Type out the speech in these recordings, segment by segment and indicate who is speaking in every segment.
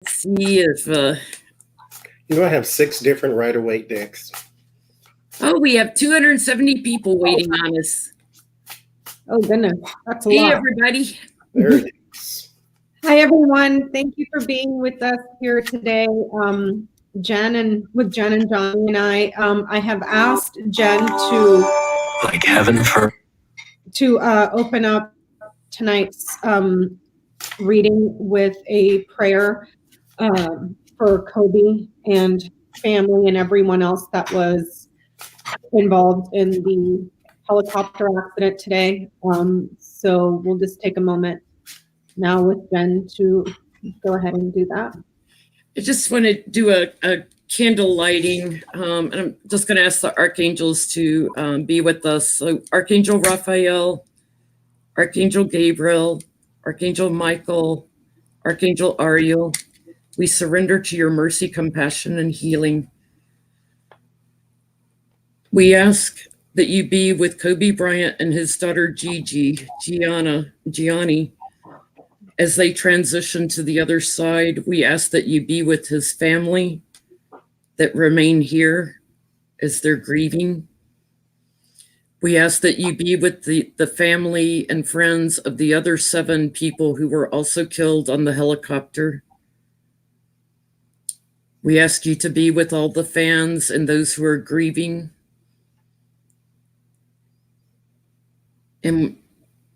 Speaker 1: see if
Speaker 2: I have 6 different Rider-Waite decks.
Speaker 1: Oh, we have 270 people waiting on us.
Speaker 3: Oh goodness, that's a
Speaker 1: Hey,
Speaker 3: lot.
Speaker 1: everybody.
Speaker 2: There it is.
Speaker 3: Hi everyone, thank you for being with us here today. Jenn and Johnie and I have asked Jenn to open up tonight's reading with a prayer for Kobe and family and everyone else that was involved in the helicopter accident today. So we'll just take a moment now with Jenn to go ahead and do that.
Speaker 1: I just want to do a candle lighting, and I'm just going to ask the archangels to be with us. So Archangel Raphael, Archangel Gabriel, Archangel Michael, Archangel Ariel, we surrender to your mercy, compassion, and healing. We ask that you be with Kobe Bryant and his daughter Gianni, as they transition to the other side. We ask that you be with his family that remain here as they're grieving. We ask that you be with the family and friends of the other 7 people who were also killed on the helicopter. We ask you to be with all the fans and those who are grieving. And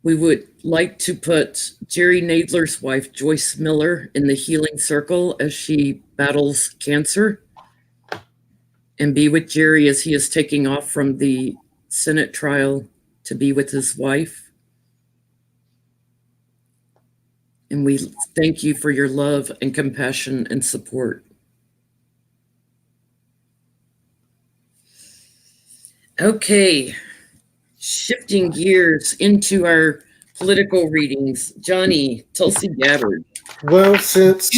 Speaker 1: we would like to put Jerry Nadler's wife, Joyce Miller, in the healing circle as she battles cancer, and be with Jerry as he is taking off from the Senate trial to be with his wife. And we thank you for your love and compassion and support. Okay, shifting gears into our political readings. Johnie, Tulsi Gabbard.
Speaker 2: Well, since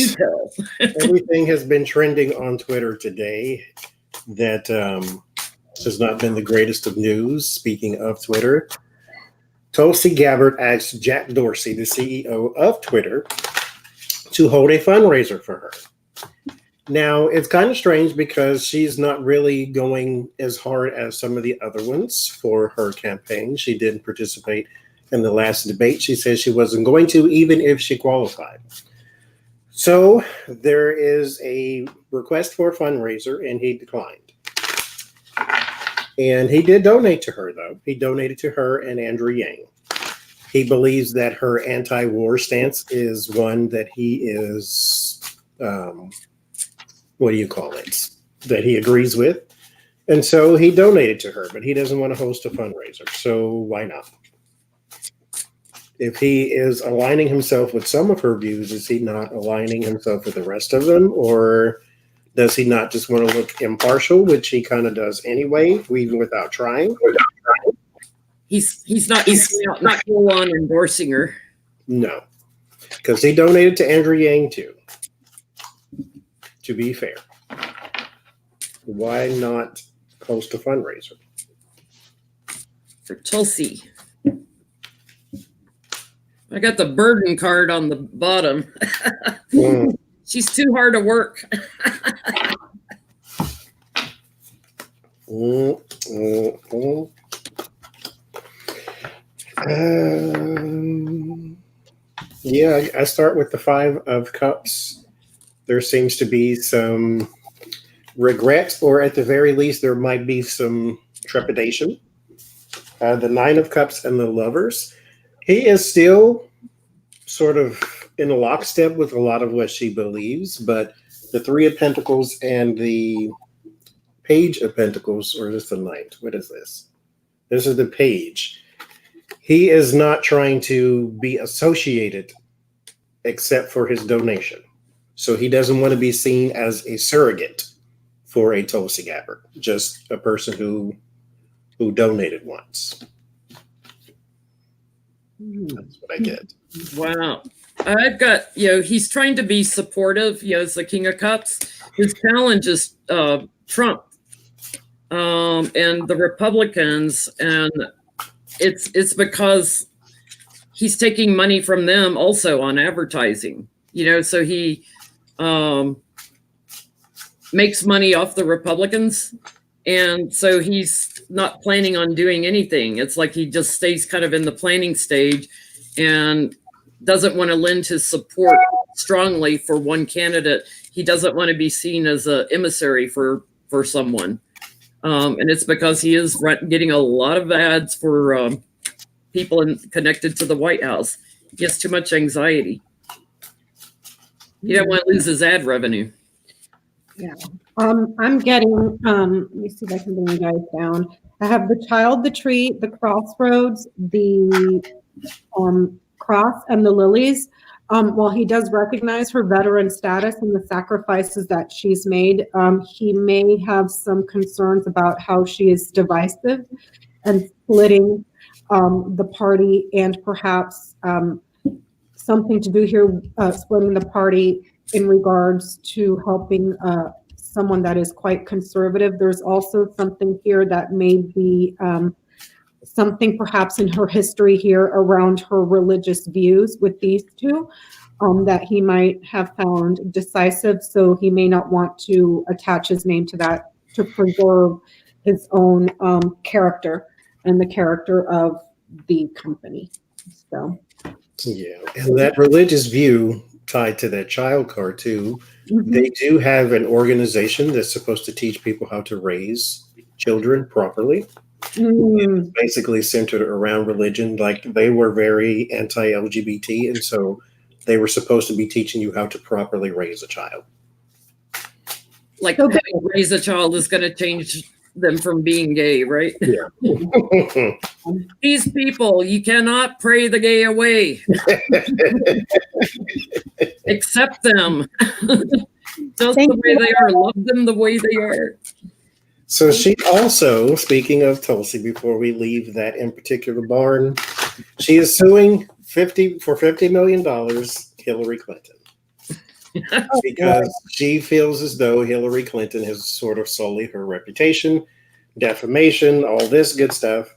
Speaker 2: everything has been trending on Twitter today, that has not been the greatest of news. Speaking of Twitter, Tulsi Gabbard asked Jack Dorsey, the CEO of Twitter, to hold a fundraiser for her. Now, it's kind of strange because she's not really going as hard as some of the other ones for her campaign. She didn't participate in the last debate. She said she wasn't going to, even if she qualified. So there is a request for a fundraiser, and he declined. And he did donate to her, though. He donated to her and Andrew Yang. He believes that her anti-war stance is one that he is... that he agrees with. And so he donated to her, but he doesn't want to host a fundraiser. So why not? If he is aligning himself with some of her views, is he not aligning himself with the rest of them? Or does he not just want to look impartial, which he kind of does anyway, even without trying?
Speaker 1: He's not full on endorsing her.
Speaker 2: No, because he donated to Andrew Yang too. To be fair, why not host a fundraiser
Speaker 1: for Tulsi? I got the burden card on the bottom. She's too hard to work.
Speaker 2: Yeah, I start with the 5 of Cups. There seems to be some regret, or at the very least, there might be some trepidation. The 9 of Cups and the Lovers. He is still sort of in a lockstep with a lot of what she believes, but the 3 of Pentacles and the Page of Pentacles, or is this the Knight? What is this? This is the Page. He is not trying to be associated except for his donation. So he doesn't want to be seen as a surrogate for a Tulsi Gabbard, just a person who donated once. That's what I get.
Speaker 1: Wow. I've got, he's trying to be supportive, as the King of Cups. His challenge is Trump and the Republicans, and it's because he's taking money from them also on advertising, so he makes money off the Republicans. And so he's not planning on doing anything. It's like he just stays kind of in the planning stage and doesn't want to lend his support strongly for one candidate. He doesn't want to be seen as an emissary for someone. And it's because he is getting a lot of ads for people connected to the White House. He has too much anxiety. He don't want to lose his ad revenue.
Speaker 3: Yeah. I'm getting, let me see if I can bring you guys down. I have the child, the tree, the crossroads, the cross, and the lilies. While he does recognize her veteran status and the sacrifices that she's made, he may have some concerns about how she is divisive and splitting the party, and perhaps something to do here, splitting the party in regards to helping someone that is quite conservative. There's also something here that may be something perhaps in her history here around her religious views with these two that he might have found decisive. So he may not want to attach his name to that to preserve his own character and the character of the company. So,
Speaker 2: yeah, and that religious view tied to that child card too. They do have an organization that's supposed to teach people how to raise children properly. It's basically centered around religion. Like they were very anti-LGBT, and so they were supposed to be teaching you how to properly raise a child.
Speaker 1: Like how you raise a child is going to change them from being gay, right?
Speaker 2: Yeah.
Speaker 1: These people, you cannot pray the gay away. Accept them. Just the way they are. Love them the way they are.
Speaker 2: So she also, speaking of Tulsi, before we leave that in particular barn, she is suing $50 million Hillary Clinton. Because she feels as though Hillary Clinton has sort of sullied her reputation, defamation, all this good stuff.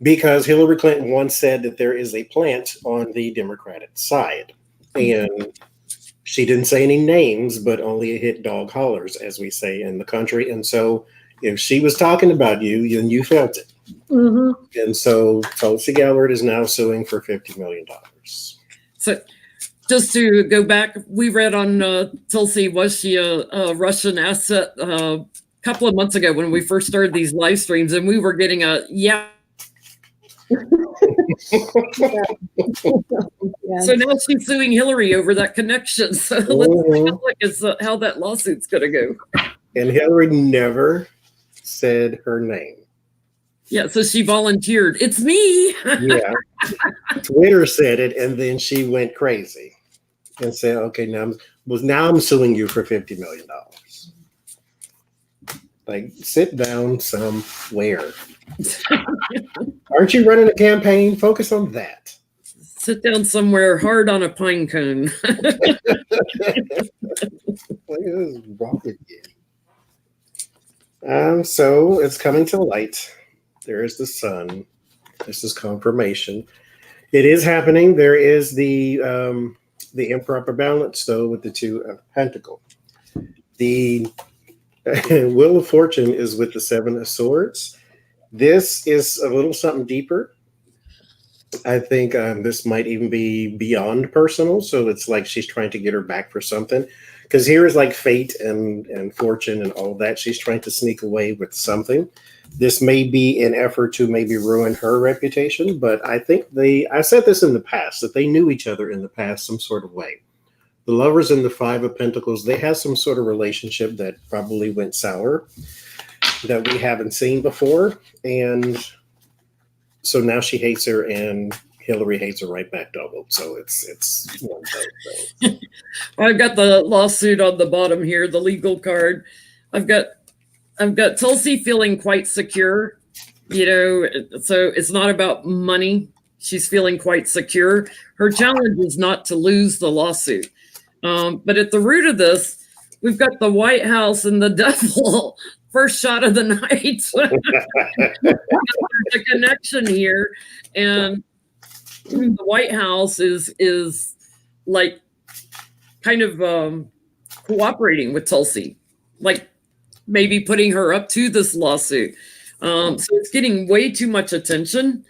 Speaker 2: Because Hillary Clinton once said that there is a plant on the Democratic side. And she didn't say any names, but only a hit dog hollers, as we say in the country. And so if she was talking about you, then you felt it. And so Tulsi Gabbard is now suing for $50 million.
Speaker 1: So just to go back, we read on Tulsi, was she a Russian asset a couple of months ago when we first started these live streams, and we were getting a yeah. So now she's suing Hillary over that connection. So let's take a look at how that lawsuit's going to go.
Speaker 2: And Hillary never said her name.
Speaker 1: Yeah, so she volunteered. It's me.
Speaker 2: Yeah. Twitter said it, and then she went crazy and said, okay, now I'm suing you for $50 million. Like, sit down somewhere. Aren't you running a campaign? Focus on that.
Speaker 1: Sit down somewhere hard on a pine cone.
Speaker 2: What is wrong with you? So it's coming to light. There is the sun. This is confirmation. It is happening. There is the improper balance, though, with the Two of Pentacles. The Wheel of Fortune is with the Seven of Swords. This is a little something deeper. I think this might even be beyond personal. So it's like she's trying to get her back for something. Because here is like fate and fortune and all that. She's trying to sneak away with something. This may be an effort to maybe ruin her reputation. But I think I said this in the past, that they knew each other in the past some sort of way. The Lovers and the Five of Pentacles, they had some sort of relationship that probably went sour that we haven't seen before. And so now she hates her and Hillary hates her right back double. So it's one of those things.
Speaker 1: I've got the lawsuit on the bottom here, the legal card. I've got Tulsi feeling quite secure, so it's not about money. She's feeling quite secure. Her challenge is not to lose the lawsuit. But at the root of this, we've got the White House and the devil. First shot of the night. There's a connection here, and the White House is like kind of cooperating with Tulsi, like maybe putting her up to this lawsuit. So it's getting way too much attention.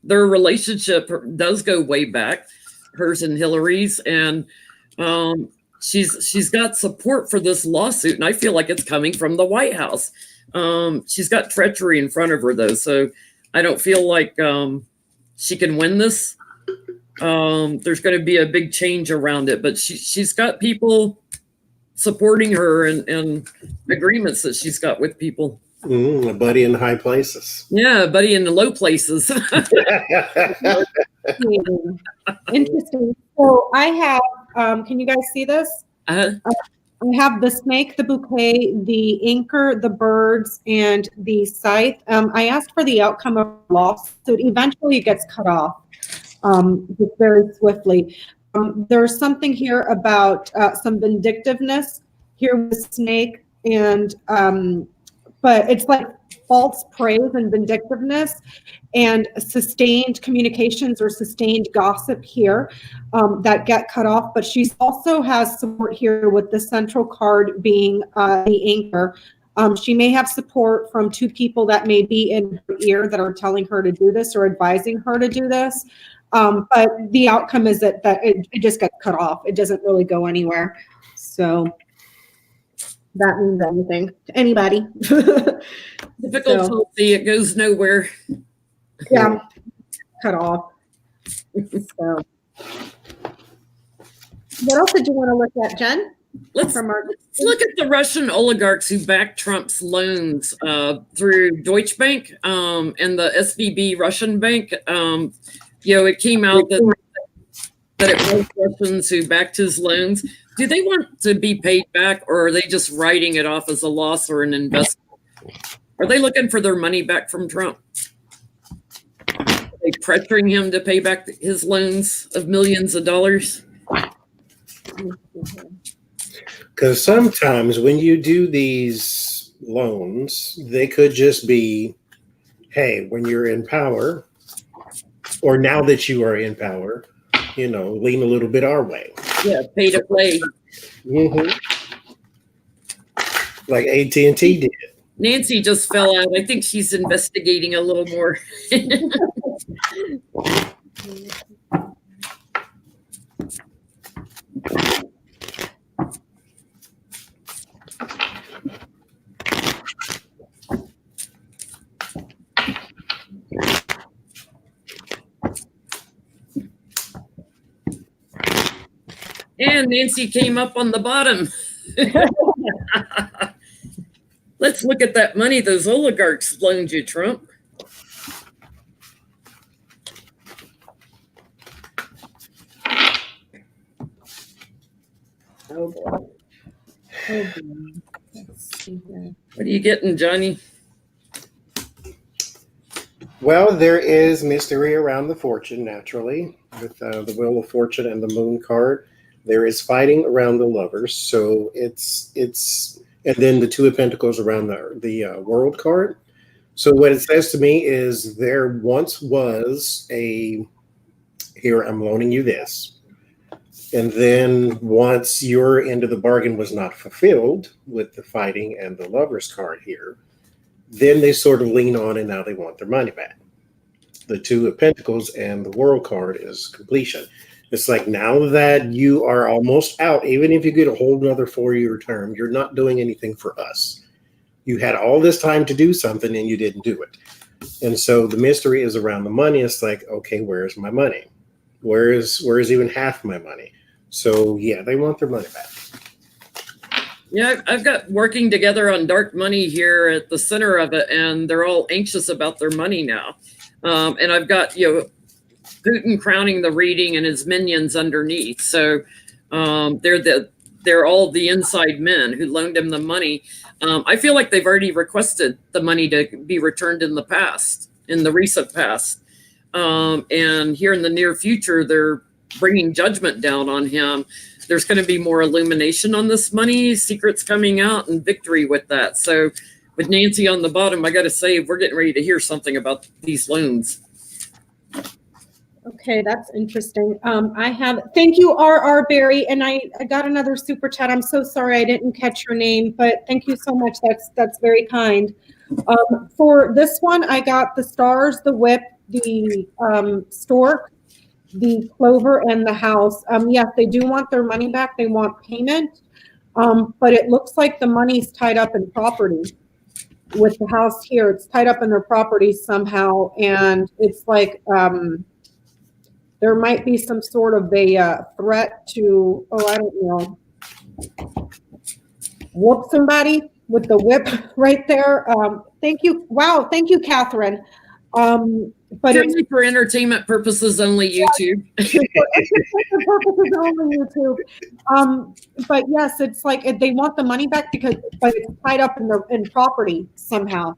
Speaker 1: Their relationship does go way back, hers and Hillary's, and she's got support for this lawsuit, and I feel like it's coming from the White House. She's got treachery in front of her, though, so I don't feel like she can win this. There's going to be a big change around it, but she's got people supporting her and agreements that she's got with people.
Speaker 2: A buddy in the high places.
Speaker 1: Yeah, buddy in the low places.
Speaker 3: Interesting. So I have, can you guys see this? I have the snake, the bouquet, the anchor, the birds, and the scythe. I asked for the outcome of the lawsuit. Eventually it gets cut off just very swiftly. There's something here about some vindictiveness here with snake, and but it's like false praise and vindictiveness and sustained communications or sustained gossip here that get cut off. But she also has support here with the central card being the anchor. She may have support from two people that may be in her ear that are telling her to do this or advising her to do this. But the outcome is that it just gets cut off. It doesn't really go anywhere. So that means anything to anybody.
Speaker 1: Typical Tulsi, it goes nowhere.
Speaker 3: Yeah, cut off. So, what else did you want to look at, Jen?
Speaker 1: Let's look at the Russian oligarchs who backed Trump's loans through Deutsche Bank and the SVB Russian bank. It came out that it was Russians who backed his loans. Do they want to be paid back, or are they just writing it off as a loss or an investment? Are they looking for their money back from Trump? Are they pressuring him to pay back his loans of millions of dollars?
Speaker 2: Because sometimes when you do these loans, they could just be, hey, when you're in power, or now that you are in power, lean a little bit our way.
Speaker 1: Yeah, pay to play.
Speaker 2: Mm-hmm. Like AT&T did.
Speaker 1: Nancy just fell out. I think she's investigating a little more. And Nancy came up on the bottom. Let's look at that money those oligarchs loaned you, Trump. Oh boy. Oh boy. Let's see here. What are you getting, Johnny?
Speaker 2: Well, there is mystery around the fortune, naturally, with the Wheel of Fortune and the Moon card. There is fighting around the lovers, so it's and then the Two of Pentacles around the World card. So what it says to me is there once was here I'm loaning you this, and then once your end of the bargain was not fulfilled with the fighting and the lovers card here, then they sort of lean on and now they want their money back. The Two of Pentacles and the World card is completion. It's like now that you are almost out, even if you get a whole another 4-year term, you're not doing anything for us. You had all this time to do something and you didn't do it. And so the mystery is around the money. It's like, okay, where's my money? Where is even half my money? So yeah, they want their money back.
Speaker 1: Yeah, I've got working together on dark money here at the center of it, and they're all anxious about their money now. And I've got, Putin crowning the reading and his minions underneath. So they're all the inside men who loaned him the money. I feel like they've already requested the money to be returned in the recent past. And here in the near future, they're bringing judgment down on him. There's going to be more illumination on this money, secrets coming out, and victory with that. So with Nancy on the bottom, I got to say, we're getting ready to hear something about these loans.
Speaker 3: Okay, that's interesting. Thank you, R.R. Berry, and I got another super chat. I'm so sorry I didn't catch your name, but thank you so much. That's very kind. For this one, I got the stars, the whip, the stork, the clover, and the house. Yes, they do want their money back. They want payment, but it looks like the money's tied up in property. With the house here, it's tied up in their property somehow, and it's like there might be some sort of a threat to, I don't know, whoop somebody with the whip right there. Thank you. Wow. Thank you, Catherine. But
Speaker 1: it's for entertainment purposes only, YouTube.
Speaker 3: For purposes only, YouTube. But yes, it's like they want the money back but it's tied up in property somehow.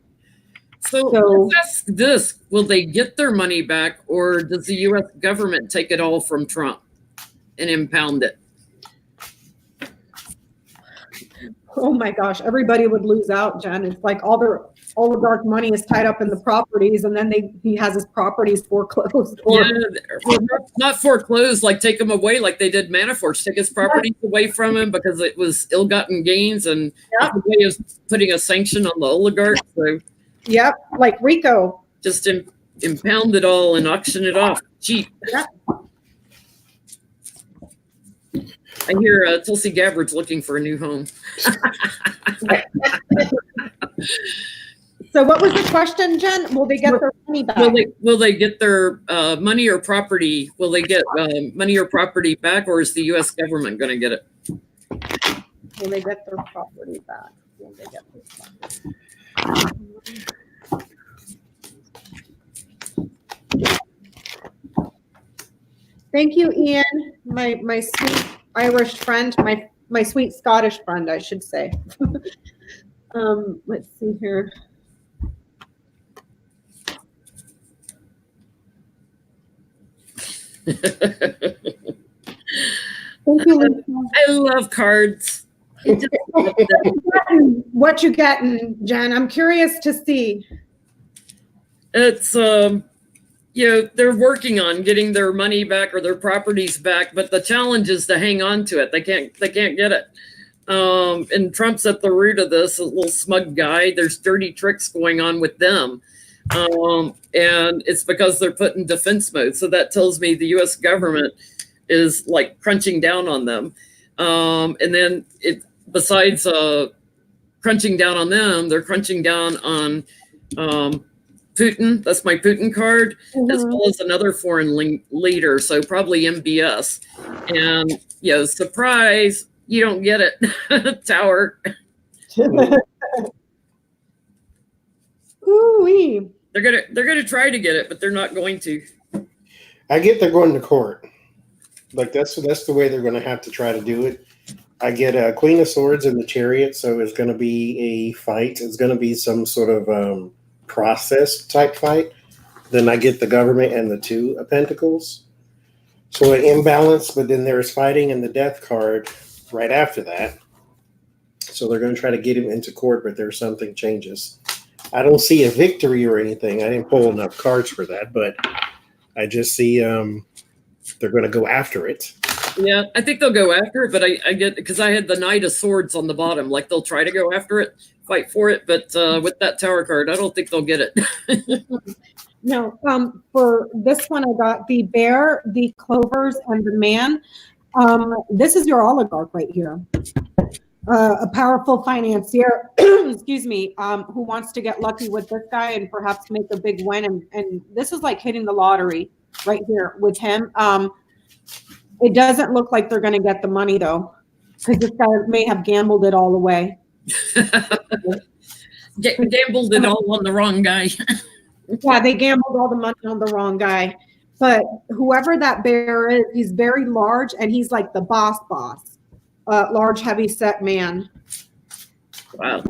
Speaker 1: So let's ask this: will they get their money back, or does the U.S. government take it all from Trump and impound it?
Speaker 3: Oh my gosh, everybody would lose out, Jen. It's like all their oligarch money is tied up in the properties, and then he has his properties foreclosed.
Speaker 1: Not foreclosed, like take them away, like they did Manafort. Take his properties away from him because it was ill-gotten gains, and a way of putting a sanction on the oligarch. So.
Speaker 3: Yep, like Rico.
Speaker 1: Just impound it all and auction it off cheap.
Speaker 3: Yep.
Speaker 1: I hear Tulsi Gabbard's looking for a new home.
Speaker 3: So what was the question, Jen? Will they get their money back?
Speaker 1: Will they get their money or property? Will they get money or property back, or is the U.S. government going to get it?
Speaker 3: Will they get their property back? Will they get their property? Thank you, Ian, my sweet Irish friend, my sweet Scottish friend, I should say. Let's see here. Thank you, Lisa.
Speaker 1: I love cards.
Speaker 3: What you getting, Jen? I'm curious to see.
Speaker 1: It's they're working on getting their money back or their properties back, but the challenge is to hang on to it. They can't get it. And Trump's at the root of this, a little smug guy. There's dirty tricks going on with them. And it's because they're put in defense mode. So that tells me the U.S. government is like crunching down on them. And then besides crunching down on them, they're crunching down on Putin. That's my Putin card, as well as another foreign leader. So probably MBS. And surprise, you don't get it. Tower.
Speaker 3: Ooh-wee.
Speaker 1: They're gonna try to get it, but they're not going to.
Speaker 2: I get they're going to court. Like that's the way they're going to have to try to do it. I get a Queen of Swords in the Chariot, so it's going to be a fight. It's going to be some sort of process type fight. Then I get the government and the Two of Pentacles. So an imbalance, but then there's fighting and the Death card right after that. So they're going to try to get him into court, but there's something changes. I don't see a victory or anything. I didn't pull enough cards for that, but I just see they're going to go after it.
Speaker 1: Yeah, I think they'll go after it, but I get, because I had the Knight of Swords on the bottom. Like they'll try to go after it, fight for it, but with that Tower card, I don't think they'll get it.
Speaker 3: No, for this one, I got the Bear, the Clovers, and the Man. This is your oligarch right here. A powerful financier, excuse me, who wants to get lucky with this guy and perhaps make a big win. And this is like hitting the lottery right here with him. It doesn't look like they're going to get the money, though, because this guy may have gambled it all away.
Speaker 1: Gambled it all on the wrong guy.
Speaker 3: Yeah, they gambled all the money on the wrong guy. But whoever that bear is, he's very large, and he's like the boss. Large, heavy-set man.
Speaker 1: Wow.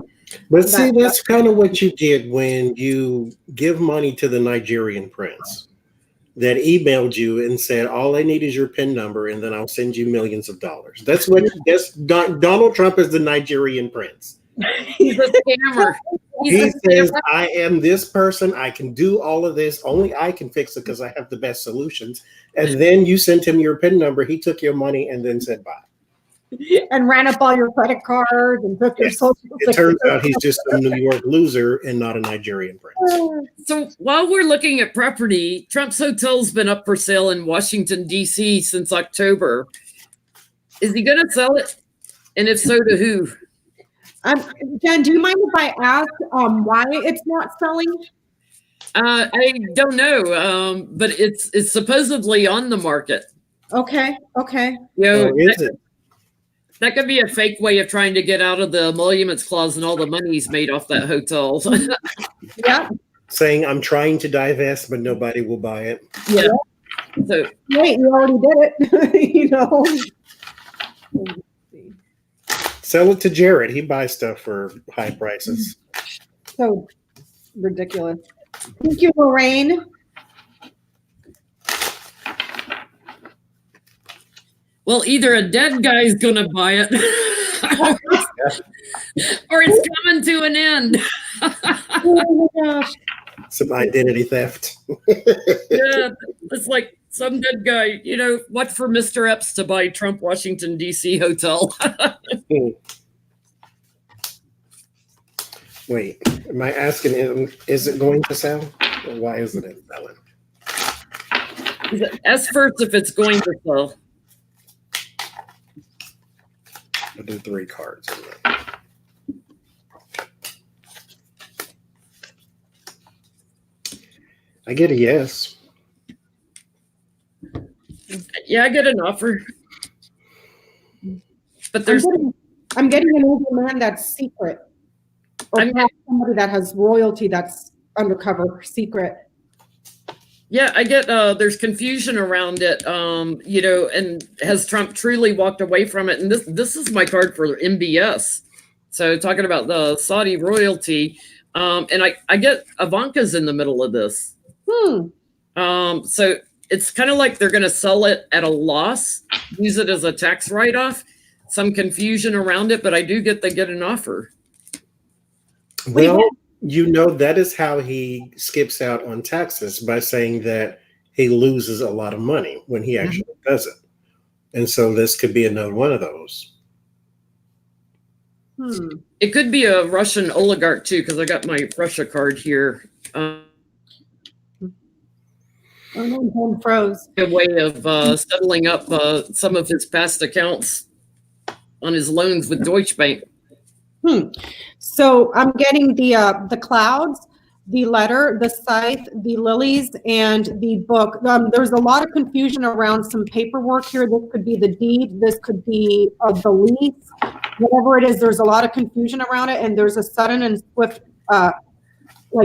Speaker 2: But see, that's kind of what you did when you give money to the Nigerian prince that emailed you and said, all I need is your PIN number, and then I'll send you millions of dollars. That's what Donald Trump is the Nigerian prince.
Speaker 1: He's a scammer.
Speaker 2: He says, I am this person. I can do all of this. Only I can fix it because I have the best solutions. And then you sent him your PIN number. He took your money and then said bye.
Speaker 3: And ran up all your credit cards and took your social security.
Speaker 2: It turns out he's just a New York loser and not a Nigerian prince.
Speaker 1: So while we're looking at property, Trump's hotel's been up for sale in Washington, D.C. since October. Is he going to sell it? And if so, to who?
Speaker 3: Jen, do you mind if I ask why it's not selling?
Speaker 1: I don't know, but it's supposedly on the market.
Speaker 3: Okay.
Speaker 1: You know,
Speaker 2: Is it?
Speaker 1: That could be a fake way of trying to get out of the emoluments clause and all the money he's made off that hotel.
Speaker 3: Yeah.
Speaker 2: Saying, I'm trying to divest, but nobody will buy it.
Speaker 1: Yeah. So
Speaker 3: Wait, you already did it. You know.
Speaker 2: Sell it to Jared. He buys stuff for high prices.
Speaker 3: So ridiculous. Thank you, Lorraine.
Speaker 1: well, either a dead guy's gonna buy it or it's coming to an end.
Speaker 3: Oh my gosh.
Speaker 2: Some identity theft.
Speaker 1: Yeah, it's like some dead guy, you know, what for Mr. Epps to buy Trump Washington, D.C. hotel?
Speaker 2: Wait, am I asking him, is it going to sell? Or why isn't it selling?
Speaker 1: Ask first if it's going to sell.
Speaker 2: I'll do 3 cards. I get a yes.
Speaker 1: Yeah, I get an offer. But there's
Speaker 3: I'm getting an older man that's secret. Or perhaps somebody that has royalty that's undercover secret.
Speaker 1: yeah, I get there's confusion around it. You know, and has Trump truly walked away from it? And this is my card for MBS. So talking about the Saudi royalty, and I get Ivanka's in the middle of this. So it's kind of like they're going to sell it at a loss, use it as a tax write-off. Some confusion around it, but I do get an offer.
Speaker 2: Well, you know, that is how he skips out on taxes, by saying that he loses a lot of money when he actually doesn't. And so this could be another one of those.
Speaker 1: It could be a Russian oligarch too, because I got my Russia card here.
Speaker 3: Froze.
Speaker 1: A way of settling up some of his past accounts on his loans with Deutsche Bank.
Speaker 3: So I'm getting the clouds, the letter, the scythe, the lilies, and the book. There's a lot of confusion around some paperwork here. This could be the deed. This could be the lease. Whatever it is, there's a lot of confusion around it, and there's a sudden and swift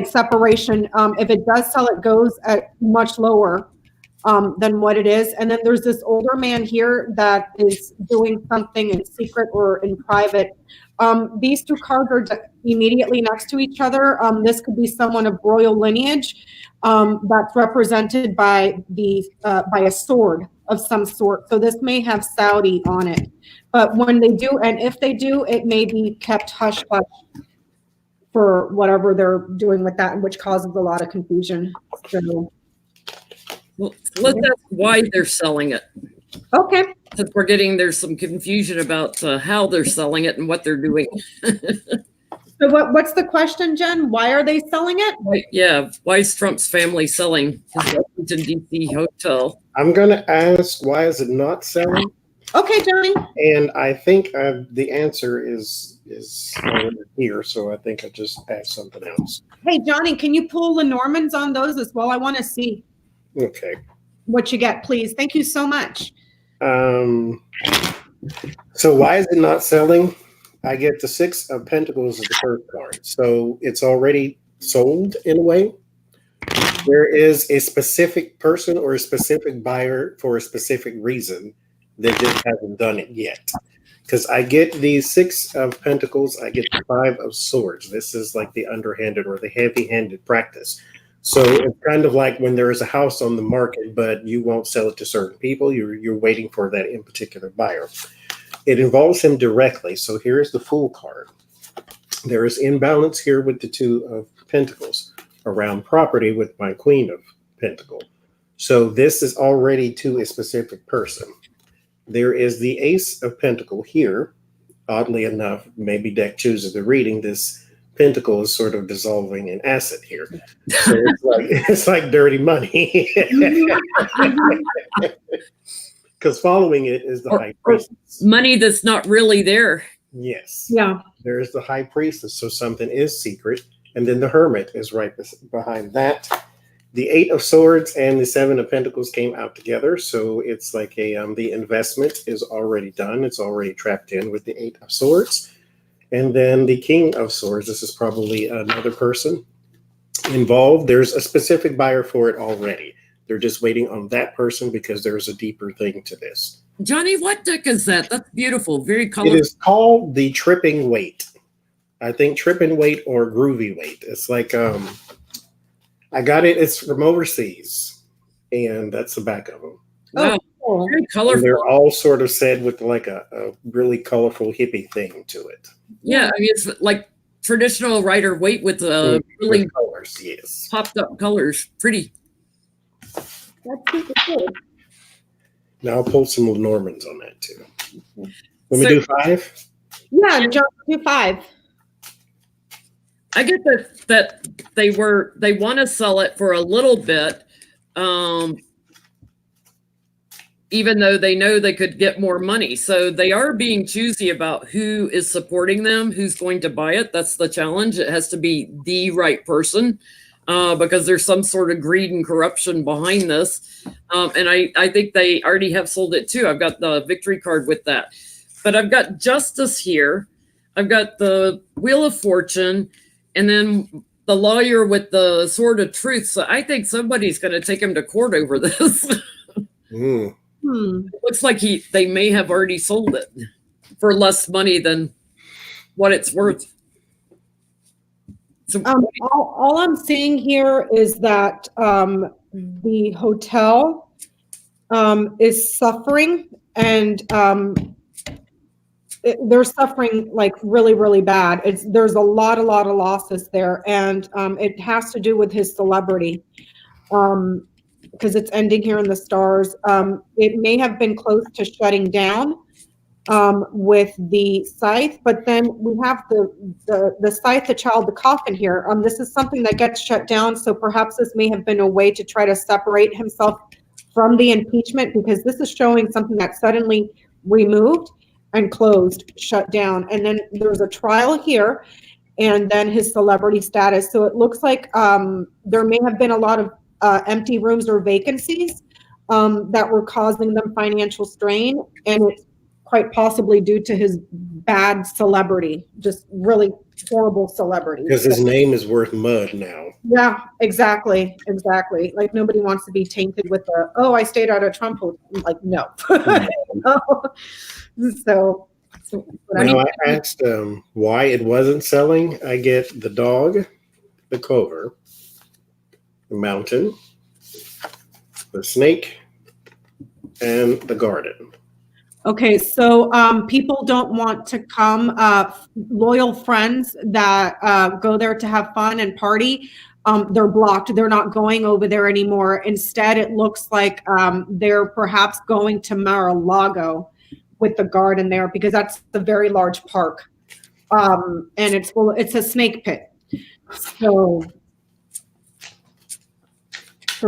Speaker 3: separation. If it does sell, it goes at much lower than what it is. And then there's this older man here that is doing something in secret or in private. These 2 cards are immediately next to each other. This could be someone of royal lineage that's represented by a sword of some sort. So this may have Saudi on it. But when they do, and if they do, it may be kept hush hush for whatever they're doing with that, which causes a lot of confusion. So,
Speaker 1: well, let's ask why they're selling it.
Speaker 3: Okay.
Speaker 1: Since there's some confusion about how they're selling it and what they're doing.
Speaker 3: So what's the question, Jen? Why are they selling it?
Speaker 1: Why is Trump's family selling his Washington, D.C. hotel?
Speaker 2: I'm going to ask, why is it not selling?
Speaker 3: Okay, Johnny.
Speaker 2: And I think the answer is already here, so I think I just asked something else.
Speaker 3: Hey, Johnny, can you pull the Normans on those as well? I want to see
Speaker 2: Okay.
Speaker 3: what you get, please. Thank you so much.
Speaker 2: So why is it not selling? I get the 6 of Pentacles as the first card. So it's already sold in a way. There is a specific person or a specific buyer for a specific reason that just hasn't done it yet. Because I get the 6 of Pentacles, I get the 5 of Swords. This is like the underhanded or the heavy-handed practice. So it's kind of like when there is a house on the market, but you won't sell it to certain people. You're waiting for that in particular buyer. It involves him directly. So here's the Fool card. There is imbalance here with the Two of Pentacles around property with my Queen of Pentacle. So this is already to a specific person. There is the Ace of Pentacle here. Oddly enough, maybe deck chooses the reading. This pentacle is sort of dissolving in acid here. So it's like dirty money. Because following it is the High Priestess.
Speaker 1: Money that's not really there.
Speaker 2: Yes.
Speaker 3: Yeah.
Speaker 2: There's the High Priestess. So something is secret. And then the Hermit is right behind that. The Eight of Swords and the Seven of Pentacles came out together. So it's like the investment is already done. It's already trapped in with the Eight of Swords. And then the King of Swords. This is probably another person involved. There's a specific buyer for it already. They're just waiting on that person because there's a deeper thing to this.
Speaker 1: Johnny, what deck is that? That's beautiful. Very colorful.
Speaker 2: It is called the Tripping Weight. I think Tripping Weight or Groovy Weight. It's like, I got it. It's from overseas. And that's the back of them.
Speaker 1: Wow.
Speaker 3: Oh,
Speaker 1: Very
Speaker 2: And
Speaker 1: colorful.
Speaker 2: they're all sort of said with like a really colorful hippie thing to it.
Speaker 1: Yeah, I mean, it's like traditional Rider Waite with really
Speaker 2: With colors, yes.
Speaker 1: popped up colors. Pretty.
Speaker 3: that's super cool.
Speaker 2: Now I'll pull some Normans on that too. Let me
Speaker 1: So-
Speaker 2: do 5.
Speaker 3: Yeah, John, do 5.
Speaker 1: I get that they want to sell it for a little bit, even though they know they could get more money. So they are being choosy about who is supporting them, who's going to buy it. That's the challenge. It has to be the right person, because there's some sort of greed and corruption behind this. And I think they already have sold it too. I've got the victory card with that. But I've got Justice here. I've got the Wheel of Fortune, and then the lawyer with the Sword of Truth. So I think somebody's going to take him to court over this.
Speaker 2: Mm.
Speaker 1: It looks like they may have already sold it for less money than what it's worth. So
Speaker 3: All I'm seeing here is that the hotel is suffering, and they're suffering like really, really bad. There's a lot of losses there, and it has to do with his celebrity, because it's ending here in the stars. It may have been close to shutting down with the scythe, but then we have the scythe, the child, the coffin here. This is something that gets shut down, so perhaps this may have been a way to try to separate himself from the impeachment, because this is showing something that suddenly removed and closed, shut down. And then there's a trial here, and then his celebrity status. So it looks like there may have been a lot of empty rooms or vacancies that were causing them financial strain, and it's quite possibly due to his bad celebrity, just really horrible celebrity.
Speaker 2: Because his name is worth mud now.
Speaker 3: Yeah, exactly. Like nobody wants to be tainted with I stayed at a Trump hotel. Like, no. So
Speaker 2: Now I asked why it wasn't selling. I get the dog, the clover, the mountain, the snake, and the garden.
Speaker 3: okay, so people don't want to come. Loyal friends that go there to have fun and party, they're blocked. They're not going over there anymore. Instead, it looks like they're perhaps going to Mar-a-Lago with the garden there, because that's the very large park, and it's a snake pit. So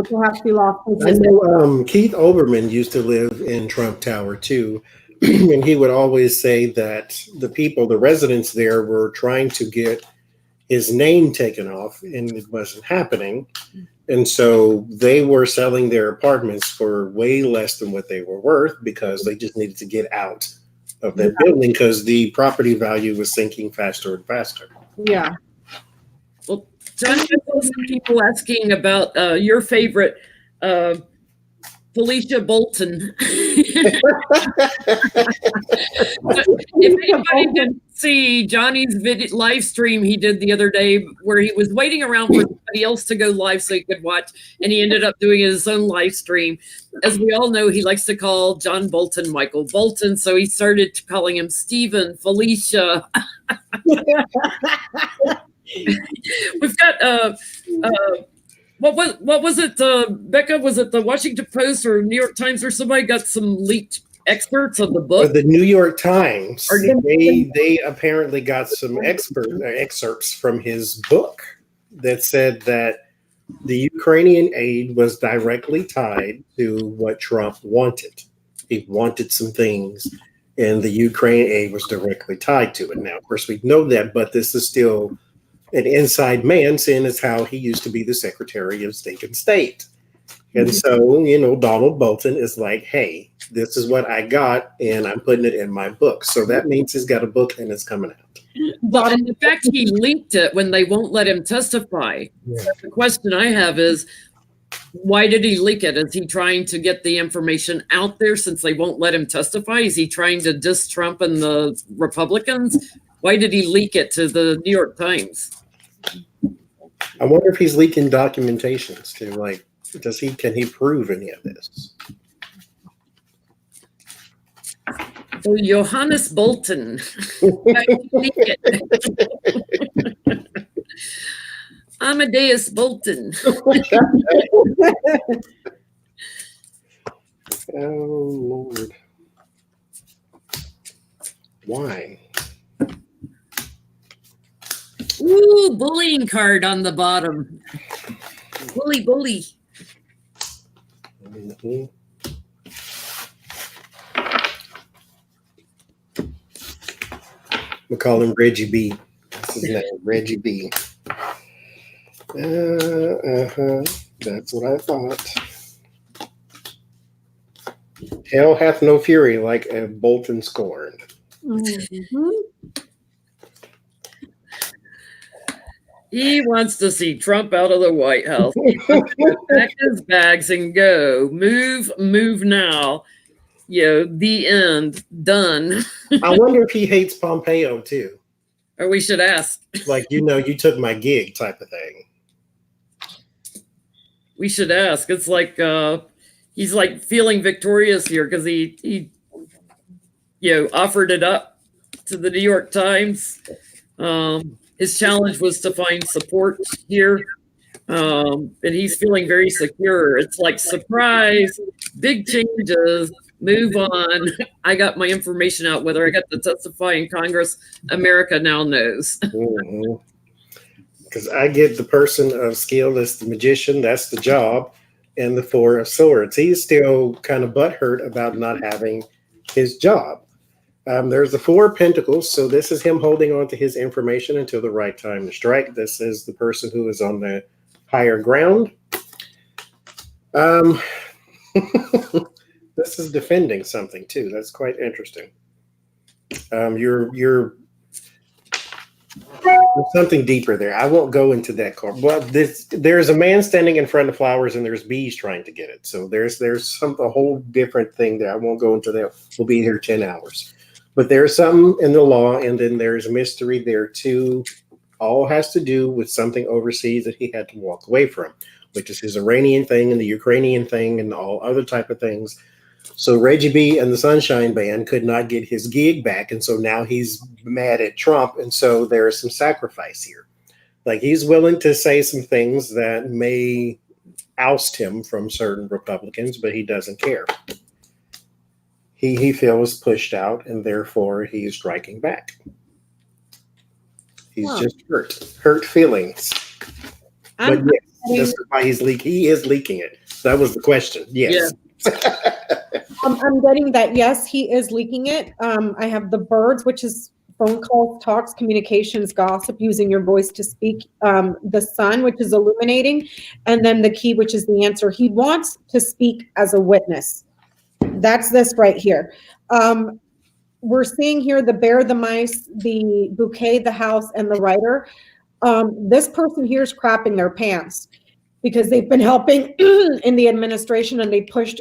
Speaker 3: perhaps we lost.
Speaker 2: I know Keith Olbermann used to live in Trump Tower too, and he would always say that the residents there were trying to get his name taken off, and it wasn't happening. And so they were selling their apartments for way less than what they were worth, because they just needed to get out of that building, because the property value was sinking faster and faster.
Speaker 3: Yeah.
Speaker 1: well, John, some people asking about your favorite, Felicia Bolton. If anybody didn't see Johnny's live stream he did the other day where he was waiting around for somebody else to go live so he could watch, and he ended up doing his own live stream. As we all know, he likes to call John Bolton Michael Bolton, so he started calling him Stephen, Felicia. We've got what was it, Becca? Was it the Washington Post or New York Times or somebody got some leaked excerpts of the book?
Speaker 2: The New York Times. They apparently got some excerpts from his book that said that the Ukrainian aid was directly tied to what Trump wanted. He wanted some things, and the Ukraine aid was directly tied to it. Now, of course, we know that, but this is still an inside man, seeing as how he used to be the Secretary of State. And so, Donald Bolton is like, hey, this is what I got, and I'm putting it in my book. So that means he's got a book and it's coming out.
Speaker 1: Well, and the fact he leaked it when they won't let him testify. Yeah. The question I have is, why did he leak it? Is he trying to get the information out there since they won't let him testify? Is he trying to diss Trump and the Republicans? Why did he leak it to the New York Times?
Speaker 2: I wonder if he's leaking documentations too. Like, can he prove any of this?
Speaker 1: So Johannes Bolton. Amadeus Bolton.
Speaker 2: Oh, Lord. Why?
Speaker 1: Ooh, bullying card on the bottom. Bully.
Speaker 2: Mm-hmm. We call him Reggie B. That's his name, Reggie B. That's what I thought. Hell hath no fury like a Bolton scorned.
Speaker 3: Mm-hmm.
Speaker 1: He wants to see Trump out of the White House. He wants to pack his bags and go. Move now. The end. Done.
Speaker 2: I wonder if he hates Pompeo too.
Speaker 1: Or we should ask.
Speaker 2: Like, you took my gig type of thing.
Speaker 1: We should ask. It's like he's like feeling victorious here because he offered it up to the New York Times. His challenge was to find support here. And he's feeling very secure. It's like, surprise, big changes, move on. I got my information out. Whether I got to testify in Congress, America now knows.
Speaker 2: Because I get the person of skill as the magician, that's the job, and the Four of Swords. He's still kind of butthurt about not having his job. There's the Four of Pentacles, so this is him holding on to his information until the right time to strike. This is the person who is on the higher ground. This is defending something too. That's quite interesting. You're there's something deeper there. I won't go into that card. Well, there's a man standing in front of flowers and there's bees trying to get it. So there's a whole different thing there. I won't go into that. We'll be here 10 hours. But there's something in the law, and then there's a mystery there too. All has to do with something overseas that he had to walk away from, which is his Iranian thing and the Ukrainian thing and all other type of things. So Reggie B and the Sunshine Band could not get his gig back, and so now he's mad at Trump, and so there's some sacrifice here. Like, he's willing to say some things that may oust him from certain Republicans, but he doesn't care. He feels pushed out, and therefore he's striking back. He's just hurt feelings. But yes, this is why he's leaking. He is leaking it. That was the question. Yes.
Speaker 3: Yeah. I'm getting that. Yes, he is leaking it. I have the birds, which is phone calls, talks, communications, gossip, using your voice to speak. The sun, which is illuminating, and then the key, which is the answer. He wants to speak as a witness. That's this right here. We're seeing here the bear, the mice, the bouquet, the house, and the writer. This person here is crapping their pants. because they've been helping in the administration, and they pushed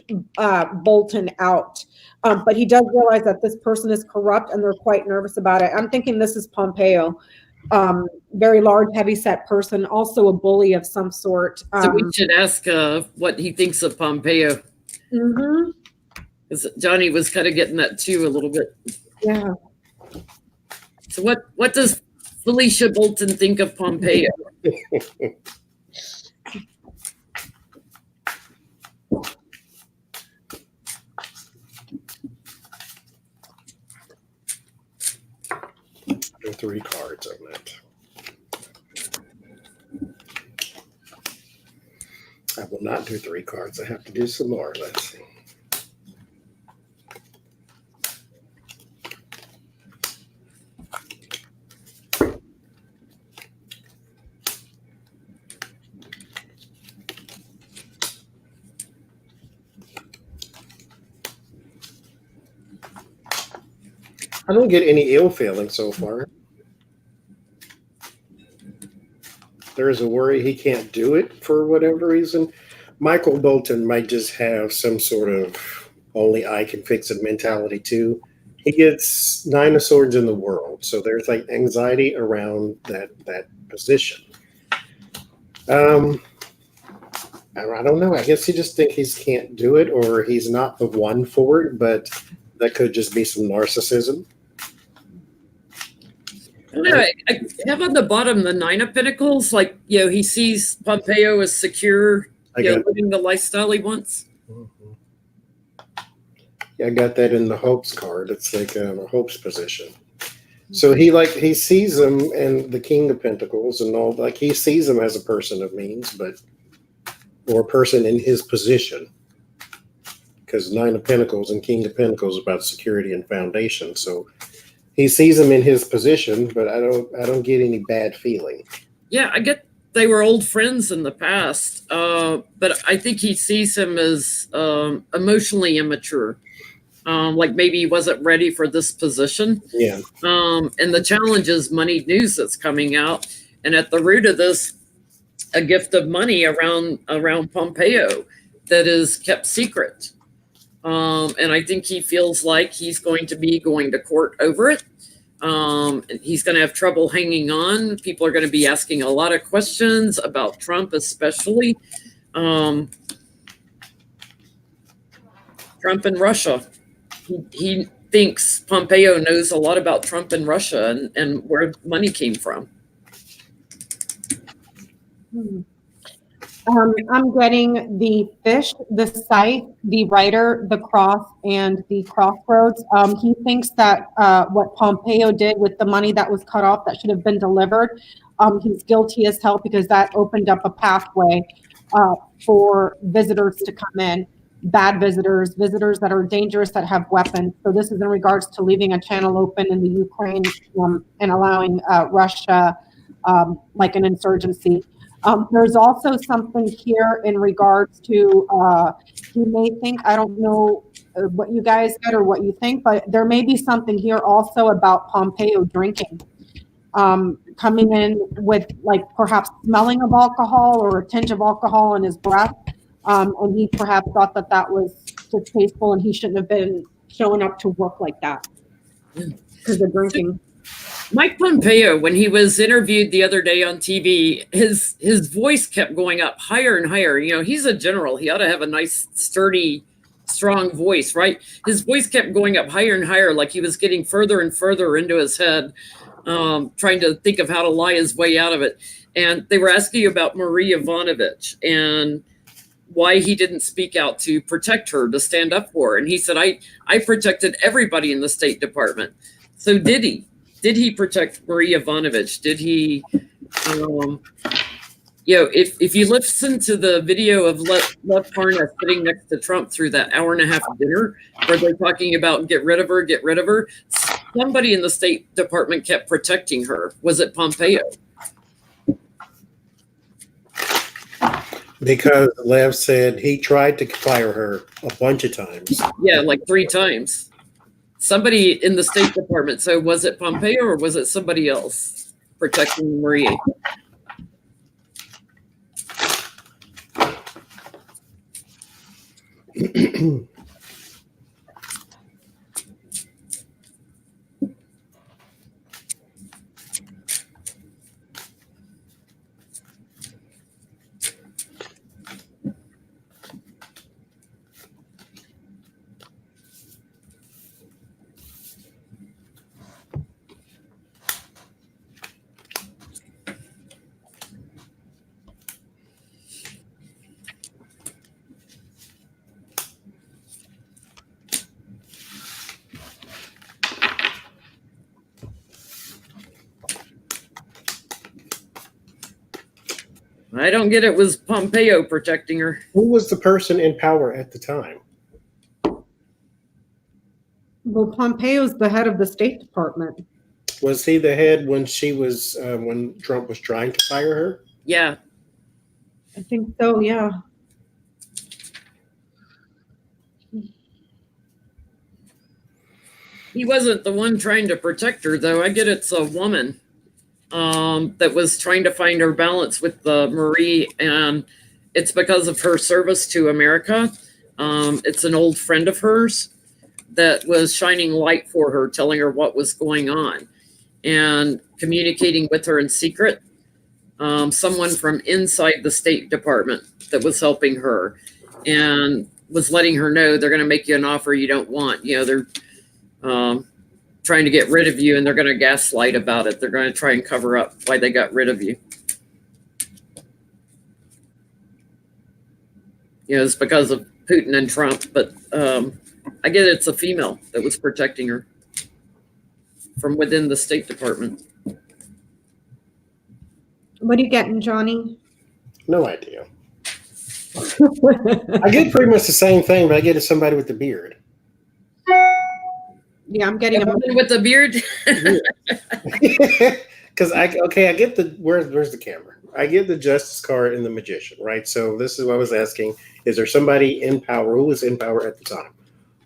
Speaker 3: Bolton out. But he does realize that this person is corrupt, and they're quite nervous about it. I'm thinking this is Pompeo. Very large, heavy-set person, also a bully of some sort.
Speaker 1: So we should ask what he thinks of Pompeo.
Speaker 3: Mm-hmm.
Speaker 1: Because Johnie was kind of getting that too a little bit.
Speaker 3: Yeah.
Speaker 1: So what does Felicia Bolton think of Pompeo?
Speaker 2: There are 3 cards on that. I will not do 3 cards. I have to do some more. Let's see. I don't get any ill feeling so far. There's a worry he can't do it for whatever reason. Michael Bolton might just have some sort of only I can fix it mentality too. He gets 9 of Swords in the world, so there's like anxiety around that position. I don't know. I guess he just think he can't do it, or he's not the one for it. But that could just be some narcissism.
Speaker 1: No, I have on the bottom the 9 of Pentacles. Like, he sees Pompeo as secure, living the lifestyle he wants.
Speaker 2: Mm-hmm. Yeah, I got that in the hopes card. It's like a hopes position. So he sees him and the King of Pentacles and all. Like he sees him as a person of means, or a person in his position. Because 9 of Pentacles and King of Pentacles is about security and foundation. So he sees him in his position, but I don't get any bad feeling.
Speaker 1: Yeah, I get they were old friends in the past, but I think he sees him as emotionally immature. Like maybe he wasn't ready for this position.
Speaker 2: Yeah.
Speaker 1: And the challenge is money news that's coming out, and at the root of this, a gift of money around Pompeo that is kept secret. And I think he feels like he's going to be going to court over it. He's going to have trouble hanging on. People are going to be asking a lot of questions about Trump, especially Trump and Russia. He thinks Pompeo knows a lot about Trump and Russia and where money came from.
Speaker 3: I'm getting the fish, the scythe, the rider, the cross, and the crossroads. He thinks that what Pompeo did with the money that was cut off that should have been delivered, he's guilty as hell because that opened up a pathway for visitors to come in, bad visitors that are dangerous, that have weapons. So this is in regards to leaving a channel open in the Ukraine and allowing Russia like an insurgency. There's also something here in regards to, you may think, I don't know what you guys said or what you think, but there may be something here also about Pompeo drinking, coming in with like perhaps smelling of alcohol or a tinge of alcohol in his breath. And he perhaps thought that was distasteful and he shouldn't have been showing up to work like that because of drinking.
Speaker 1: Mike Pompeo, when he was interviewed the other day on TV, his voice kept going up higher and higher. He's a general. He ought to have a nice, sturdy, strong voice, right? His voice kept going up higher and higher, like he was getting further and further into his head, trying to think of how to lie his way out of it. And they were asking about Marie Yovanovitch and why he didn't speak out to protect her, to stand up for her. And he said, I protected everybody in the State Department. So did he? Did he protect Marie Yovanovitch? Did he, if you listen to the video of Lev Parnas sitting next to Trump through that hour-and-a-half dinner where they're talking about get rid of her, somebody in the State Department kept protecting her. Was it Pompeo?
Speaker 2: Because Lev said he tried to fire her a bunch of times.
Speaker 1: Yeah, like 3 times. Somebody in the State Department. So was it Pompeo or was it somebody else protecting Marie? I don't get it. Was Pompeo protecting her?
Speaker 2: Who was the person in power at the time?
Speaker 3: Well, Pompeo's the head of the State Department.
Speaker 2: Was he the head when she was when Trump was trying to fire her?
Speaker 1: Yeah.
Speaker 3: I think so, yeah.
Speaker 1: He wasn't the one trying to protect her, though. I get it's a woman that was trying to find her balance with the Marie, and it's because of her service to America. It's an old friend of hers that was shining light for her, telling her what was going on and communicating with her in secret. Someone from inside the State Department that was helping her and was letting her know they're going to make you an offer you don't want. You know, they're trying to get rid of you, and they're going to gaslight about it. They're going to try and cover up why they got rid of you. You know, it's because of Putin and Trump, but I get it's a female that was protecting her from within the State Department.
Speaker 3: What are you getting, Johnie?
Speaker 2: No idea. I get pretty much the same thing, but I get it somebody with the beard.
Speaker 3: Yeah, I'm getting
Speaker 1: A
Speaker 3: a
Speaker 1: woman with the beard.
Speaker 2: Because I get the where's the camera? I get the Justice card and the Magician, right? So this is what I was asking: is there somebody in power who was in power at the time?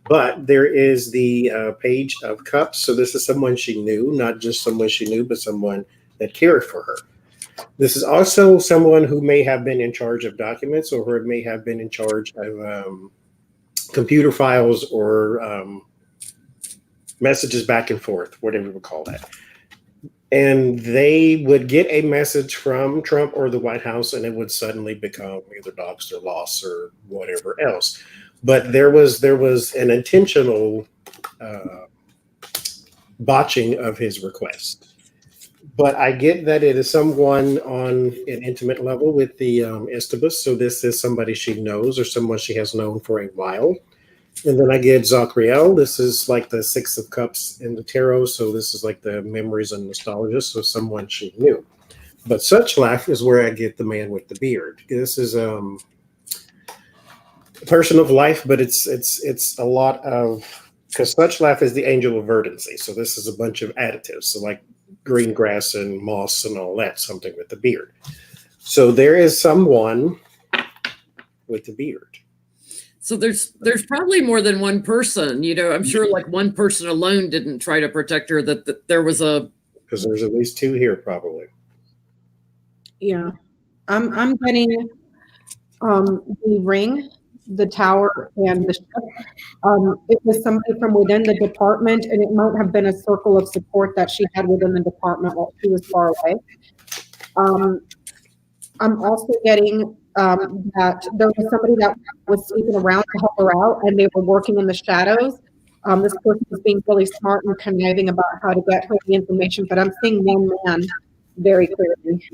Speaker 2: But there is the Page of Cups. So this is someone she knew, not just someone she knew, but someone that cared for her. This is also someone who may have been in charge of documents, or who may have been in charge of computer files or messages back and forth, whatever we call that. And they would get a message from Trump or the White House, and it would suddenly become either doxed or lost or whatever else. But there was an intentional botching of his request. But I get that it is someone on an intimate level with the Estabas. So this is somebody she knows or someone she has known for a while. And then I get Zachriel. This is like the Six of Cups in the tarot. So this is like the memories and nostalgia. So someone she knew. But Such Life is where I get the man with the beard. This is a person of life, but it's a lot of, because Such Life is the angel of verdancy. So this is a bunch of additives. So like green grass and moss and all that, something with the beard. So there is someone with the beard.
Speaker 1: So there's probably more than one person. You know, I'm sure like one person alone didn't try to protect her. That there was a,
Speaker 2: because there's at least two here probably.
Speaker 3: Yeah, I'm getting the ring, the tower, and the ship. It was somebody from within the department, and it might have been a circle of support that she had within the department while she was far away. I'm also getting that there was somebody that was sleeping around to help her out, and they were working in the shadows. This person was being really smart and conniving about how to get her the information, but I'm seeing one man very clearly.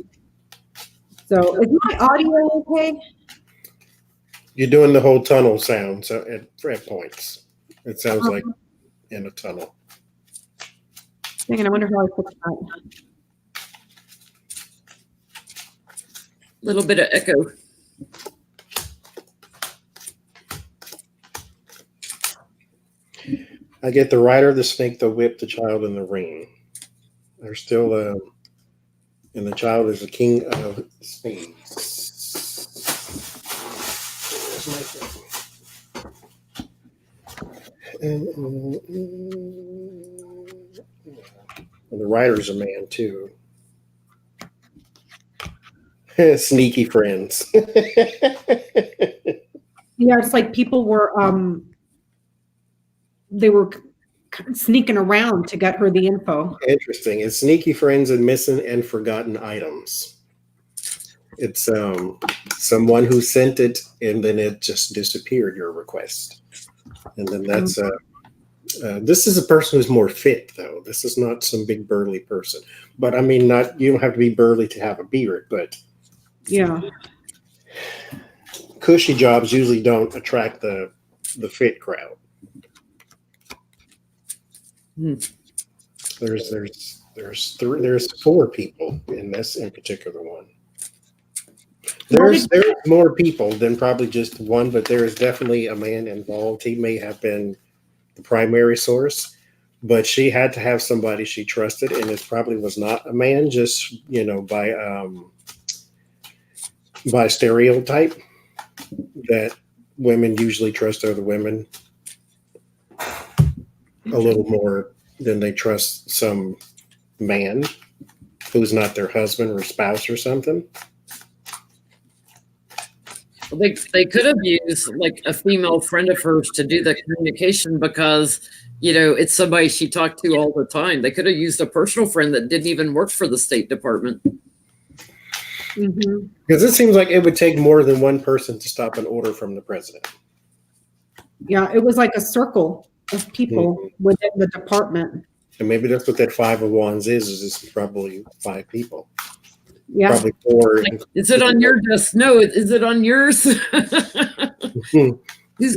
Speaker 3: So is my audio okay?
Speaker 2: You're doing the whole tunnel sound so at points. It sounds like in a tunnel.
Speaker 3: Dang it, I wonder how I fix that.
Speaker 1: little bit of echo.
Speaker 2: I get the rider, the snake, the whip, the child, and the ring. They're still, and the child is the king of spades. And the rider's a man too. Sneaky friends.
Speaker 3: Yeah, it's like people were they were sneaking around to get her the info.
Speaker 2: Interesting. It's sneaky friends and missing and forgotten items. It's someone who sent it and then it just disappeared, your request. And then that's this is a person who's more fit, though. This is not some big burly person. But I mean, you don't have to be burly to have a beard, but
Speaker 3: Yeah.
Speaker 2: cushy jobs usually don't attract the fit crowd. There's 4 people in this in particular one. There's more people than probably just one, but there is definitely a man involved. He may have been the primary source, but she had to have somebody she trusted, and it probably was not a man, just by stereotype that women usually trust other women a little more than they trust some man who's not their husband or spouse or something.
Speaker 1: They could have used like a female friend of hers to do the communication because, it's somebody she talked to all the time. They could have used a personal friend that didn't even work for the State Department.
Speaker 2: Because it seems like it would take more than one person to stop an order from the president.
Speaker 3: Yeah, it was like a circle of people within the department.
Speaker 2: And maybe that's what that 5 of Wands is it's probably 5 people.
Speaker 3: Yeah.
Speaker 2: Probably 4.
Speaker 1: Like, is it on your desk? No, is it on yours? Who's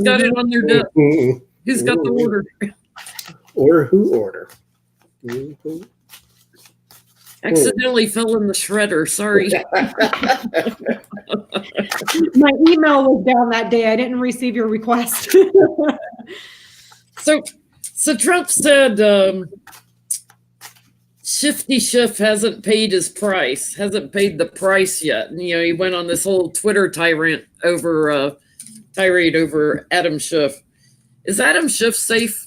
Speaker 1: got it on their desk? Who's got the order?
Speaker 2: Or who order?
Speaker 3: Accidentally
Speaker 1: fell in the shredder. Sorry.
Speaker 3: My email was down that day. I didn't receive your request.
Speaker 1: So Trump said Shifty Schiff hasn't paid his price, hasn't paid the price yet. And, he went on this whole Twitter tirade over Adam Schiff. Is Adam Schiff safe?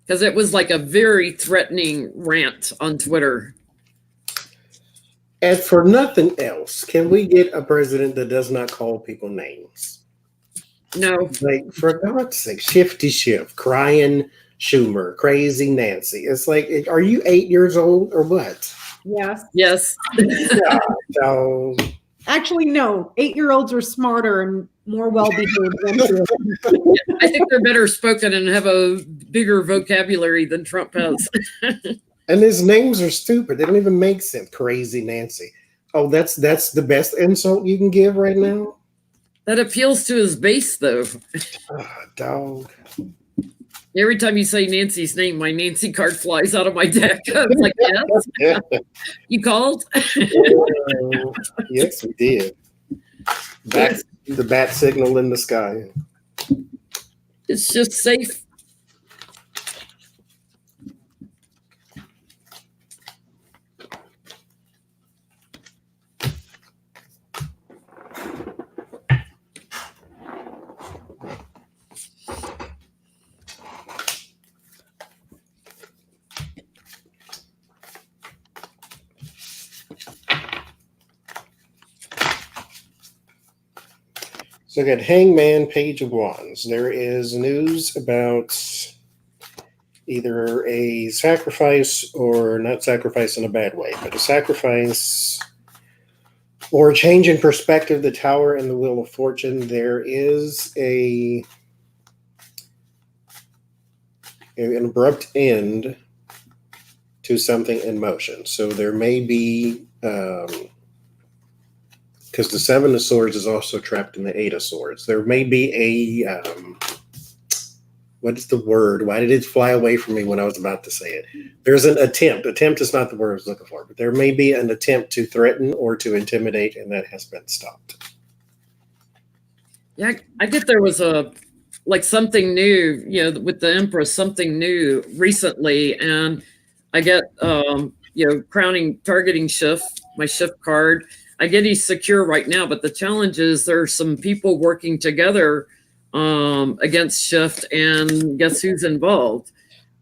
Speaker 1: Because it was like a very threatening rant on Twitter.
Speaker 2: And for nothing else, can we get a president that does not call people names?
Speaker 1: No.
Speaker 2: Like, for God's sake, Shifty Schiff, crying Schumer, crazy Nancy. It's like, are you 8 years old or what?
Speaker 3: Yes.
Speaker 2: No.
Speaker 3: Actually, no. 8-year-olds are smarter and more well-behaved than
Speaker 1: I think they're better spoken and have a bigger vocabulary than Trump has.
Speaker 2: And his names are stupid. They don't even make sense. Crazy Nancy. Oh, that's the best insult you can give right now?
Speaker 1: That appeals to his base, though.
Speaker 2: Dog.
Speaker 1: Every time you say Nancy's name, my Nancy card flies out of my deck. I was like, yes. You called?
Speaker 2: Yes, we did. The bat signal in the sky.
Speaker 1: It's just safe.
Speaker 2: So I got Hangman, Page of Wands. There is news about either a sacrifice or not sacrifice in a bad way, but a sacrifice or a change in perspective, the Tower and the Wheel of Fortune. There is an abrupt end to something in motion. So there may be... because the 7 of Swords is also trapped in the 8 of Swords. There may be a, what is the word? Why did it fly away from me when I was about to say it? There's an attempt. Attempt is not the word I was looking for, but there may be an attempt to threaten or to intimidate, and that has been stopped.
Speaker 1: Yeah, I get there was something new, with the Empress, something new recently. And I get, targeting Schiff, my Schiff card. I get he's secure right now, but the challenge is there's some people working together against Schiff, and guess who's involved?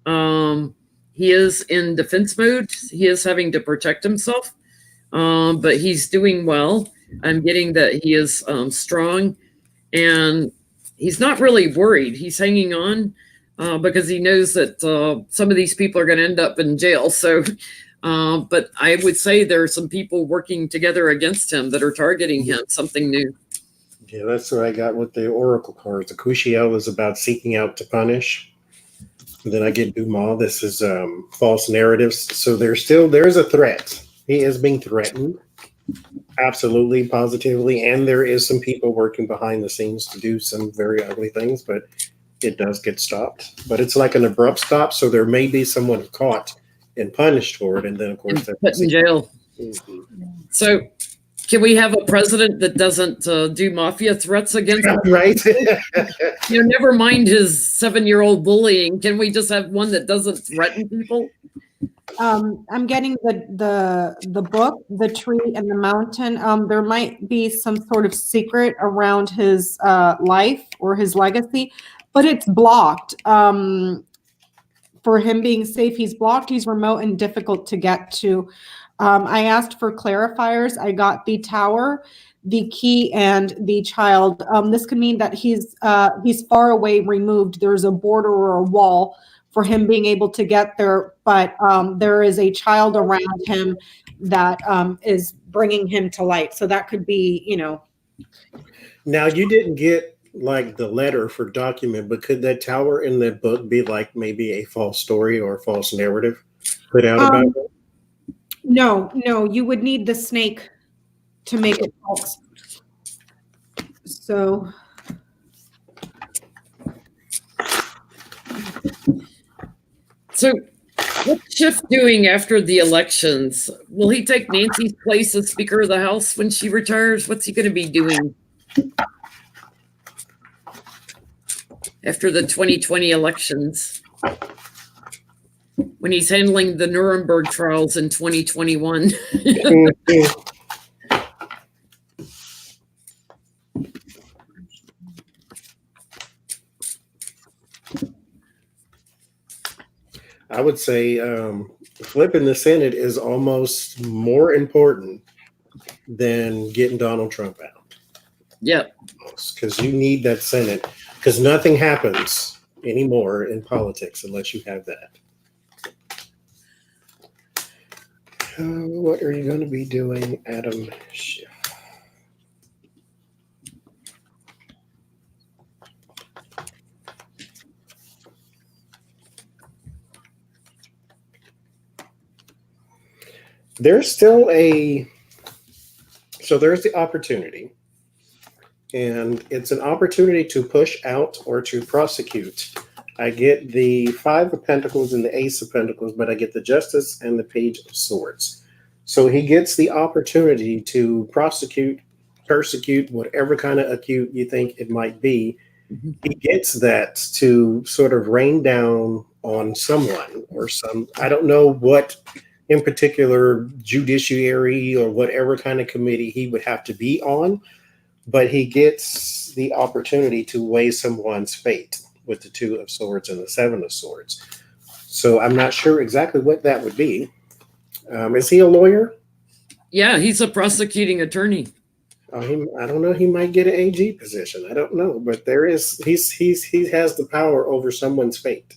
Speaker 1: He is in defense mode. He is having to protect himself, but he's doing well. I'm getting that he is strong, And he's not really worried. He's hanging on because he knows that some of these people are going to end up in jail. So, but I would say there are some people working together against him that are targeting him, something new.
Speaker 2: Yeah, that's what I got with the Oracle cards. The Cushiel is about seeking out to punish. And then I get Dumas. This is false narratives. So there's a threat. He is being threatened. Absolutely, positively. And there is some people working behind the scenes to do some very ugly things, but it does get stopped. But it's like an abrupt stop. So there may be someone caught and punished for it. And then, of course,
Speaker 1: put in jail.
Speaker 2: Mm-hmm.
Speaker 1: So can we have a president that doesn't do mafia threats against him?
Speaker 2: Right.
Speaker 1: Never mind his 7-year-old bullying. Can we just have one that doesn't threaten people?
Speaker 3: I'm getting the book, The Tree and the Mountain. There might be some sort of secret around his life or his legacy, but it's blocked. For him being safe, he's blocked. He's remote and difficult to get to. I asked for clarifiers. I got the tower, the key, and the child. This could mean that he's far away, removed. There's a border or a wall for him being able to get there, but there is a child around him that is bringing him to light. So that could be,
Speaker 2: Now, you didn't get like the letter for document, but could that tower in the book be like maybe a false story or a false narrative put out about it?
Speaker 3: No, you would need the snake to make it false. So.
Speaker 1: So what's Schiff doing after the elections? Will he take Nancy's place as Speaker of the House when she retires? What's he going to be doing after the 2020 elections? When he's handling the Nuremberg trials in 2021.
Speaker 2: I would say flipping the Senate is almost more important than getting Donald Trump out.
Speaker 1: Yep.
Speaker 2: Because you need that Senate, because nothing happens anymore in politics unless you have that. What are you going to be doing, Adam Schiff? There's still there's the opportunity, and it's an opportunity to push out or to prosecute. I get the 5 of Pentacles and the Ace of Pentacles, but I get the Justice and the Page of Swords. So he gets the opportunity to prosecute, persecute, whatever kind of acute you think it might be. Mm-hmm. He gets that to sort of rain down on someone or I don't know what in particular judiciary or whatever kind of committee he would have to be on, but he gets the opportunity to weigh someone's fate with the 2 of Swords and the 7 of Swords. So I'm not sure exactly what that would be. Is he a lawyer?
Speaker 1: Yeah, he's a prosecuting attorney.
Speaker 2: I don't know. He might get an AG position. I don't know, but he has the power over someone's fate.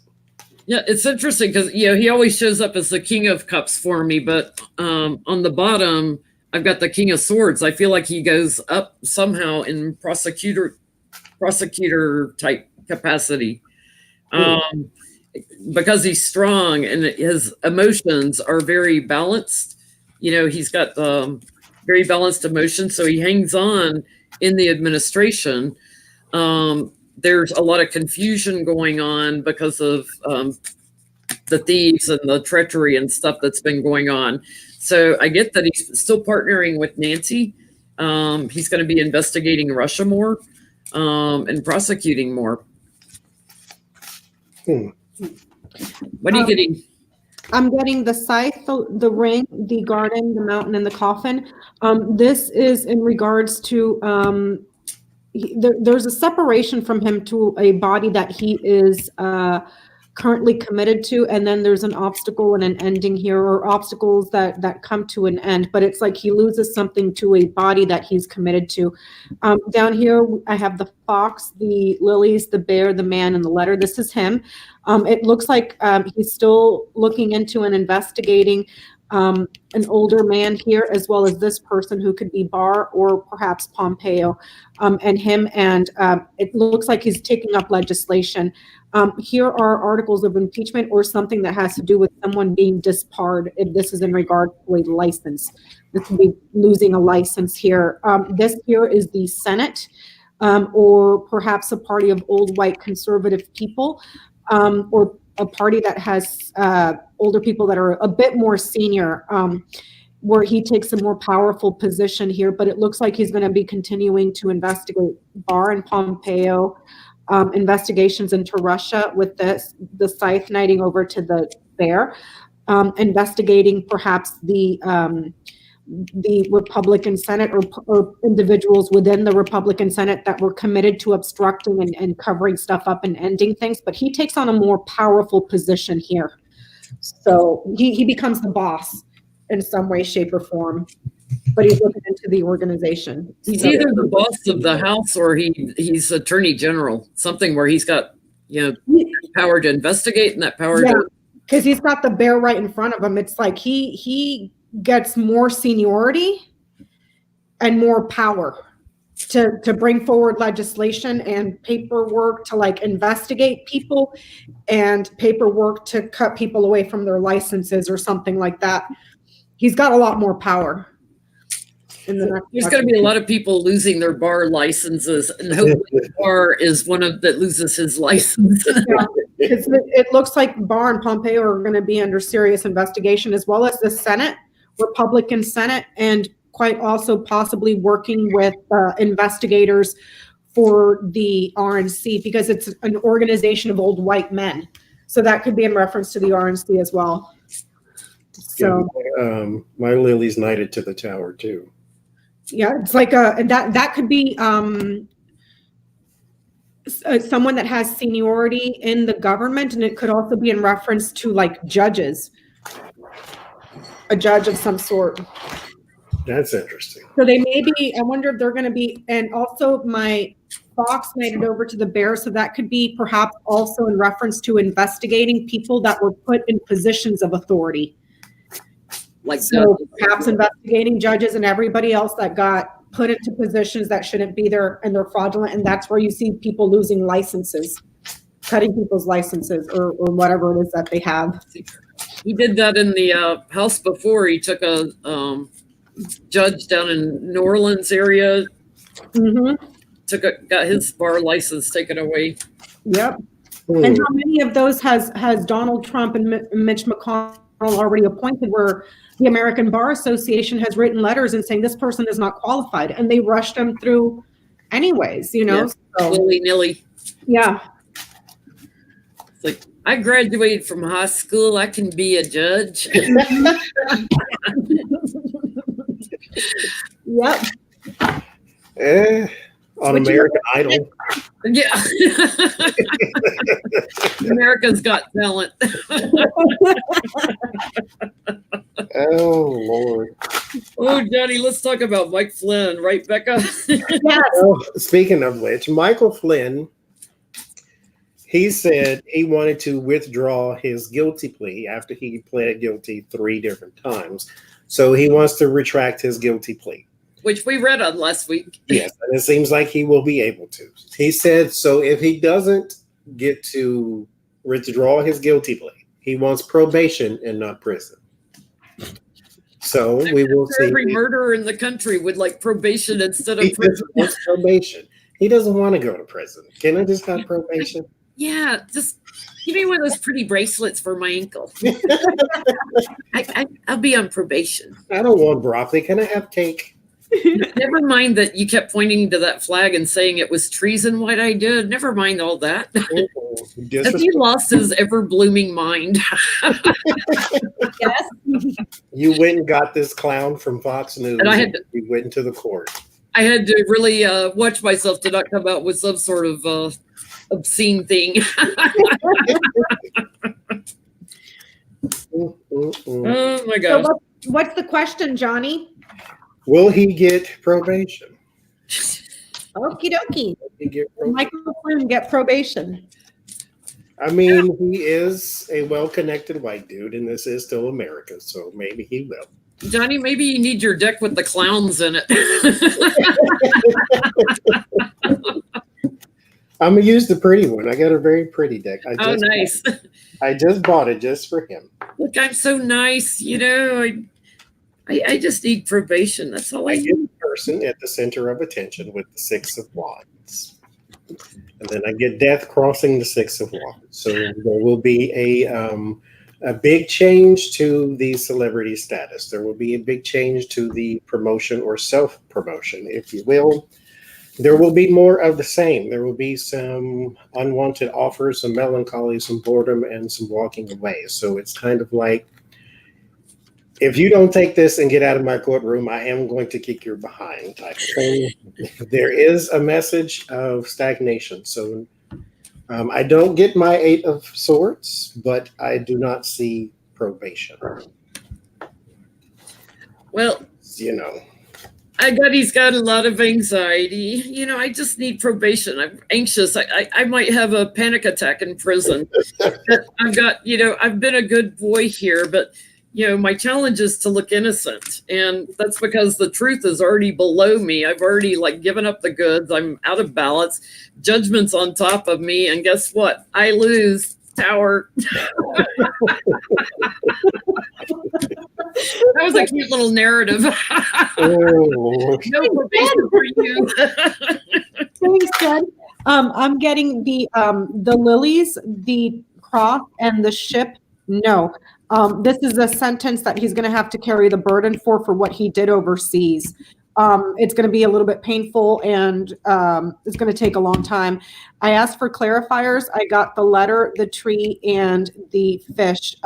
Speaker 1: Yeah, it's interesting because he always shows up as the King of Cups for me, but on the bottom I've got the King of Swords. I feel like he goes up somehow in prosecutor type capacity, because he's strong and his emotions are very balanced. He's got very balanced emotions, so he hangs on in the administration. There's a lot of confusion going on because of the thieves and the treachery and stuff that's been going on. So I get that he's still partnering with Nancy. He's going to be investigating Russia more and prosecuting more. What are you getting?
Speaker 3: I'm getting the scythe, the ring, the garden, the mountain, and the coffin. This is in regards to there's a separation from him to a body that he is currently committed to, and then there's an obstacle and an ending here, or obstacles that come to an end, but it's like he loses something to a body that he's committed to. Down here I have the fox, the lilies, the bear, the man, and the letter. This is him. It looks like he's still looking into and investigating an older man here, as well as this person who could be Barr or perhaps Pompeo, and him. And it looks like he's taking up legislation. Here are articles of impeachment or something that has to do with someone being disbarred. If this is in regard to a license, this would be losing a license here. This here is the Senate, or perhaps a party of old white conservative people, or a party that has older people that are a bit more senior, where he takes a more powerful position here. But it looks like he's going to be continuing to investigate Barr and Pompeo, investigations into Russia with the scythe knighting over to the bear, investigating perhaps the Republican Senate, or individuals within the Republican Senate that were committed to obstructing and covering stuff up and ending things. But he takes on a more powerful position here. So he becomes the boss in some way, shape, or form. But he's looking into the organization.
Speaker 1: He's either the boss of the House or he's Attorney General, something where he's got, power to investigate and that power to.
Speaker 3: Because he's got the bear right in front of him. It's like he gets more seniority and more power to bring forward legislation and paperwork to like investigate people, and paperwork to cut people away from their licenses or something like that. He's got a lot more power.
Speaker 1: There's going to be a lot of people losing their bar licenses, and hopefully Barr is one of that loses his license.
Speaker 3: It looks like Barr and Pompeo are going to be under serious investigation, as well as the Senate, Republican Senate, and quite also possibly working with investigators for the RNC, because it's an organization of old white men. So that could be in reference to the RNC as well. So
Speaker 2: my lily's knighted to the tower too.
Speaker 3: Yeah, it's like that could be someone that has seniority in the government, and it could also be in reference to like judges, a judge of some sort.
Speaker 2: That's interesting.
Speaker 3: So they may be, I wonder if they're going to be, and also my fox knighted over to the bear, so that could be perhaps also in reference to investigating people that were put in positions of authority.
Speaker 1: Like
Speaker 3: so perhaps investigating judges and everybody else that got put into positions that shouldn't be there, and they're fraudulent, and that's where you see people losing licenses, cutting people's licenses or whatever it is that they have.
Speaker 1: He did that in the House before. He took a judge down in New Orleans area, got his bar license taken away.
Speaker 3: Yep. And how many of those has Donald Trump and Mitch McConnell already appointed, where the American Bar Association has written letters and saying this person is not qualified, and they rushed them through anyways,
Speaker 1: Yeah.
Speaker 3: So,
Speaker 1: willy-nilly.
Speaker 3: Yeah.
Speaker 1: It's like, I graduated from high school. I can be a judge.
Speaker 3: Yep.
Speaker 2: On American Idol.
Speaker 1: Yeah. America's Got Talent.
Speaker 2: Oh, Lord.
Speaker 1: Oh, Johnny, let's talk about Mike Flynn, right, Becca?
Speaker 3: Yes.
Speaker 2: Oh, speaking of which, Michael Flynn, he said he wanted to withdraw his guilty plea after he pled guilty 3 different times. So he wants to retract his guilty plea.
Speaker 1: Which we read on last week.
Speaker 2: Yes, and it seems like he will be able to. He said, so if he doesn't get to withdraw his guilty plea, he wants probation and not prison. So we will see.
Speaker 1: Every murderer in the country would like probation instead of prison.
Speaker 2: He wants probation. He doesn't want to go to prison. Can I just have probation?
Speaker 1: Yeah, just give me one of those pretty bracelets for my ankle. I'll be on probation.
Speaker 2: I don't want broccoli. Can I have cake?
Speaker 1: Never mind that you kept pointing to that flag and saying it was treason, what I did. Never mind all that. Has he lost his ever-blooming mind?
Speaker 3: Yes.
Speaker 2: You went and got this clown from Fox News,
Speaker 1: and
Speaker 2: we went into the court.
Speaker 1: I had to really watch myself to not come out with some sort of obscene thing. Oh my
Speaker 3: So
Speaker 1: gosh.
Speaker 3: what's the question, Johnie?
Speaker 2: Will he get probation?
Speaker 3: Okie dokie.
Speaker 2: He get
Speaker 3: Will Michael Flynn get probation?
Speaker 2: I mean, he is a well-connected white dude, and this is still America, so maybe he will.
Speaker 1: Johnny, maybe you need your deck with the clowns in it.
Speaker 2: I'm gonna use the pretty one. I got a very pretty deck.
Speaker 1: Oh, nice.
Speaker 2: I just bought it just for him.
Speaker 1: Look, I'm so nice. You know, I just need probation. That's all I
Speaker 2: I
Speaker 1: need.
Speaker 2: get the person at the center of attention with the Six of Wands. And then I get death crossing the Six of Wands. So there will be a big change to the celebrity status. There will be a big change to the promotion or self-promotion, if you will. There will be more of the same. There will be some unwanted offers, some melancholy, some boredom, and some walking away. So it's kind of like, if you don't take this and get out of my courtroom, I am going to kick your behind type of thing. There is a message of stagnation. So I don't get my Eight of Swords, but I do not see probation.
Speaker 1: Well,
Speaker 2: You know.
Speaker 1: he's got a lot of anxiety. You know, I just need probation. I'm anxious. I might have a panic attack in prison. I've been a good boy here, but my challenge is to look innocent. And that's because the truth is already below me. I've already given up the goods. I'm out of balance. Judgment's on top of me. And guess what? I lose. Tower. That was a cute little narrative.
Speaker 2: Oh.
Speaker 1: No probation for you.
Speaker 3: Thanks, Jen. I'm getting the lilies, the cross, and the ship. No. This is a sentence that he's going to have to carry the burden for what he did overseas. It's going to be a little bit painful, and it's going to take a long time. I asked for clarifiers. I got the letter, the tree, and the fish.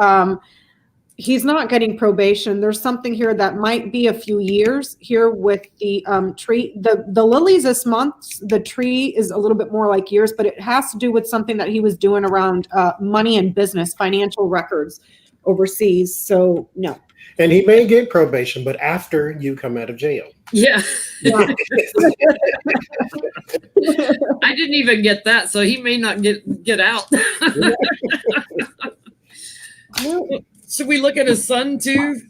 Speaker 3: He's not getting probation. There's something here that might be a few years here with the tree. The lilies is months. The tree is a little bit more like years, but it has to do with something that he was doing around money and business, financial records overseas. So no.
Speaker 2: And he may get probation, but after you come out of jail.
Speaker 1: Yeah. I didn't even get that, so he may not get out. Should we look at his son too?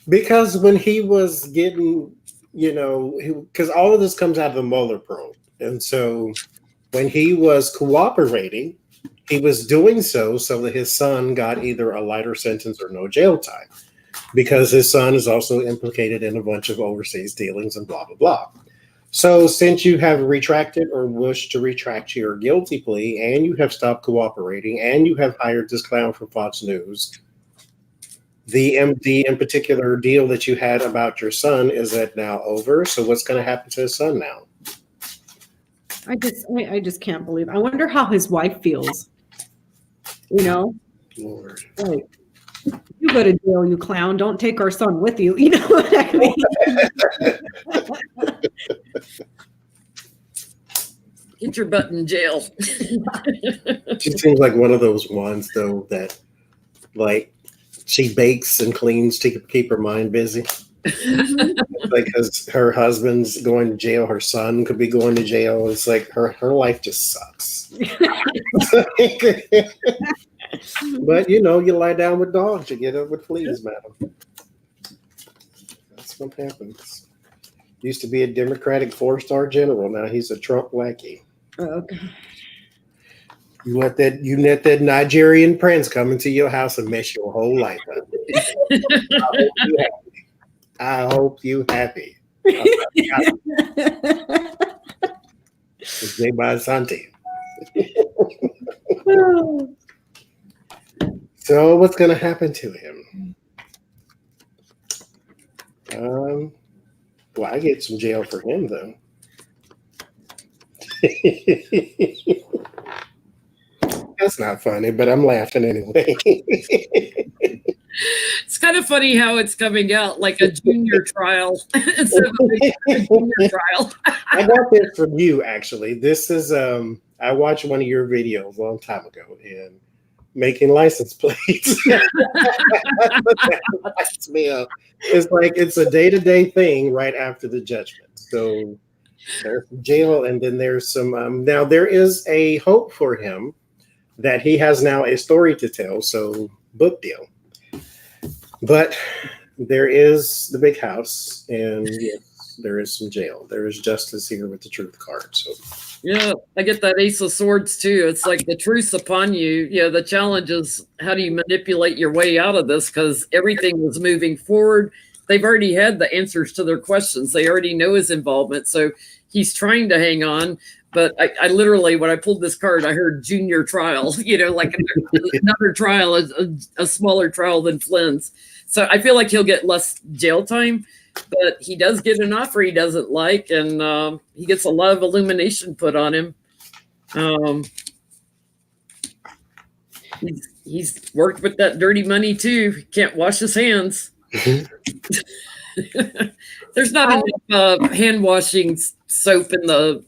Speaker 2: Because when he was getting, because all of this comes out of the Mueller probe. And so when he was cooperating, he was doing so that his son got either a lighter sentence or no jail time. Because his son is also implicated in a bunch of overseas dealings and blah, blah, blah. So since you have retracted or wish to retract your guilty plea, and you have stopped cooperating, and you have hired this clown from Fox News, the in particular deal that you had about your son, is that now over? So what's going to happen to his son now?
Speaker 3: I just can't believe. I wonder how his wife feels.
Speaker 2: Lord.
Speaker 3: Like, you go to jail, you clown. Don't take our son with you. You know what I mean?
Speaker 1: Get your butt in jail.
Speaker 2: She seems like one of those ones, though, that she bakes and cleans to keep her mind busy. Because her husband's going to jail, her son could be going to jail. It's like her life just sucks. But you lie down with dogs, you get up with fleas, madam. That's what happens. Used to be a Democratic 4-star general. Now he's a Trump lackey.
Speaker 3: Okay.
Speaker 2: You let that Nigerian prince come into your house and mess your whole life up. I hope you happy. Santi. So what's going to happen to him? Well, I get some jail for him, though. That's not funny, but I'm laughing anyway.
Speaker 1: It's kind of funny how it's coming out like a junior trial instead of a junior trial.
Speaker 2: I got this from you, actually. This is I watched one of your videos a long time ago and making license plates. That's me up. It's like it's a day-to-day thing right after the judgment. So there's jail, and then there's some. Now there is a hope for him that he has now a story to tell. So book deal. But there is the big house, and yes, there is some jail. There is justice here with the truth card. So.
Speaker 1: Yeah, I get that Ace of Swords too. It's like the truth's upon you. Yeah, the challenge is how do you manipulate your way out of this? Because everything was moving forward. They've already had the answers to their questions. They already know his involvement. So he's trying to hang on. But I literally, when I pulled this card, I heard junior trial, like another trial, a smaller trial than Flynn's. So I feel like he'll get less jail time. But he does get an offer he doesn't like, and he gets a lot of illumination put on him. He's worked with that dirty money too. He can't wash his hands. There's not enough hand washing soap in the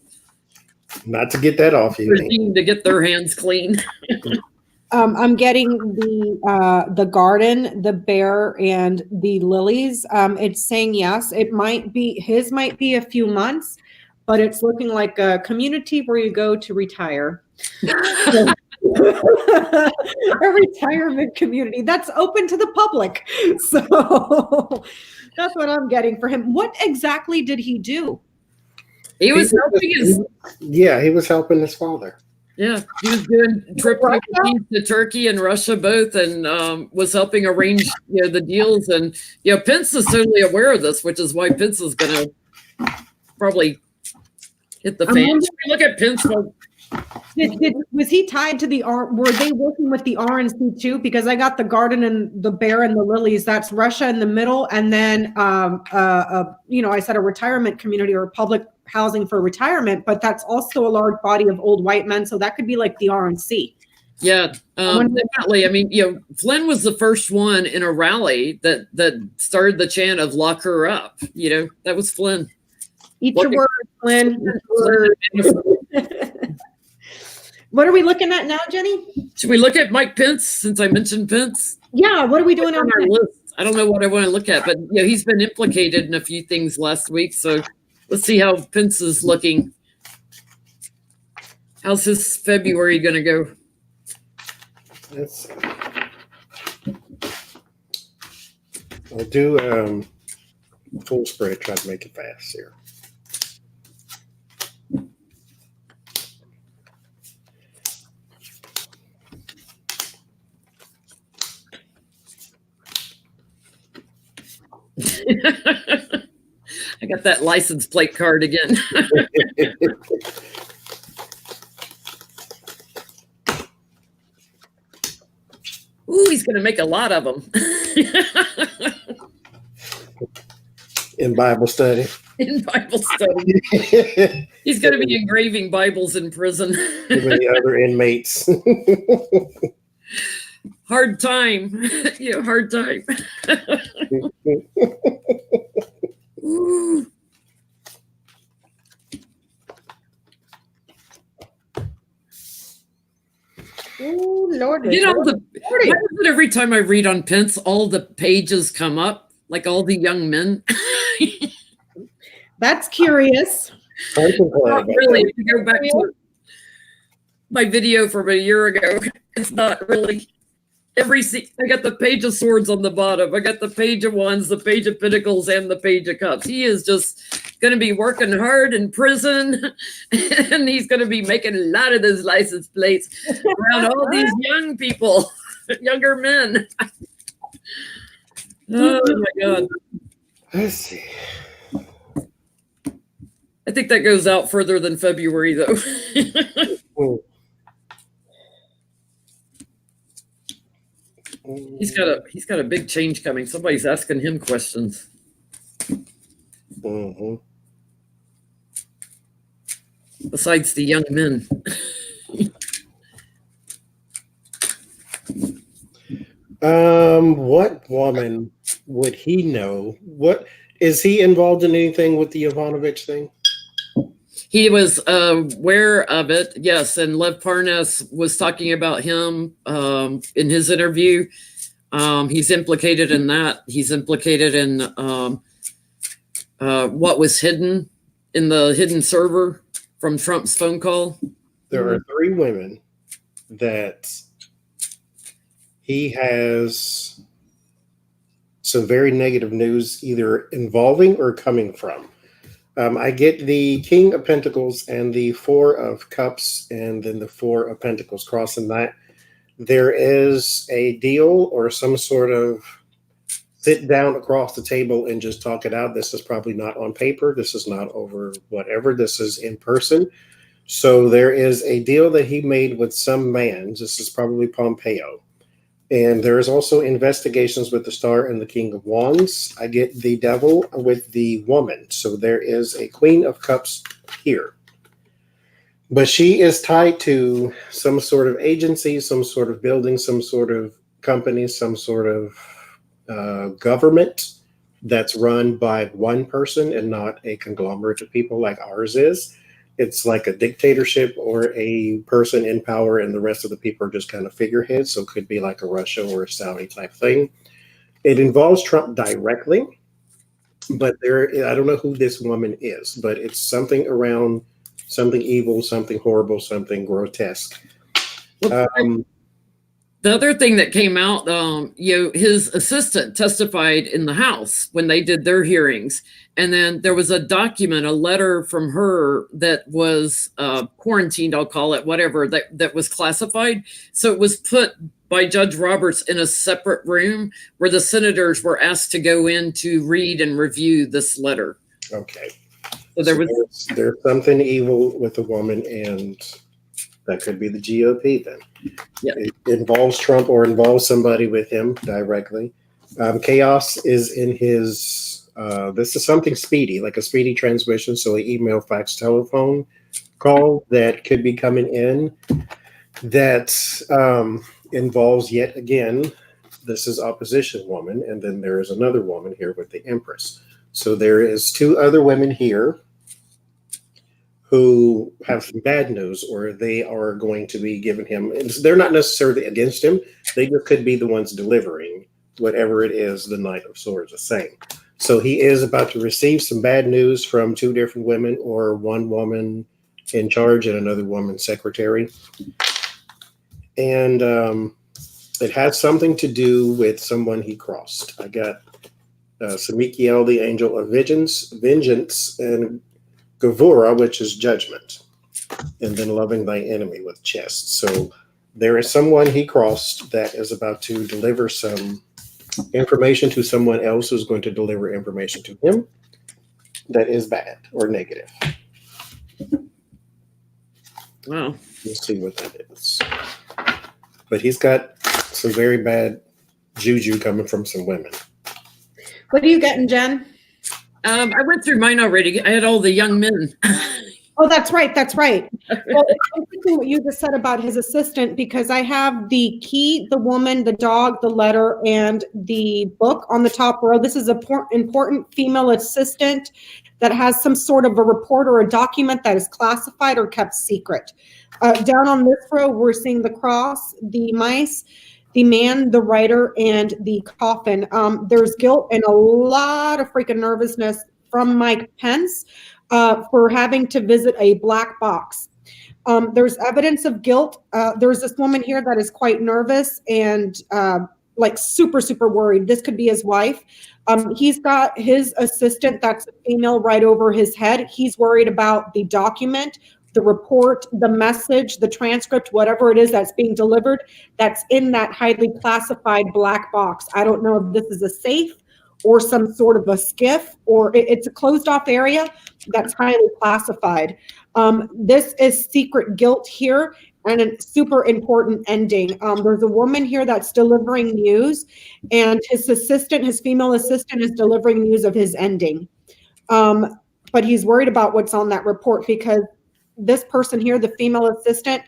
Speaker 2: not to get that off you
Speaker 1: to get their hands clean.
Speaker 3: I'm getting the garden, the bear, and the lilies. It's saying yes. It might be a few months, but it's looking like a community where you go to retire. A retirement community that's open to the public. So that's what I'm getting for him. What exactly did he do?
Speaker 1: He was helping
Speaker 2: he was helping his father.
Speaker 1: Yeah, he was doing trips to Turkey and Russia both, and was helping arrange the deals. And Pence is certainly aware of this, which is why Pence is going to probably hit the fan. Look at Pence.
Speaker 3: Was he tied to the were they working with the RNC too? Because I got the garden and the bear and the lilies. That's Russia in the middle, and then I said a retirement community or public housing for retirement, but that's also a large body of old white men. So that could be like the RNC.
Speaker 1: Yeah, definitely. I mean, Flynn was the first one in a rally that started the chant of "lock her up." That was Flynn.
Speaker 3: Eat your words, Flynn. What are we looking at now, Jenny?
Speaker 1: Should we look at Mike Pence since I mentioned Pence?
Speaker 3: Yeah, what are we doing on
Speaker 1: our list? I don't know what I want to look at, but he's been implicated in a few things last week. So let's see how Pence is looking. How's his February going to go?
Speaker 2: I'll do full spread, try to make it fast here.
Speaker 1: I got that license plate card again. Ooh, he's going to make a lot of them.
Speaker 2: In Bible study.
Speaker 1: In Bible study. He's going to be engraving Bibles in prison.
Speaker 2: The other inmates.
Speaker 1: Hard time. Hard time. Ooh.
Speaker 3: Oh, Lord.
Speaker 1: Every time I read on Pence, all the pages come up, like all the young men.
Speaker 3: That's curious.
Speaker 1: Not really. If you go back to my video from a year ago, it's not really. I got the page of swords on the bottom. I got the page of wands, the page of pentacles, and the page of cups. He is just going to be working hard in prison, and he's going to be making a lot of those license plates around all these young people, younger men. Oh my God.
Speaker 2: Let's see.
Speaker 1: I think that goes out further than February, though. He's got a big change coming. Somebody's asking him questions.
Speaker 2: Mm-hmm.
Speaker 1: Besides the young men.
Speaker 2: What woman would he know? What is he involved in anything with the Yovanovitch thing?
Speaker 1: He was aware of it, yes, and Lev Parnas was talking about him in his interview. He's implicated in that. He's implicated in what was hidden in the hidden server from Trump's phone call.
Speaker 2: There are 3 women that he has some very negative news either involving or coming from. I get the King of Pentacles and the 4 of Cups and then the 4 of Pentacles crossing that. There is a deal or some sort of sit down across the table and just talk it out. This is probably not on paper. This is not over whatever. This is in person. So there is a deal that he made with some man. This is probably Pompeo. And there is also investigations with the Star and the King of Wands. I get the Devil with the Woman. So there is a Queen of Cups here. But she is tied to some sort of agency, some sort of building, some sort of company, some sort of government that's run by one person and not a conglomerate of people like ours is. It's like a dictatorship or a person in power and the rest of the people are just kind of figureheads. So it could be like a Russia or a Saudi type thing. It involves Trump directly, but I don't know who this woman is, but it's something around something evil, something horrible, something grotesque.
Speaker 1: The other thing that came out, his assistant testified in the House when they did their hearings. And then there was a document, a letter from her that was quarantined, I'll call it, whatever, that was classified. So it was put by Judge Roberts in a separate room where the senators were asked to go in to read and review this letter.
Speaker 2: Okay.
Speaker 1: So
Speaker 2: there's something evil with the woman, and that could be the GOP then.
Speaker 1: Yeah.
Speaker 2: It involves Trump or involves somebody with him directly. Chaos is in his, this is something speedy, like a speedy transmission. So an email, fax, telephone call that could be coming in that involves yet again, this is opposition woman. And then there is another woman here with the Empress. So there is 2 other women here who have some bad news, or they are going to be giving him, they're not necessarily against him, they just could be the ones delivering whatever it is the Knight of Swords is saying. So he is about to receive some bad news from 2 different women, or one woman in charge and another woman secretary. And it has something to do with someone he crossed. I got Samikiel, the Angel of Vengeance, and Gavura, which is judgment, and then loving thy enemy with chest. So there is someone he crossed that is about to deliver some information to someone else who's going to deliver information to him that is bad or negative.
Speaker 1: Wow.
Speaker 2: We'll see what that is. But he's got some very bad juju coming from some women.
Speaker 3: What are you getting, Jen?
Speaker 1: I went through mine already. I had all the young men.
Speaker 3: Oh, that's right. That's right. Well, it's interesting what you just said about his assistant, because I have the key, the woman, the dog, the letter, and the book on the top row. This is an important female assistant that has some sort of a report or a document that is classified or kept secret. Down on this row, we're seeing the cross, the mice, the man, the writer, and the coffin. There's guilt and a lot of freaking nervousness from Mike Pence for having to visit a black box. There's evidence of guilt. There's this woman here that is quite nervous and like super, super worried. This could be his wife. He's got his assistant that's a female right over his head. He's worried about the document, the report, the message, the transcript, whatever it is that's being delivered, that's in that highly classified black box. I don't know if this is a safe or some sort of a skiff, or it's a closed off area that's highly classified. This is secret guilt here and a super important ending. There's a woman here that's delivering news, and his assistant, his female assistant, is delivering news of his ending. But he's worried about what's on that report because this person here, the female assistant,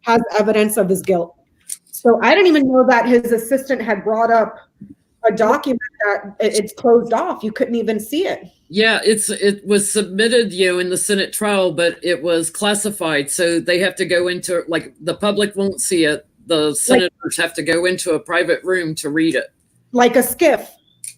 Speaker 3: has evidence of his guilt. So I didn't even know that his assistant had brought up a document that it's closed off. You couldn't even see it.
Speaker 1: Yeah, it was submitted, in the Senate trial, but it was classified, so they have to go into, like, the public won't see it. The senators have to go into a private room to read it.
Speaker 3: Like a skiff.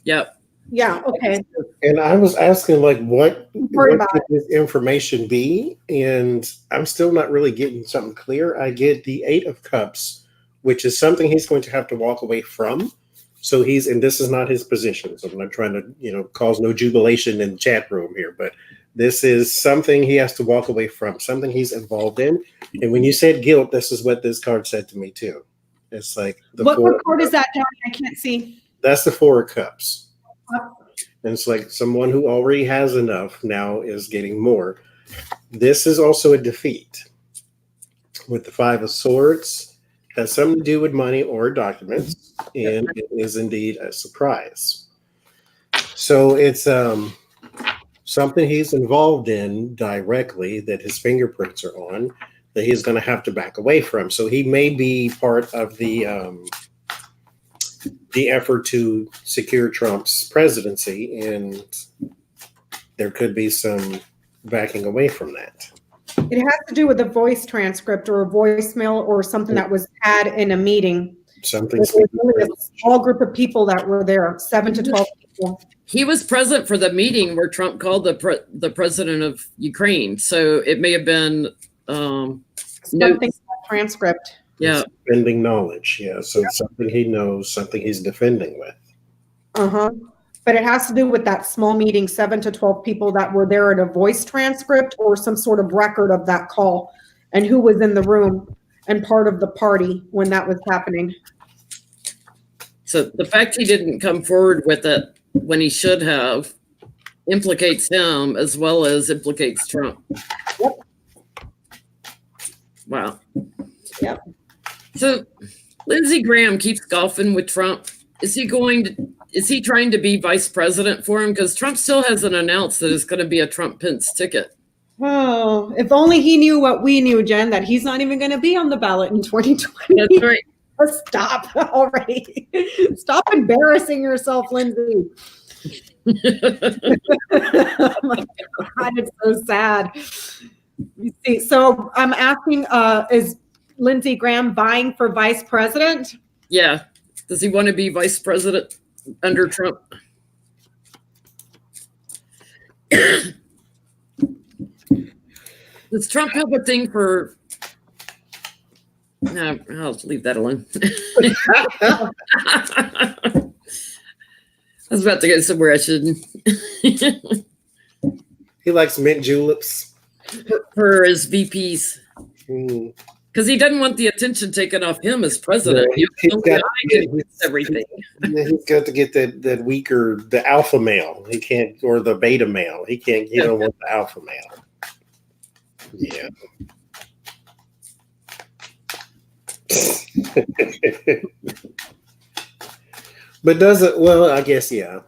Speaker 1: Yep.
Speaker 3: Yeah. Okay.
Speaker 2: And I was asking, like, what
Speaker 3: Worried
Speaker 2: could this information be? And I'm still not really getting something clear. I get the 8 of Cups, which is something he's going to have to walk away from. So and this is not his position. So I'm not trying to, cause no jubilation in the chat room here, but this is something he has to walk away from, something he's involved in. And when you said guilt, this is what this card said to me too. It's like
Speaker 3: what card is that, John? I can't see.
Speaker 2: That's the 4 of Cups. And it's like someone who already has enough now is getting more. This is also a defeat. With the 5 of Swords, has something to do with money or documents, and it is indeed a surprise. So it's something he's involved in directly that his fingerprints are on that he's going to have to back away from. So he may be part of the effort to secure Trump's presidency, and there could be some backing away from that.
Speaker 3: It has to do with a voice transcript or a voicemail or something that was had in a meeting.
Speaker 2: Something.
Speaker 3: There was really a small group of people that were there, 7 to 12 people.
Speaker 1: He was present for the meeting where Trump called the president of Ukraine. So it may have been
Speaker 3: Something transcript.
Speaker 1: Yeah.
Speaker 2: Defending knowledge. Yeah. So it's something he knows, something he's defending with.
Speaker 3: Uh-huh. But it has to do with that small meeting, 7 to 12 people that were there in a voice transcript or some sort of record of that call and who was in the room and part of the party when that was happening.
Speaker 1: So the fact he didn't come forward with it when he should have implicates him as well as implicates Trump.
Speaker 3: Yep.
Speaker 1: Wow.
Speaker 3: Yep.
Speaker 1: So Lindsey Graham keeps golfing with Trump. Is he trying to be vice president for him? Because Trump still hasn't announced that it's going to be a Trump-Pence ticket.
Speaker 3: Oh, if only he knew what we knew, Jen, that he's not even going to be on the ballot in 2020.
Speaker 1: That's right.
Speaker 3: Stop already. Stop embarrassing yourself, Lindsey. Oh my God, it's so sad. You see, so I'm asking, is Lindsey Graham vying for vice president?
Speaker 1: Yeah. Does he want to be vice president under Trump? Does Trump have a thing for... No, I'll leave that alone. I was about to go somewhere I shouldn't.
Speaker 2: He likes mint juleps.
Speaker 1: For his VPs.
Speaker 2: Mm.
Speaker 1: Because he doesn't want the attention taken off him as president.
Speaker 2: Yeah, he's got
Speaker 1: everything.
Speaker 2: He's got to get that weaker, the alpha male. He can't, or the beta male. He can't. He don't want the alpha male. Yeah. But does it? Well, I guess yeah.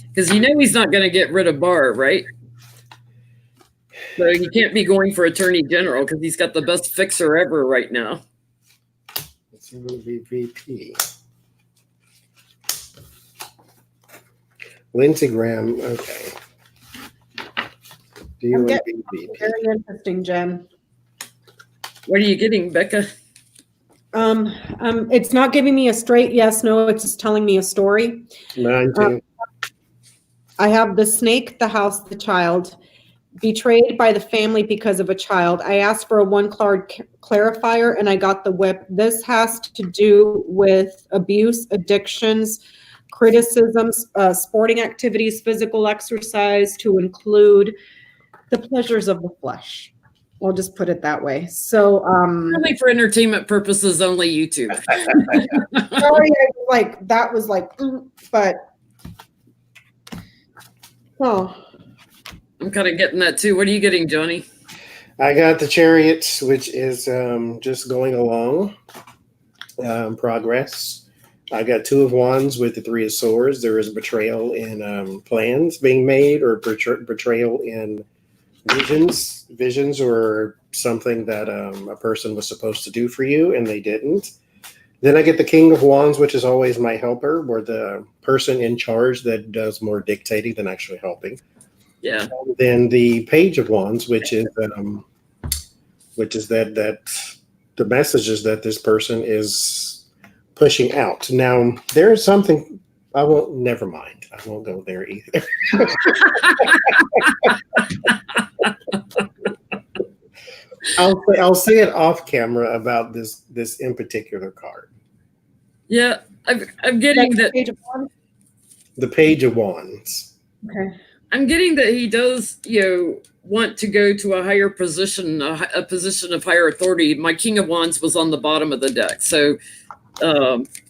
Speaker 1: Because he's not going to get rid of Barr, right? So he can't be going for attorney general because he's got the best fixer ever right now.
Speaker 2: It's going to be VP. Lindsey Graham. Okay. Do you want to be VP?
Speaker 3: Very interesting, Jen.
Speaker 1: What are you getting, Becca?
Speaker 3: It's not giving me a straight yes, no. It's just telling me a story.
Speaker 2: 19.
Speaker 3: I have the snake, the house, the child. Betrayed by the family because of a child. I asked for a 1-card clarifier and I got the whip. This has to do with abuse, addictions, criticisms, sporting activities, physical exercise to include the pleasures of the flesh. I'll just put it that way. So,
Speaker 1: really for entertainment purposes, only YouTube.
Speaker 3: sorry, that was but oh.
Speaker 2: Mm-hmm.
Speaker 1: I'm kind of getting that too. What are you getting, Johnie?
Speaker 2: I got the Chariot, which is just going along, progress. I got 2 of Wands with the 3 of Swords. There is betrayal in plans being made, or betrayal in visions, or something that a person was supposed to do for you and they didn't. Then I get the King of Wands, which is always my helper, or the person in charge that does more dictating than actually helping.
Speaker 1: Yeah.
Speaker 2: Then the Page of Wands, which is that the messages that this person is pushing out. Now there is something I won't. Never mind. I won't go there either. I'll say it off camera about this in particular card.
Speaker 1: Yeah, I'm getting that.
Speaker 3: Page of Wands?
Speaker 2: The Page of Wands.
Speaker 3: Okay.
Speaker 1: I'm getting that he does, want to go to a higher position, a position of higher authority. My King of Wands was on the bottom of the deck, so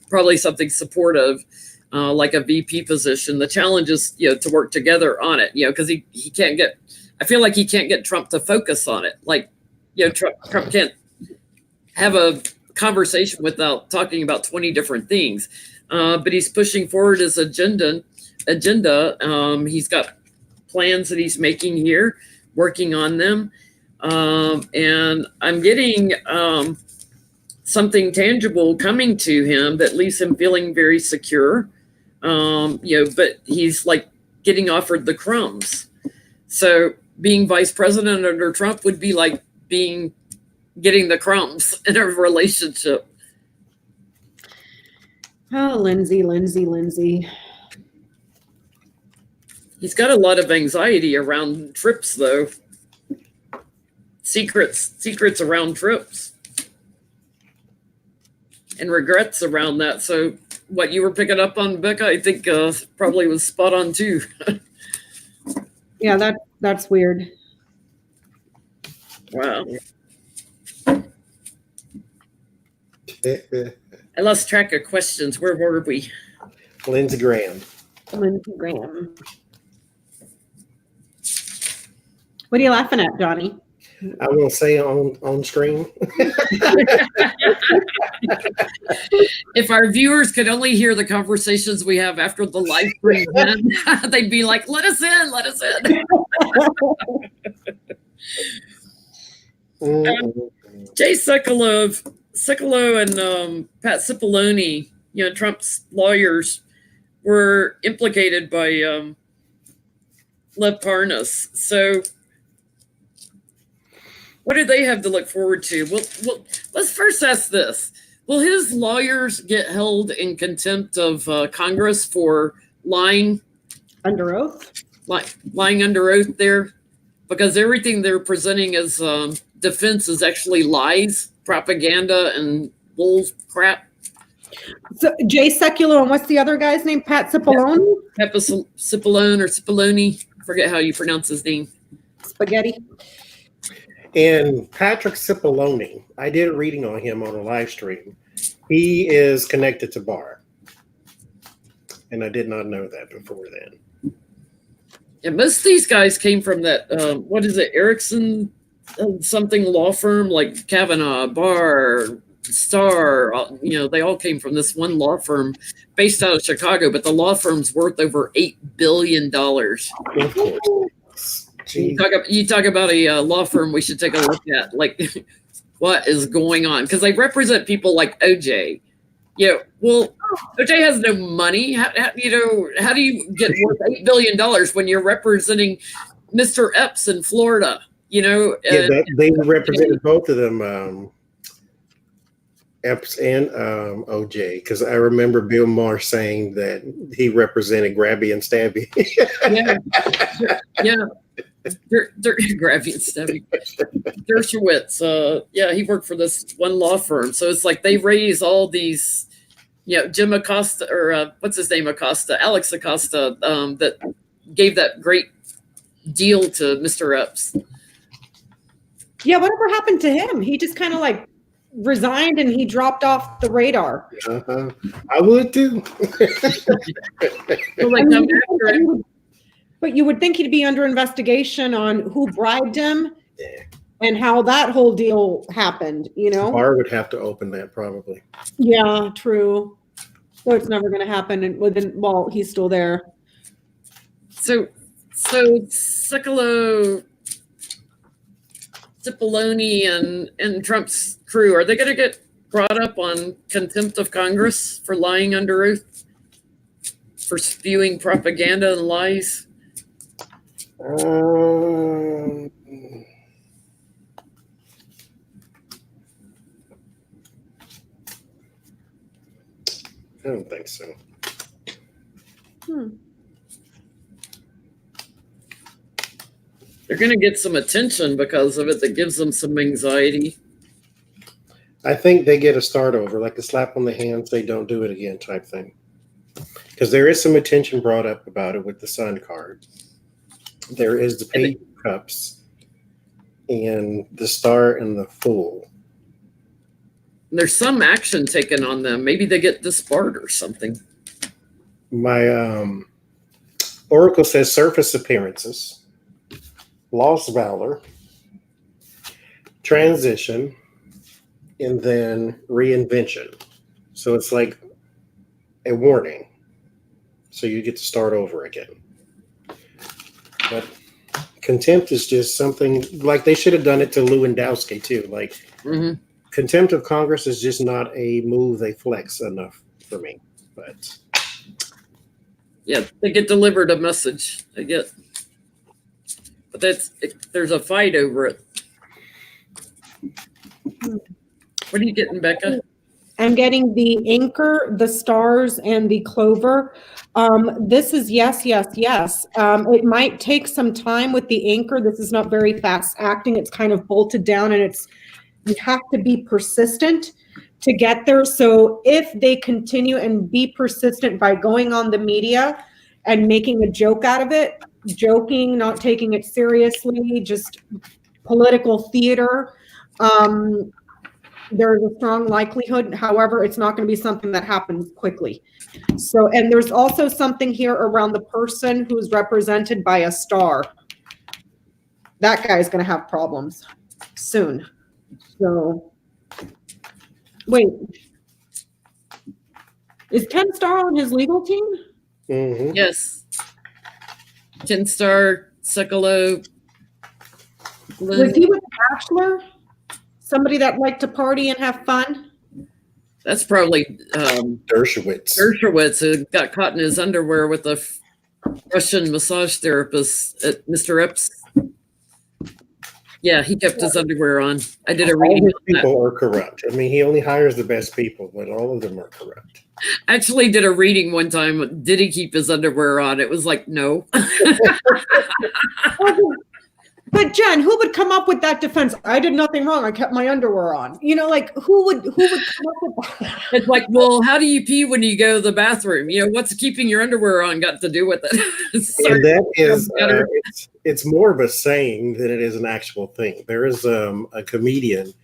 Speaker 1: probably something supportive, like a VP position. The challenge is, to work together on it, because he can't get. I feel like he can't get Trump to focus on it. Like, Trump can't have a conversation without talking about 20 different things. But he's pushing forward his agenda. He's got plans that he's making here, working on them. And I'm getting something tangible coming to him that leaves him feeling very secure. But he's like getting offered the crumbs. So being vice president under Trump would be like getting the crumbs in a relationship.
Speaker 3: Oh, Lindsey.
Speaker 1: He's got a lot of anxiety around trips, though. Secrets around trips. And regrets around that. So what you were picking up on, Becca, I think probably was spot on, too.
Speaker 3: Yeah, that's weird.
Speaker 1: Wow. I lost track of questions. Where were we?
Speaker 2: Lindsey Graham.
Speaker 3: Lindsey Graham. What are you laughing at, Johnie?
Speaker 2: I will say on stream.
Speaker 1: If our viewers could only hear the conversations we have after the live stream, they'd be like, let us in. Jay Sekulow and Pat Cipollone, Trump's lawyers, were implicated by Lev Parnas. So what do they have to look forward to? Well, let's first ask this. Will his lawyers get held in contempt of Congress for lying?
Speaker 3: Under oath?
Speaker 1: Lying under oath there? Because everything they're presenting as defense is actually lies, propaganda, and bull crap.
Speaker 3: So Jay Sekulow, and what's the other guy's name? Pat Cipollone?
Speaker 1: Cipollone or Cipollone. I forget how you pronounce his name.
Speaker 3: Spaghetti.
Speaker 2: And Patrick Cipollone, I did a reading on him on a live stream. He is connected to Barr. And I did not know that before then.
Speaker 1: And most of these guys came from that, what is it, Erickson something law firm, like Kavanaugh, Barr, Starr, they all came from this one law firm based out of Chicago, but the law firm's worth over $8 billion.
Speaker 2: Of course.
Speaker 1: You talk about a law firm we should take a look at, like what is going on? Because they represent people like OJ. Well, OJ has no money. How do you get worth $8 billion when you're representing Mr. Epps in Florida?
Speaker 2: They represented both of them, Epps and OJ, because I remember Bill Maher saying that he represented Grabby and Stabby. Yeah.
Speaker 1: Grabby and Stabby. Dershowitz. He worked for this one law firm. So it's like they raise all these, Jim Acosta, or what's his name, Alex Acosta, that gave that great deal to Mr. Epps.
Speaker 3: Yeah, whatever happened to him? He just kind of like resigned and he dropped off the radar.
Speaker 2: I would too.
Speaker 3: But you would think he'd be under investigation on who bribed him and how that whole deal happened,
Speaker 2: Barr would have to open that probably.
Speaker 3: Yeah, true. So it's never going to happen while he's still there.
Speaker 1: So Cipollone and Trump's crew, are they going to get brought up on contempt of Congress for lying under oath, for spewing propaganda and lies?
Speaker 2: I don't think so.
Speaker 1: They're going to get some attention because of it that gives them some anxiety.
Speaker 2: I think they get a start over, like a slap on the hand, say don't do it again type thing. Because there is some attention brought up about it with the Sun card. There is the Page of Cups and the Star and the Fool.
Speaker 1: There's some action taken on them. Maybe they get disbarred or something.
Speaker 2: My Oracle says surface appearances, lost valor, transition, and then reinvention. So it's like a warning. So you get to start over again. But contempt is just something like they should have done it to Lewandowski too. Like contempt of Congress is just not a move they flex enough for me. But
Speaker 1: yeah, they get delivered a message. They get, but there's a fight over it. What are you getting, Becca?
Speaker 3: I'm getting the anchor, the stars, and the clover. This is yes, yes, yes. It might take some time with the anchor. This is not very fast acting. It's kind of bolted down, and you have to be persistent to get there. So if they continue and be persistent by going on the media and making a joke out of it, joking, not taking it seriously, just political theater, there's a strong likelihood. However, it's not going to be something that happens quickly. So, and there's also something here around the person who's represented by a star. That guy's going to have problems soon. So, wait, is Ken Starr on his legal team?
Speaker 2: mm-hmm.
Speaker 1: Yes. Ken Starr, Sekulow.
Speaker 3: Was he with Bachelor? Somebody that liked to party and have fun?
Speaker 1: That's probably
Speaker 2: Dershowitz.
Speaker 1: Dershowitz, who got caught in his underwear with a Russian massage therapist at Mr. Epps. Yeah, he kept his underwear on. I did a reading.
Speaker 2: All his people are corrupt. I mean, he only hires the best people, but all of them are corrupt.
Speaker 1: I actually did a reading one time. Did he keep his underwear on? It was like, no.
Speaker 3: But Jen, who would come up with that defense? I did nothing wrong. I kept my underwear on. You know, like who would come up with that?
Speaker 1: It's like, well, how do you pee when you go to the bathroom? You know, what's keeping your underwear on got to do with it?
Speaker 2: And that is, it's more of a saying than it is an actual thing. There is a comedian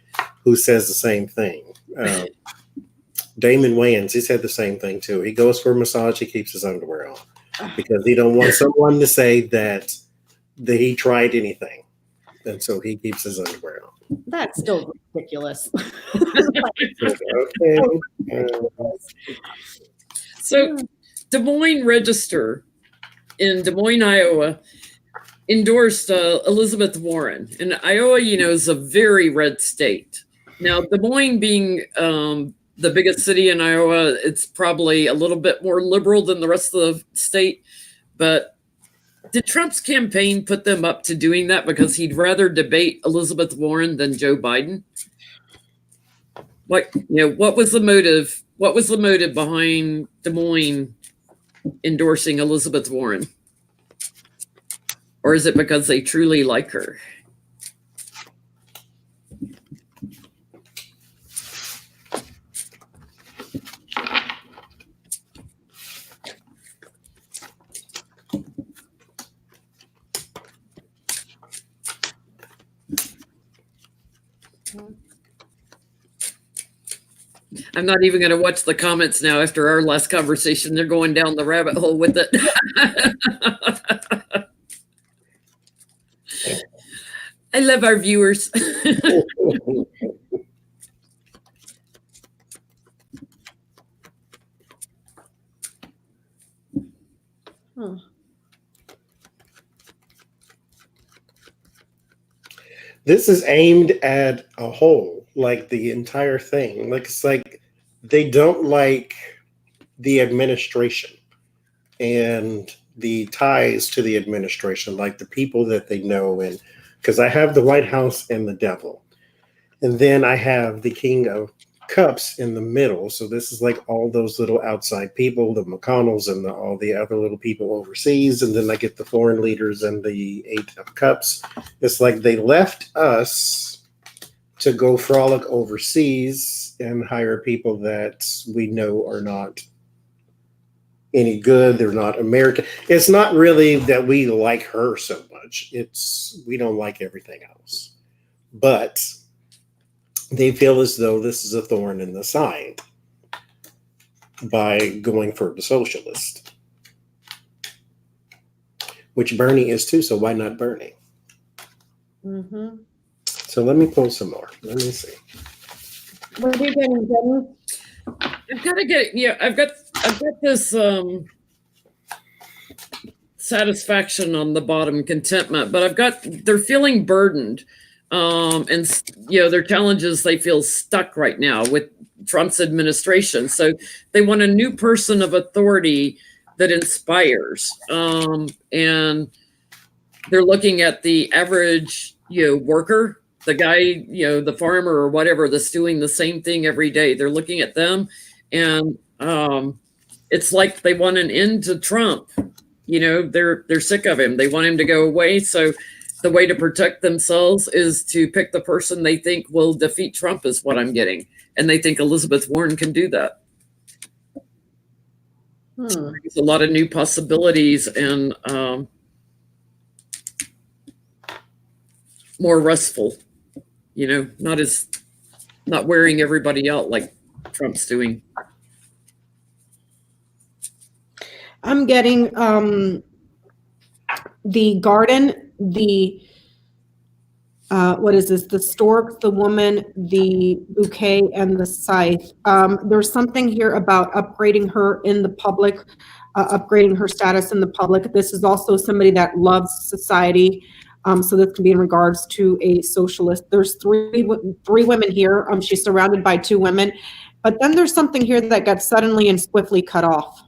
Speaker 2: who says the same thing. Damon Wayans, he said the same thing too. He goes for a massage, he keeps his underwear on because he don't want someone to say that he tried anything, and so he keeps his underwear on.
Speaker 3: That's still ridiculous.
Speaker 2: Okay.
Speaker 1: So, Des Moines Register in Des Moines, Iowa, endorsed Elizabeth Warren. And Iowa, you know, is a very red state. Now, Des Moines being the biggest city in Iowa, it's probably a little bit more liberal than the rest of the state, but did Trump's campaign put them up to doing that because he'd rather debate Elizabeth Warren than Joe Biden? What was the motive? What was the motive behind Des Moines endorsing Elizabeth Warren? Or is it because they truly like her? I'm not even going to watch the comments now after our last conversation. They're going down the rabbit hole with it. I love our viewers.
Speaker 2: This is aimed at a whole. like the entire thing. Like it's like they don't like the administration and the ties to the administration, like the people that they know. And because I have the White House and the devil, and then I have the King of Cups in the middle. So this is like all those little outside people, the McConnells and all the other little people overseas. And then I get the foreign leaders and the Eight of Cups. It's like they left us to go frolic overseas and hire people that we know are not any good. They're not American. It's not really that we like her so much. It's we don't like everything else. But they feel as though this is a thorn in the side by going for the socialist, which Bernie is too. So why not Bernie?
Speaker 3: Mm-hmm.
Speaker 2: So let me pull some more. Let me see.
Speaker 3: What are you getting, Jenny?
Speaker 1: I've got to get, I've got this satisfaction on the bottom, contentment, but they're feeling burdened. And their challenges, they feel stuck right now with Trump's administration. So they want a new person of authority that inspires. And they're looking at the average, worker, the guy, the farmer or whatever that's doing the same thing every day. They're looking at them, and it's like they want an end to Trump. They're sick of him. They want him to go away. So the way to protect themselves is to pick the person they think will defeat Trump, is what I'm getting. And they think Elizabeth Warren can do that. There's a lot of new possibilities and more restful, not wearing everybody out like Trump's doing.
Speaker 3: I'm getting the garden, the what is this? The stork, the woman, the bouquet, and the scythe. There's something here about upgrading her in the public, upgrading her status in the public. This is also somebody that loves society. So this can be in regards to a socialist. There's three women here. She's surrounded by two women, but then there's something here that got suddenly and swiftly cut off.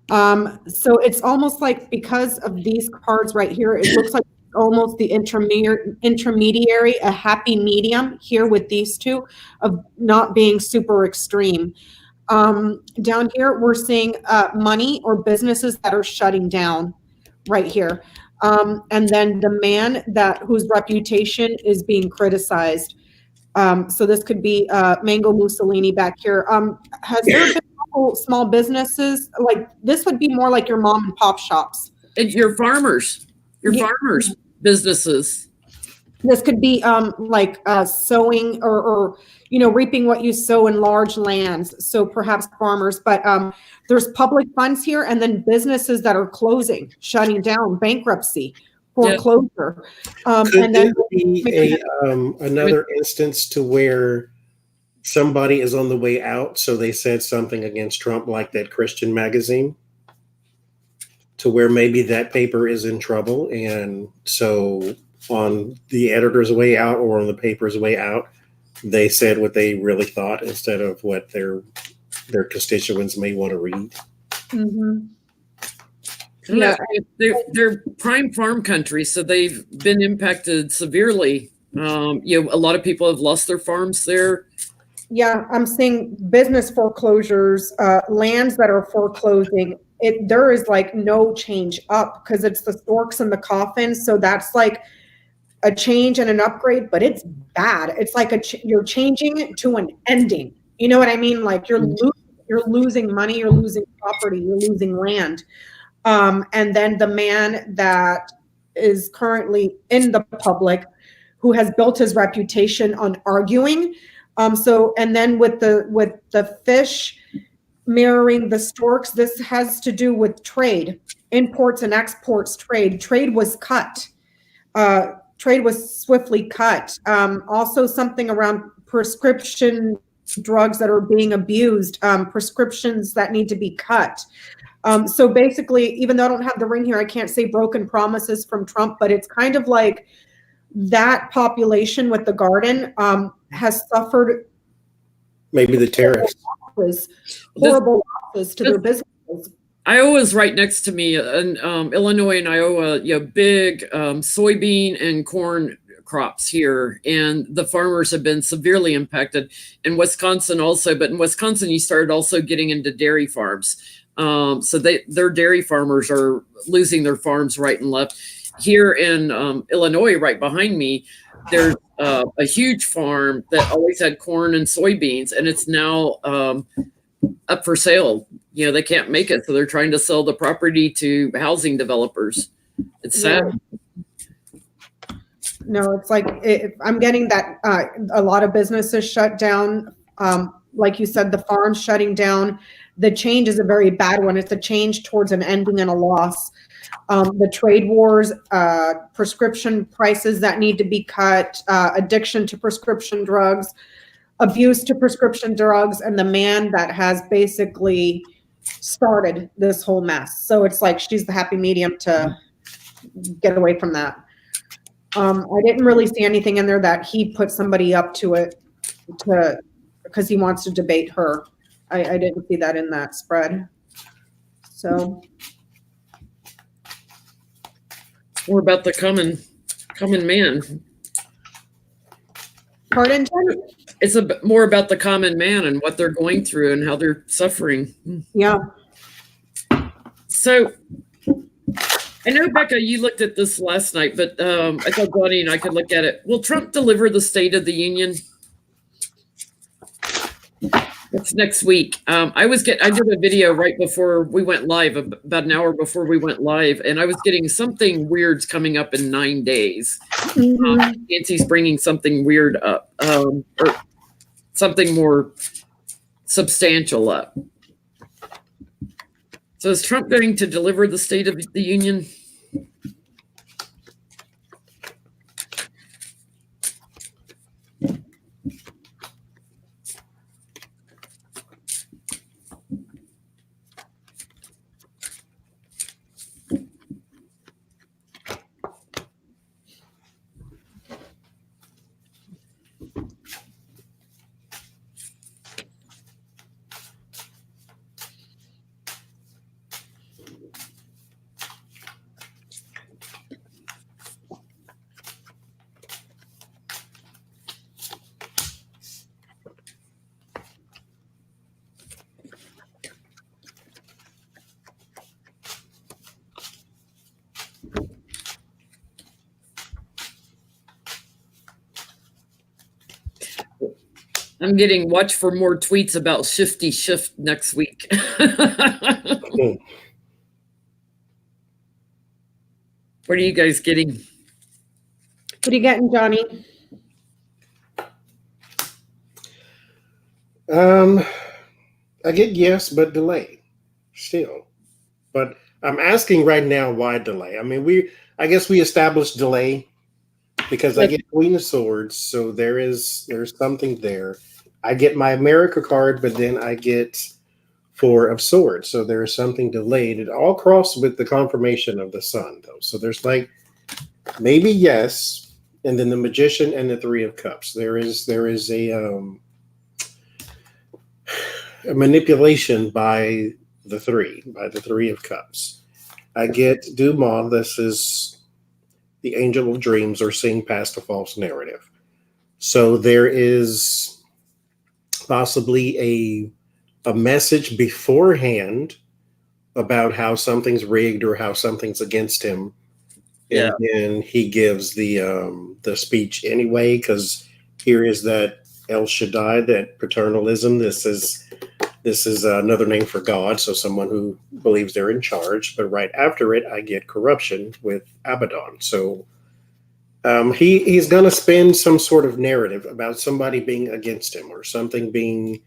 Speaker 3: So it's almost like, because of these cards right here, it looks like almost the intermediary, a happy medium here with these two of not being super extreme. Down here, we're seeing money or businesses that are shutting down right here. And then the man whose reputation is being criticized. So this could be Mango Mussolini back here. Has there been small businesses? Like, this would be more like your mom and pop shops.
Speaker 1: And your farmers businesses.
Speaker 3: This could be like sowing or reaping what you sow in large lands. So perhaps farmers, but there's public funds here, and then businesses that are closing, shutting down, bankruptcy, foreclosure.
Speaker 2: Could there be another instance to where somebody is on the way out, so they said something against Trump, like that Christian magazine, to where maybe that paper is in trouble, and so on the editor's way out or on the paper's way out, they said what they really thought instead of what their constituents may want to read.
Speaker 3: Mm-hmm.
Speaker 1: Yeah, they're prime farm country, so they've been impacted severely. A lot of people have lost their farms there.
Speaker 3: Yeah, I'm seeing business foreclosures, lands that are foreclosing. There is like no change up, because it's the storks and the coffins. So that's like a change and an upgrade, but it's bad. It's like you're changing to an ending. You know what I mean? Like you're losing money, you're losing property, you're losing land. And then the man that is currently in the public, who has built his reputation on arguing. And then with the fish mirroring the storks, this has to do with trade, imports and exports trade. Trade was cut. Trade was swiftly cut. Also something around prescription drugs that are being abused, prescriptions that need to be cut. So basically, even though I don't have the ring here, I can't say broken promises from Trump, but it's kind of like that population with the garden has suffered
Speaker 2: Maybe the tariffs.
Speaker 3: horrible losses to their businesses.
Speaker 1: Iowa's right next to me, and Illinois and Iowa, big soybean and corn crops here, and the farmers have been severely impacted. In Wisconsin also, but in Wisconsin you started also getting into dairy farms. So their dairy farmers are losing their farms right and left. Here in Illinois, right behind me, there's a huge farm that always had corn and soybeans, and it's now up for sale. They can't make it, so they're trying to sell the property to housing developers. It's sad.
Speaker 3: No, it's like I'm getting that a lot of businesses shut down. Like you said, the farms shutting down. The change is a very bad one. It's a change towards an ending and a loss. The trade wars, prescription prices that need to be cut, addiction to prescription drugs, abuse to prescription drugs, and the man that has basically started this whole mess. So it's like she's the happy medium to get away from that. I didn't really see anything in there that he put somebody up to it because he wants to debate her. I didn't see that in that spread. So
Speaker 1: More about the common man.
Speaker 3: Pardon, Jen?
Speaker 1: It's more about the common man and what they're going through and how they're suffering.
Speaker 3: Yeah.
Speaker 1: So I know, Becca, you looked at this last night, but I thought Johnie and I could look at it. Will Trump deliver the State of the Union? It's next week. I did a video right before we went live, about an hour before we went live, and I was getting something weird's coming up in 9 days. Nancy's bringing something weird up, or something more substantial up. So is Trump going to deliver the State of the Union? I'm getting watch for more tweets about Shifty Shift next week. What are you guys getting?
Speaker 3: What are you getting, Johnie?
Speaker 2: I get yes, but delay still. But I'm asking right now why delay. I mean, I guess we established delay because I get Queen of Swords, so there's something there. I get my America card, but then I get Four of Swords, so there's something delayed. It all crosses with the confirmation of the Sun, though. So there's like maybe yes, and then the Magician and the Three of Cups. There is a manipulation by the Three of Cups. I get Dumas. This is the Angel of Dreams, or seeing past a false narrative. So there is possibly a message beforehand about how something's rigged or how something's against him.
Speaker 1: Yeah.
Speaker 2: And then he gives the speech anyway, because here is that El Shaddai, that paternalism. This is another name for God, so someone who believes they're in charge. But right after it, I get corruption with Abaddon. So he's going to spin some sort of narrative about somebody being against him, or something being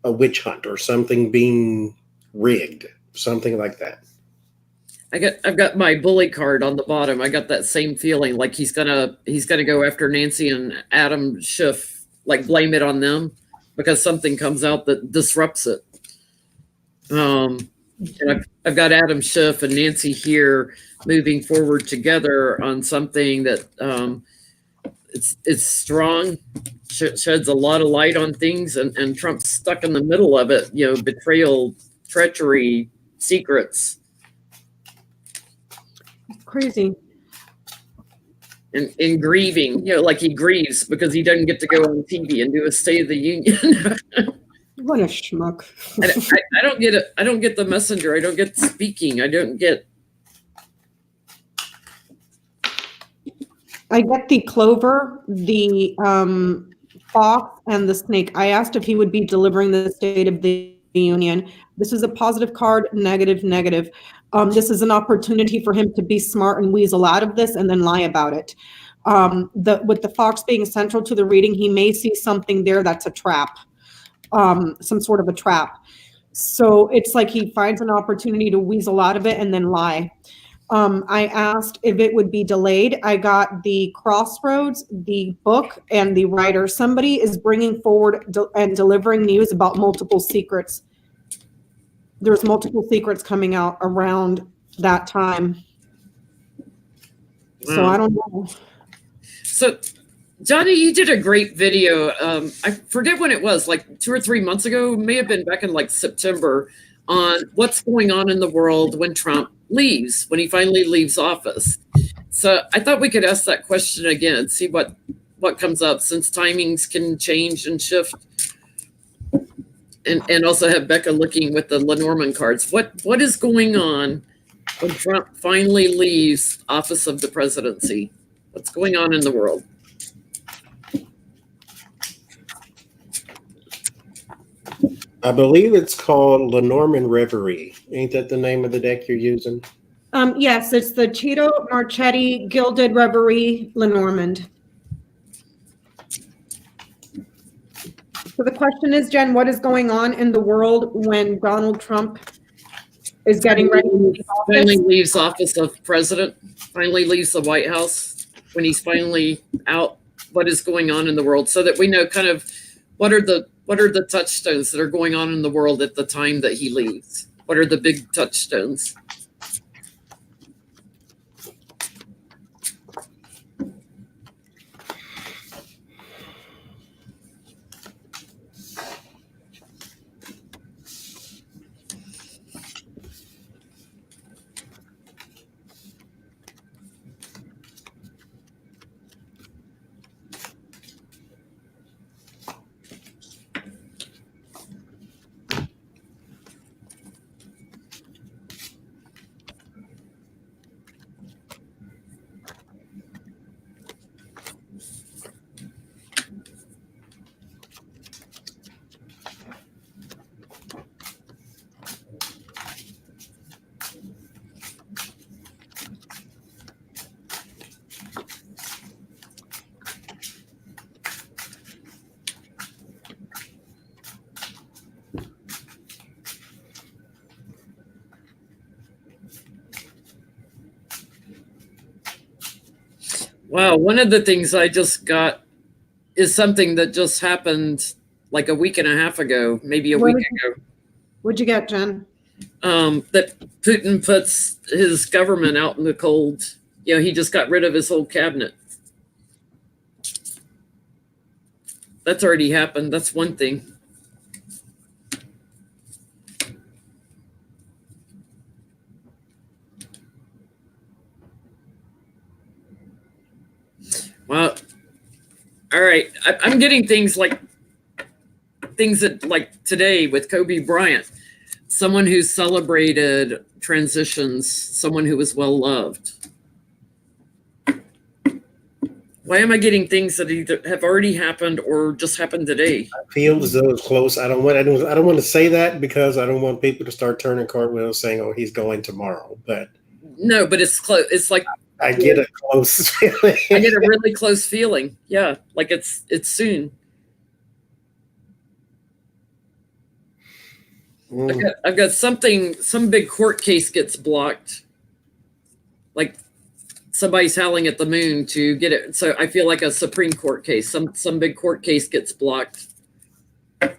Speaker 2: a witch hunt, or something being rigged, something like that.
Speaker 1: I've got my bully card on the bottom. I got that same feeling, like he's gonna go after Nancy and Adam Schiff, like blame it on them because something comes out that disrupts it. And I've got Adam Schiff and Nancy here moving forward together on something that it's strong, sheds a lot of light on things, and Trump's stuck in the middle of it. Betrayal, treachery, secrets,
Speaker 3: Crazy.
Speaker 1: and grieving. Like he grieves because he doesn't get to go on TV and do a State of the Union.
Speaker 3: What a schmuck.
Speaker 1: I don't get it. I don't get the messenger. I don't get speaking. I get
Speaker 3: the clover, the fox, and the snake. I asked if he would be delivering the State of the Union. This is a positive card, negative, negative. This is an opportunity for him to be smart and weasel out of this and then lie about it. With the fox being central to the reading, he may see something there that's a trap, some sort of a trap. So it's like he finds an opportunity to weasel out of it and then lie. I asked if it would be delayed. I got the crossroads, the book, and the writer. Somebody is bringing forward and delivering news about multiple secrets. There's multiple secrets coming out around that time. So I don't know.
Speaker 1: So, Johnie, you did a great video. I forget when it was, like 2 or 3 months ago, may have been back in like September, on what's going on in the world when Trump leaves, when he finally leaves office. So I thought we could ask that question again, see what comes up, since timings can change and shift. And also have Becca looking with the Lenormand cards. What is going on when Trump finally leaves office of the presidency? What's going on in the world?
Speaker 2: I believe it's called Lenormand Reverie. Ain't that the name of the deck you're using?
Speaker 3: Yes, it's the Cheeto Marchetti Gilded Reverie Lenormand. So the question is, Jen, what is going on in the world when Donald Trump is getting ready to leave office?
Speaker 1: Finally leaves office of president, finally leaves the White House, when he's finally out, what is going on in the world, so that we know kind of what are the touchstones that are going on in the world at the time that he leaves. What are the big touchstones? Wow, one of the things I just got is something that just happened like a week and a half ago, maybe a week ago.
Speaker 3: What'd you get, Jen?
Speaker 1: That Putin puts his government out in the cold. He just got rid of his whole cabinet. That's already happened. That's one thing. Well, all right. I'm getting things that like today with Kobe Bryant, someone who celebrated transitions, someone who was well loved. Why am I getting things that either have already happened or just happened today?
Speaker 2: I feel as though it's close. I don't want to say that because I don't want people to start turning cartwheels saying, "Oh, he's going tomorrow." But
Speaker 1: no, but it's close. It's like
Speaker 2: I get a close feeling.
Speaker 1: I get a really close feeling. Yeah, like it's soon. I've got something. Some big court case gets blocked. Like somebody's howling at the moon to get it. So I feel like a Supreme Court case. Some big court case gets blocked.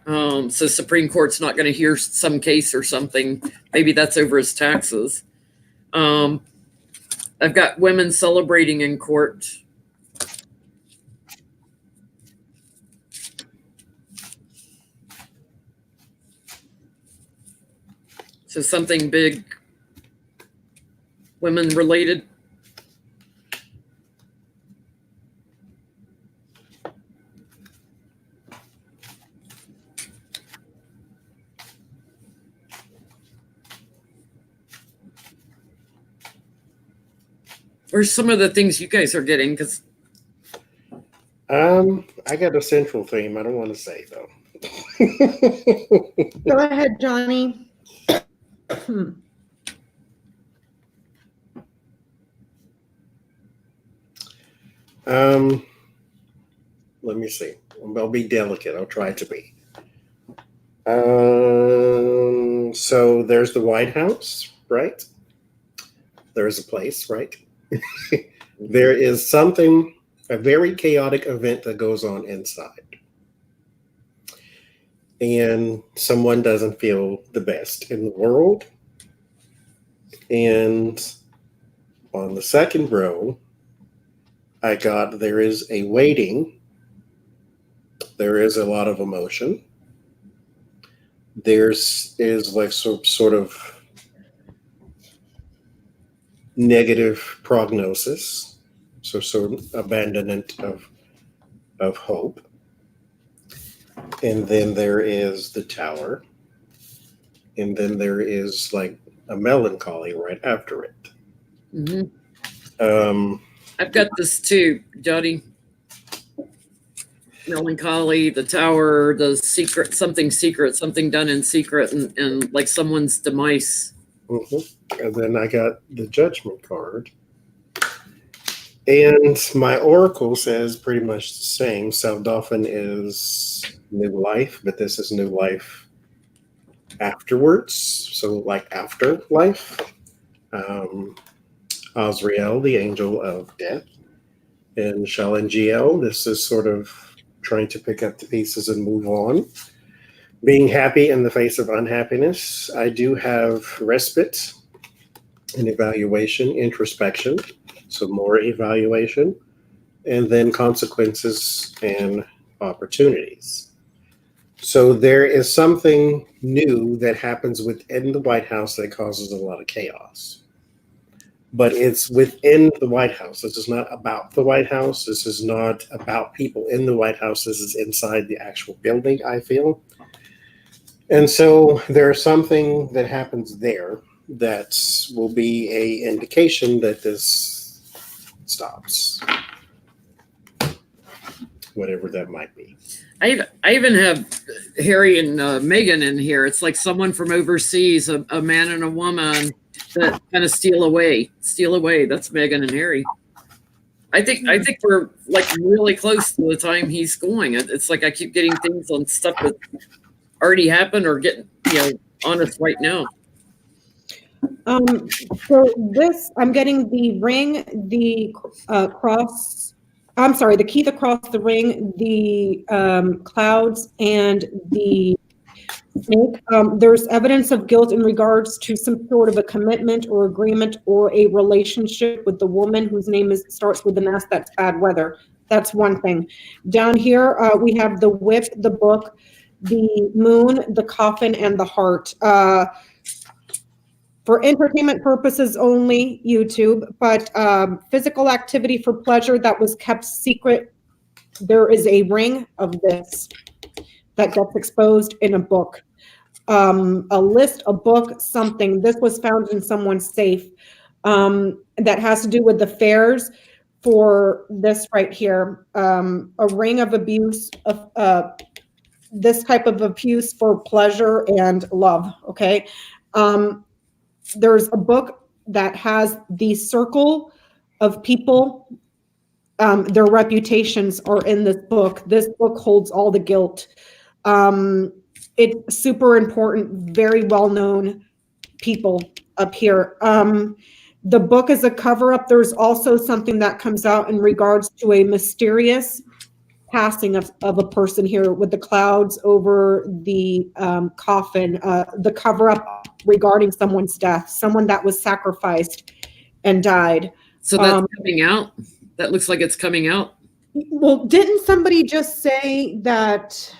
Speaker 1: So Supreme Court's not going to hear some case or something. Maybe that's over his taxes. I've got women celebrating in court. So something big, women related. Or some of the things you guys are getting, because
Speaker 2: I got a central theme. I don't want to say though.
Speaker 3: Go ahead, Johnny.
Speaker 2: Let me see. I'll be delicate. I'll try to be. So there's the White House, right? There's a place, right? There is something, a very chaotic event that goes on inside. And someone doesn't feel the best in the world. And on the second row, I got there is a waiting. There is a lot of emotion. There's like sort of negative prognosis, so sort of abandonment of hope. And then there is the Tower. And then there is like a melancholy right after it.
Speaker 1: Mm-hmm. I've got this too, Jody. Melancholy, the Tower, the secret, something done in secret, and like someone's demise.
Speaker 2: Mm-hmm. And then I got the Judgment card. And my oracle says pretty much the same. Saldoffin is new life, but this is new life afterwards. So like afterlife. Azrael, the angel of death. And Shalangiel, this is sort of trying to pick up the pieces and move on. Being happy in the face of unhappiness. I do have respite and evaluation, introspection. So more evaluation, and then consequences and opportunities. So there is something new that happens within the White House that causes a lot of chaos. But it's within the White House. This is not about the White House. This is not about people in the White House. This is inside the actual building, I feel. And so there's something that happens there that will be an indication that this stops, whatever that might be.
Speaker 1: I even have Harry and Meghan in here. It's like someone from overseas, a man and a woman that kind of steal away. That's Meghan and Harry. I think we're like really close to the time he's going. It's like I keep getting things on stuff that already happened or getting on us right now.
Speaker 3: So this, I'm getting the ring, the cross. I'm sorry, the key, the cross, the ring, the clouds, and the snake. There's evidence of guilt in regards to some sort of a commitment or agreement or a relationship with the woman whose name starts with an S. That's bad weather. That's one thing. Down here, we have the whip, the book, the moon, the coffin, and the heart. For entertainment purposes only, YouTube, but physical activity for pleasure that was kept secret. There is a ring of this that gets exposed in a book. A list, a book, something. This was found in someone's safe that has to do with the fairs for this right here. A ring of abuse, this type of abuse for pleasure and love, okay? There's a book that has the circle of people. Their reputations are in this book. This book holds all the guilt. It's super important, very well-known people up here. The book is a cover-up. There's also something that comes out in regards to a mysterious passing of a person here with the clouds over the coffin, the cover-up regarding someone's death, someone that was sacrificed and died.
Speaker 1: So that's coming out? That looks like it's coming out?
Speaker 3: Well, didn't somebody just say that,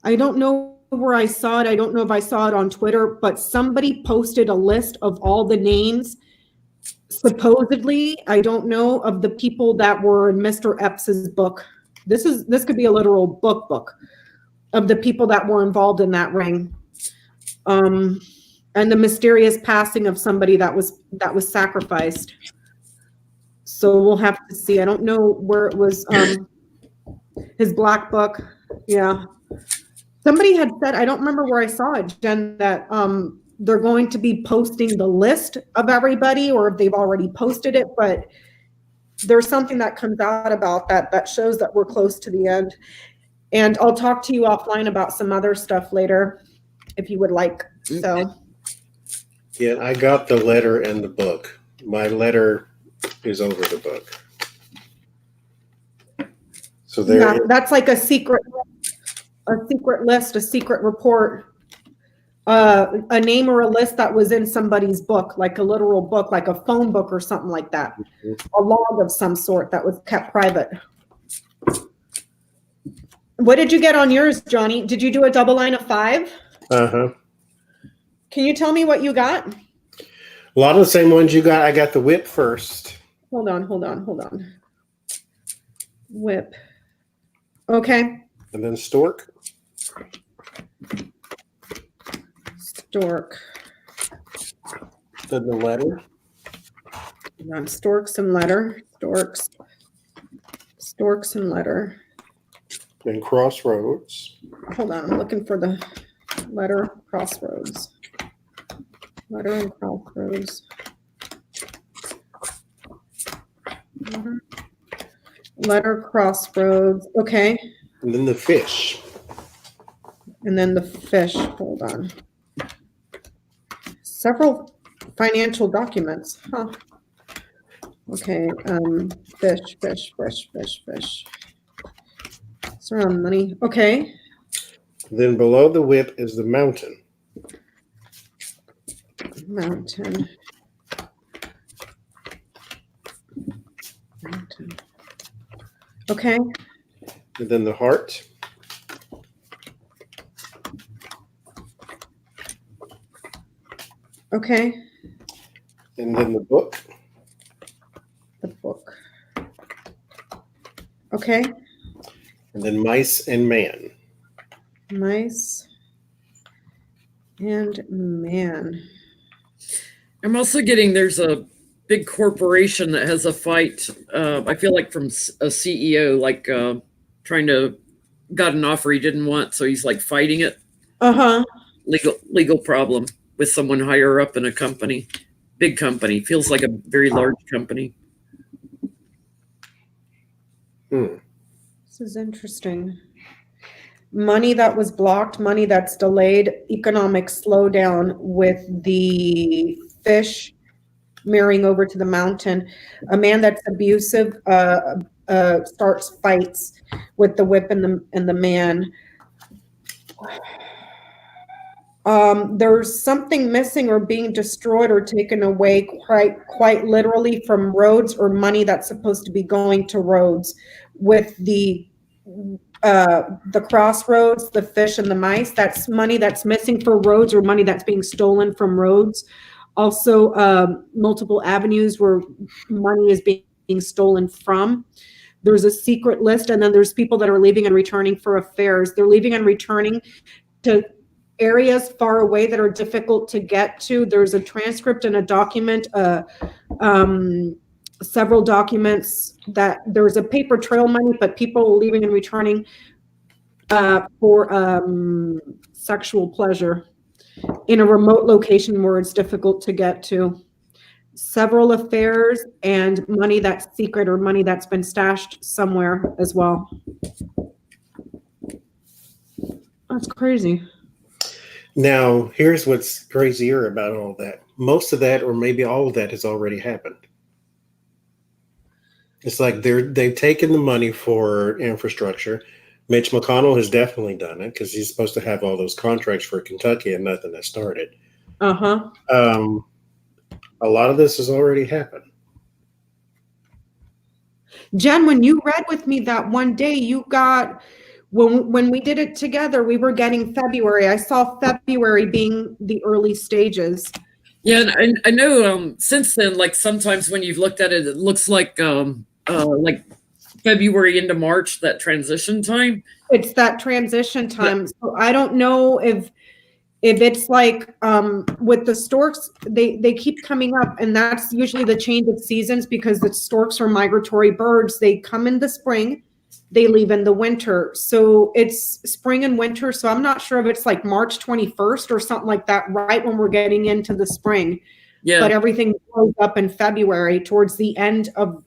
Speaker 3: I don't know where I saw it. I don't know if I saw it on Twitter, but somebody posted a list of all the names, supposedly, I don't know, of the people that were in Mr. Epps' book. This could be a literal book of the people that were involved in that ring. And the mysterious passing of somebody that was sacrificed. So we'll have to see. I don't know where it was. His black book. Yeah. Somebody had said, I don't remember where I saw it, Jen, that they're going to be posting the list of everybody, or if they've already posted it, but there's something that comes out about that shows that we're close to the end. And I'll talk to you offline about some other stuff later if you would like. So
Speaker 2: Yeah, I got the letter and the book. My letter is over the book. So there.
Speaker 3: That's like a secret list, a secret report, a name or a list that was in somebody's book, like a literal book, like a phone book or something like that. A log of some sort that was kept private. What did you get on yours, Johnny? Did you do a double line of 5?
Speaker 2: Uh-huh.
Speaker 3: Can you tell me what you got?
Speaker 2: A lot of the same ones you got. I got the whip first.
Speaker 3: Hold on. Whip. Okay.
Speaker 2: And then stork.
Speaker 3: Stork.
Speaker 2: Then the letter.
Speaker 3: Hold on. Storks and letter. Storks and letter.
Speaker 2: Then crossroads.
Speaker 3: Hold on. I'm looking for the letter, crossroads. Letter and crossroads. Letter, crossroads. Okay.
Speaker 2: And then the fish.
Speaker 3: And then the fish. Hold on. Several financial documents. Huh. Okay. Fish. It's around money. Okay.
Speaker 2: Then below the whip is the mountain.
Speaker 3: Mountain. Okay.
Speaker 2: And then the heart.
Speaker 3: Okay.
Speaker 2: And then the book.
Speaker 3: The book. Okay.
Speaker 2: And then mice and man.
Speaker 3: Mice and man.
Speaker 1: I'm also getting there's a big corporation that has a fight. I feel like from a CEO, like trying to got an offer he didn't want, so he's like fighting it. Legal problem with someone higher up in a company, big company. Feels like a very large company.
Speaker 3: This is interesting. Money that was blocked, money that's delayed, economic slowdown with the fish mirroring over to the mountain. A man that's abusive starts fights with the whip and the man. There's something missing or being destroyed or taken away quite literally from roads, or money that's supposed to be going to roads, with the crossroads, the fish and the mice. That's money that's missing for roads, or money that's being stolen from roads. Also, multiple avenues where money is being stolen from. There's a secret list, and then there's people that are leaving and returning for affairs. They're leaving and returning to areas far away that are difficult to get to. There's a transcript and a document, several documents that there's a paper trail money, but people leaving and returning for sexual pleasure in a remote location where it's difficult to get to. Several affairs and money that's secret, or money that's been stashed somewhere as well. That's crazy.
Speaker 2: Now, here's what's crazier about all that. Most of that, or maybe all of that, has already happened. It's like they've taken the money for infrastructure. Mitch McConnell has definitely done it, because he's supposed to have all those contracts for Kentucky, and nothing has started. A lot of this has already happened.
Speaker 3: Jen, when you read with me that one day, you got when we did it together, we were getting February. I saw February being the early stages.
Speaker 1: Yeah, and I know since then, like sometimes when you've looked at it, it looks like February into March, that transition time.
Speaker 3: It's that transition time. Yeah. So I don't know if it's like with the storks, they keep coming up, and that's usually the change of seasons because the storks are migratory birds. They come in the spring, they leave in the winter. So it's spring and winter. So I'm not sure if it's like March 21st or something like that, right when we're getting into the spring. Yeah. But everything goes up in February towards the end of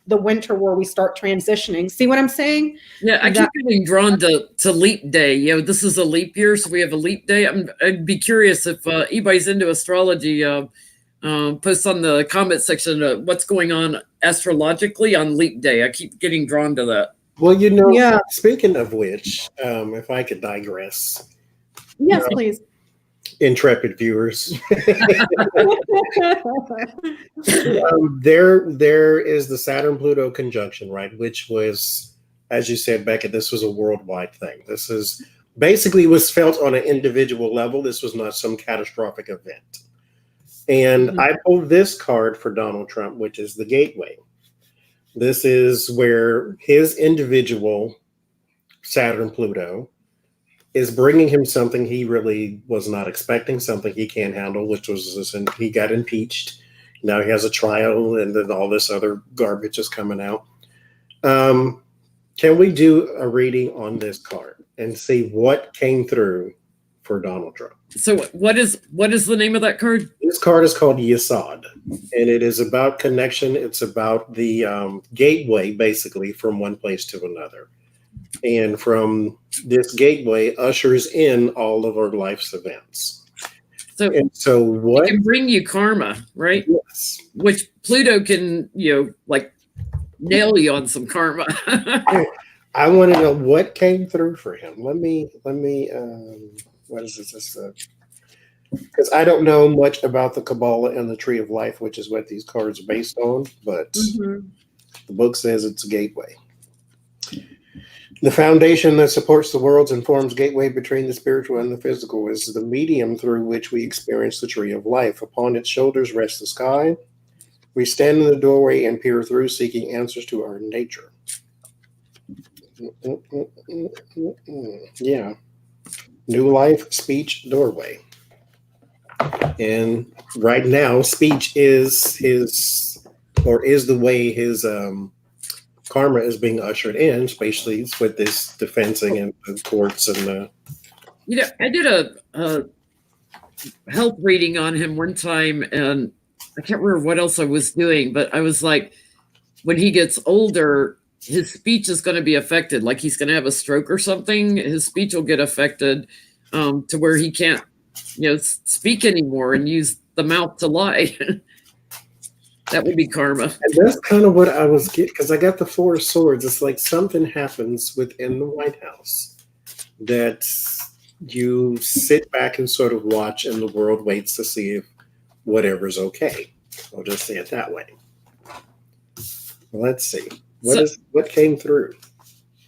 Speaker 3: the winter where we start transitioning. See what I'm saying?
Speaker 1: Yeah, I keep getting drawn to leap day. You know, this is a leap year, so we have a leap day. I'd be curious if anybody's into astrology, post on the comment section what's going on astrologically on leap day. I keep getting drawn to that.
Speaker 2: Well, you know, yeah. Speaking of which, if I could digress.
Speaker 3: Yes, please.
Speaker 2: Intrepid viewers. There is the Saturn Pluto conjunction, right? Which was, as you said, Becca, this was a worldwide thing. This is basically was felt on an individual level. This was not some catastrophic event. And I pulled this card for Donald Trump, which is the gateway. This is where his individual Saturn Pluto is bringing him something he really was not expecting, something he can't handle, which was this, and he got impeached. Now he has a trial, and then all this other garbage is coming out. Can we do a reading on this card and see what came through for Donald Trump?
Speaker 1: So what is the name of that card?
Speaker 2: This card is called Yesod, and it is about connection. It's about the gateway, basically, from one place to another. And from this gateway ushers in all of our life's events. So what
Speaker 1: it can bring you karma, right?
Speaker 2: Yes.
Speaker 1: Which Pluto can, like nail you on some karma.
Speaker 2: I want to know what came through for him. Let me what is this? Because I don't know much about the Kabbalah and the Tree of Life, which is what these cards are based on, but the book says it's a gateway. The foundation that supports the worlds and forms gateway between the spiritual and the physical is the medium through which we experience the tree of life. Upon its shoulders rests the sky. We stand in the doorway and peer through, seeking answers to our nature. Yeah. New life, speech, doorway. And right now, speech is the way his karma is being ushered in, especially with this defensing and the courts and the.
Speaker 1: I did a health reading on him one time, and I can't remember what else I was doing, but I was like, when he gets older, his speech is going to be affected. Like he's going to have a stroke or something. His speech will get affected to where he can't, speak anymore and use the mouth to lie. That would be karma.
Speaker 2: And that's kind of what I was getting, because I got the Four of Swords. It's like something happens within the White House that you sit back and sort of watch, and the world waits to see if whatever's okay. I'll just say it that way. Let's see. What came through?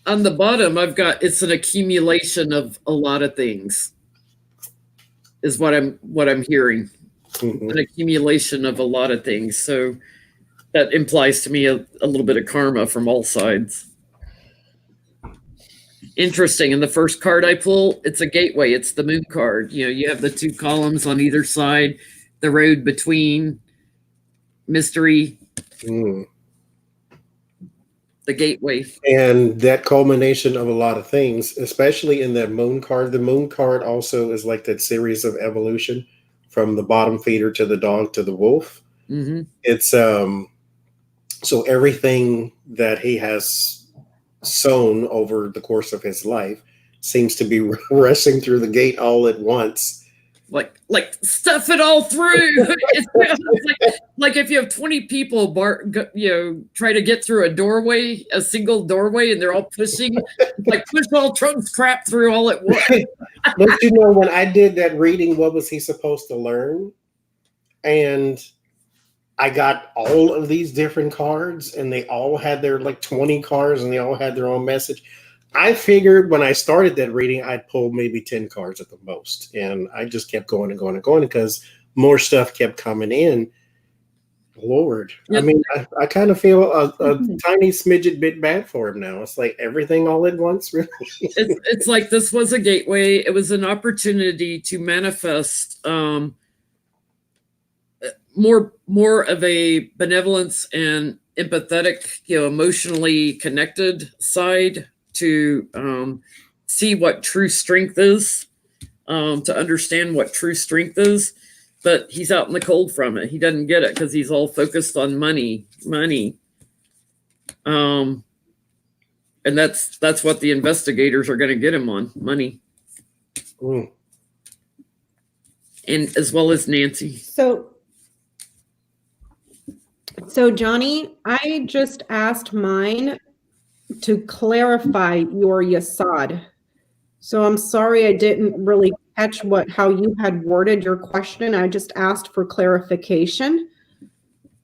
Speaker 1: On the bottom, I've got it's an accumulation of a lot of things. Is what I'm hearing. An accumulation of a lot of things. So that implies to me a little bit of karma from all sides. Interesting. And the first card I pull, it's a gateway. It's the moon card. You have the two columns on either side, the road between, mystery, the gateway.
Speaker 2: And that culmination of a lot of things, especially in that moon card. The moon card also is like that series of evolution. From the bottom feeder to the dog to the wolf. It's so everything that he has sown over the course of his life seems to be rushing through the gate all at once.
Speaker 1: Like stuff it all through. It's like if you have 20 people, try to get through a single doorway, and they're all pushing, like push all Trump's crap through all at once.
Speaker 2: But when I did that reading, what was he supposed to learn? And I got all of these different cards, and they all had their 20 cards, and they all had their own message. I figured when I started that reading, I'd pull maybe 10 cards at the most. And I just kept going and going and going because more stuff kept coming in. Lord.
Speaker 1: Yep.
Speaker 2: I mean, I kind of feel a tiny smidget bit bad for him now. It's like everything all at once, really.
Speaker 1: It's like this was a gateway. It was an opportunity to manifest more of a benevolence and empathetic, emotionally connected side to see what true strength is, to understand what true strength is. But he's out in the cold from it. He doesn't get it because he's all focused on money. And that's what the investigators are going to get him on, money.
Speaker 2: Mm.
Speaker 1: And as well as Nancy.
Speaker 3: So Johnie, I just asked mine to clarify your Yasad. So I'm sorry I didn't really catch how you had worded your question. I just asked for clarification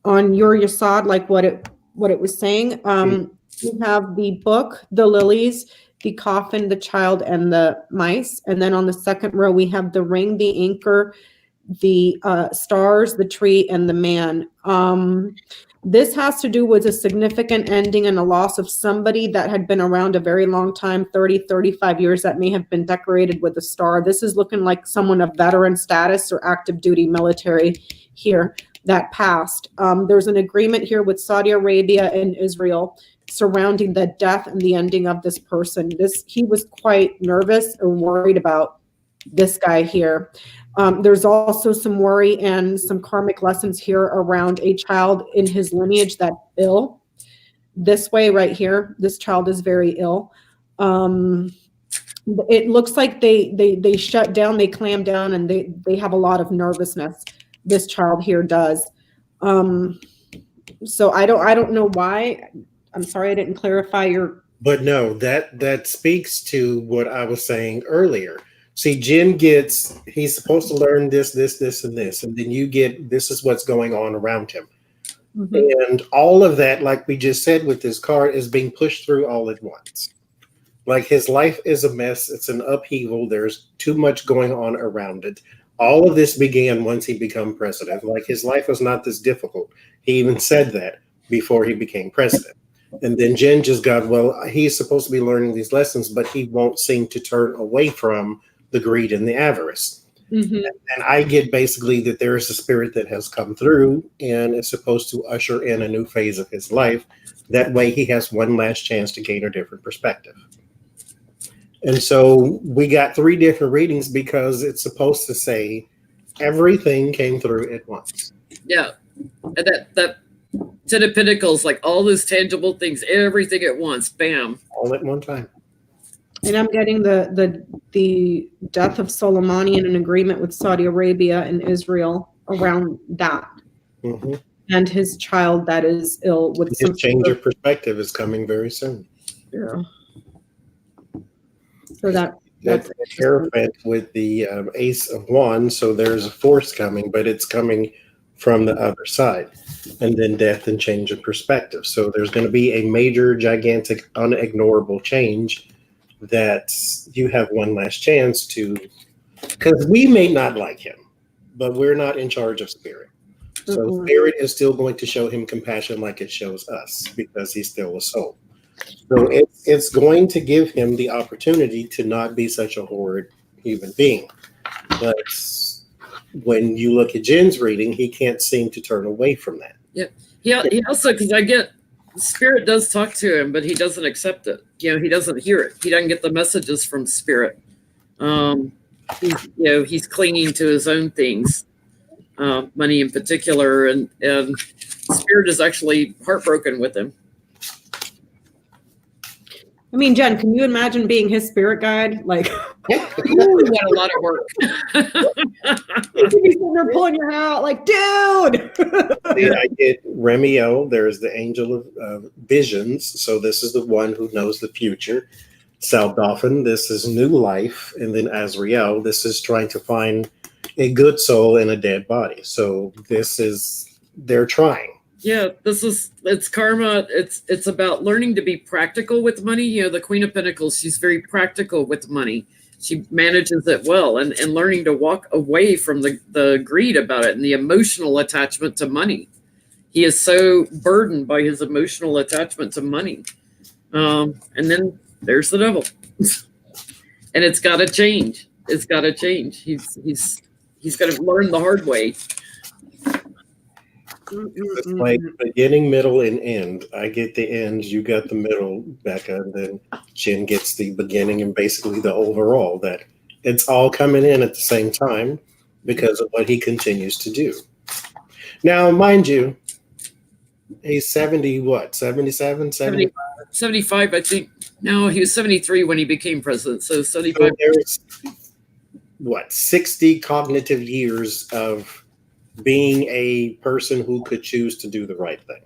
Speaker 3: on your Yasad, like what it was saying. You have the book, the lilies, the coffin, the child, and the mice. And then on the second row, we have the ring, the anchor, the stars, the tree, and the man. This has to do with a significant ending and a loss of somebody that had been around a very long time, 30, 35 years, that may have been decorated with a star. This is looking like someone of veteran status or active duty military here that passed. There's an agreement here with Saudi Arabia and Israel surrounding the death and the ending of this person. He was quite nervous or worried about this guy here. There's also some worry and some karmic lessons here around a child in his lineage that's ill. This way right here, this child is very ill. It looks like they shut down, they clam down, and they have a lot of nervousness. This child here does. So I don't know why. I'm sorry I didn't clarify your.
Speaker 2: But no, that speaks to what I was saying earlier. See, Jenn he's supposed to learn this, and this, and then you get, this is what's going on around him. Mm-hmm. And all of that, like we just said with this card, is being pushed through all at once. Like his life is a mess. It's an upheaval. There's too much going on around it. All of this began once he became president. Like his life was not this difficult. He even said that before he became president. And then Jenn just got, well, he's supposed to be learning these lessons, but he won't seem to turn away from the greed and the avarice. Mm-hmm. And I get basically that there is a spirit that has come through and is supposed to usher in a new phase of his life. That way he has one last chance to gain a different perspective. And so we got 3 different readings because it's supposed to say everything came through at once.
Speaker 1: Yeah. And that Ten of Pentacles, like all those tangible things, everything at once, bam.
Speaker 2: All at one time.
Speaker 3: And I'm getting the death of Soleimani in an agreement with Saudi Arabia and Israel around that. Mm-hmm. And his child that is ill with
Speaker 2: his change of perspective is coming very soon.
Speaker 3: Yeah. So
Speaker 2: that's a hierophant with the Ace of Wands. So there's a force coming, but it's coming from the other side. And then death and change of perspective. So there's going to be a major, gigantic, unignorable change that you have one last chance to, because we may not like him, but we're not in charge of spirit. So mm-hmm. Spirit is still going to show him compassion like it shows us because he's still a soul. So it's going to give him the opportunity to not be such a horrid human being. But when you look at Jenn's reading, he can't seem to turn away from that.
Speaker 1: Yeah. He also, because I get, Spirit does talk to him, but he doesn't accept it. He doesn't hear it. He doesn't get the messages from Spirit. He's clinging to his own things, money in particular, and Spirit is actually heartbroken with him.
Speaker 3: I mean, Jenn, can you imagine being his spirit guide? Like,
Speaker 1: what a lot of work.
Speaker 3: You're sitting there pulling your hair out, like, dude.
Speaker 2: I get Remiel. There's the angel of visions. So this is the one who knows the future. Saldolphin, this is new life. And then Azrael, this is trying to find a good soul in a dead body. So they're trying.
Speaker 1: Yeah, it's karma. It's about learning to be practical with money. You know, the Queen of Pentacles, she's very practical with money. She manages it well, and learning to walk away from the greed about it and the emotional attachment to money. He is so burdened by his emotional attachment to money. And then there's the devil. And it's got to change. It's got to change. He's got to learn the hard way.
Speaker 2: It's like beginning, middle, and end. I get the end, you got the middle, Becca, and then Jen gets the beginning and basically the overall. That it's all coming in at the same time because of what he continues to do. Now, mind you, he's 70, what, 77, 70?
Speaker 1: 75, I think. No, he was 73 when he became president. So 75.
Speaker 2: So there's, what, 60 cognitive years of being a person who could choose to do the right thing.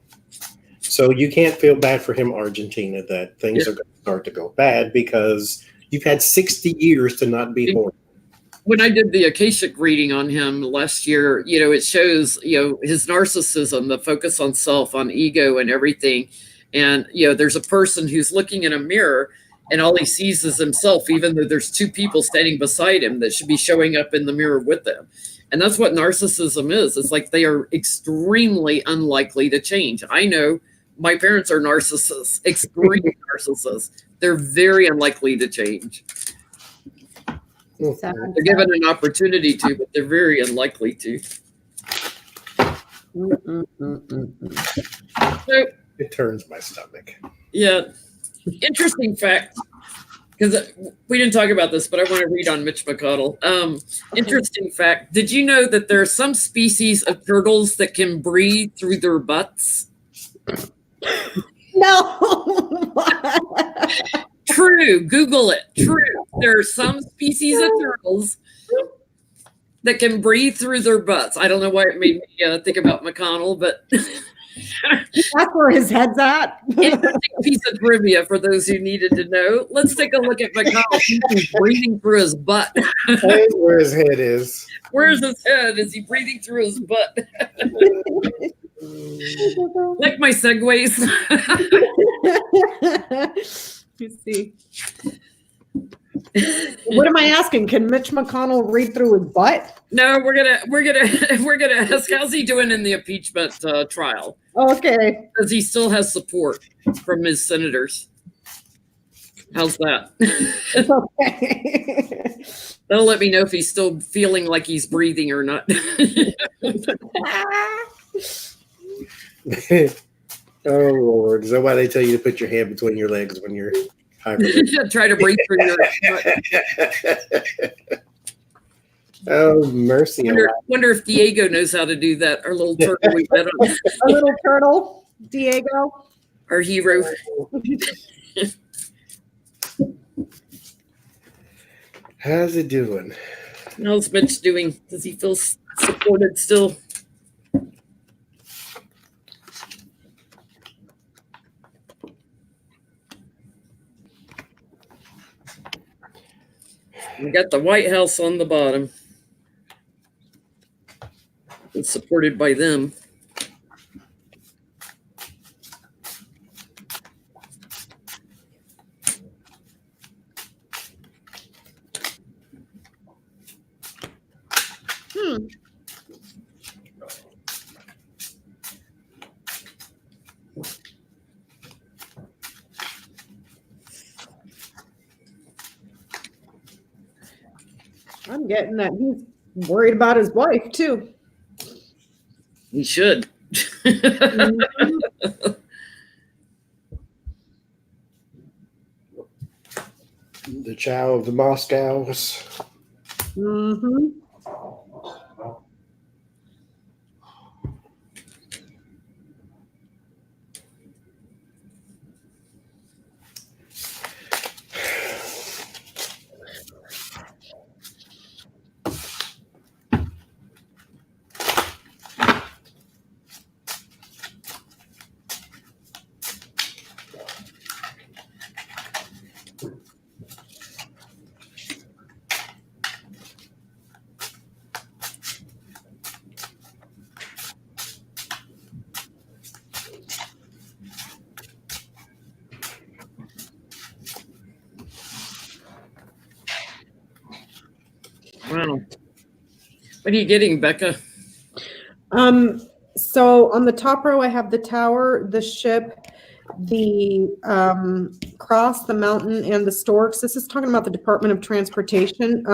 Speaker 2: So you can't feel bad for him, Argentina, that things are going to start to go bad because you've had 60 years to not be horny.
Speaker 1: When I did the Akashic reading on him last year, you know, it shows, you know, his narcissism, the focus on self, on ego and everything. And, you know, there's a person who's looking in a mirror and all he sees is himself, even though there's two people standing beside him that should be showing up in the mirror with them. And that's what narcissism is. It's like they are extremely unlikely to change. I know my parents are narcissists, extreme narcissists. They're very unlikely to change. They're given an opportunity to, but they're very unlikely to. So,
Speaker 2: it turns my stomach.
Speaker 1: Yeah. Interesting fact, because we didn't talk about this, but I want to read on Mitch McConnell. Interesting fact. Did you know that there are some species of turtles that can breathe through their butts?
Speaker 3: No.
Speaker 1: True. Google it. True. There are some species of turtles that can breathe through their butts. I don't know why it made me think about McConnell, but...
Speaker 3: That's where his head's at.
Speaker 1: Interesting piece of trivia for those who needed to know. Let's take a look at McConnell. He's breathing through his butt.
Speaker 2: Where his head is.
Speaker 1: Where's his head? Is he breathing through his butt? Like my segues.
Speaker 3: You see. What am I asking? Can Mitch McConnell read through his butt?
Speaker 1: No, we're gonna ask how's he doing in the impeachment trial.
Speaker 3: Okay.
Speaker 1: Because he still has support from his senators. How's that?
Speaker 3: Okay.
Speaker 1: That'll let me know if he's still feeling like he's breathing or not.
Speaker 2: Oh Lord! Is that why they tell you to put your hand between your legs when you're
Speaker 1: try to breathe through your
Speaker 2: Oh mercy!
Speaker 1: Wonder if Diego knows how to do that. Our little turtle we met on.
Speaker 3: Our little turtle, Diego.
Speaker 1: Our hero.
Speaker 2: How's it doing?
Speaker 1: How's Mitch doing? Does he feel supported still? We got the White House on the bottom. It's supported by them.
Speaker 3: I'm getting that he's worried about his wife too.
Speaker 1: He should.
Speaker 3: Mm-hmm.
Speaker 2: The chow of the Moscows.
Speaker 3: Mm-hmm.
Speaker 1: Wow. What are you getting, Becca?
Speaker 3: So on the top row, I have the tower, the ship, the cross, the mountain, and the storks. This is talking about the Department of Transportation,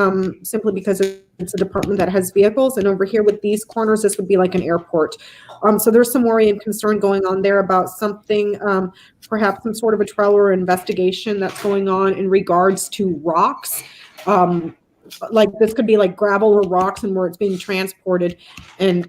Speaker 3: simply because it's a department that has vehicles. And over here with these corners, this would be like an airport. So there's some worry and concern going on there about something, perhaps some sort of a trial or investigation that's going on in regards to rocks. Like this could be like gravel or rocks, and where it's being transported and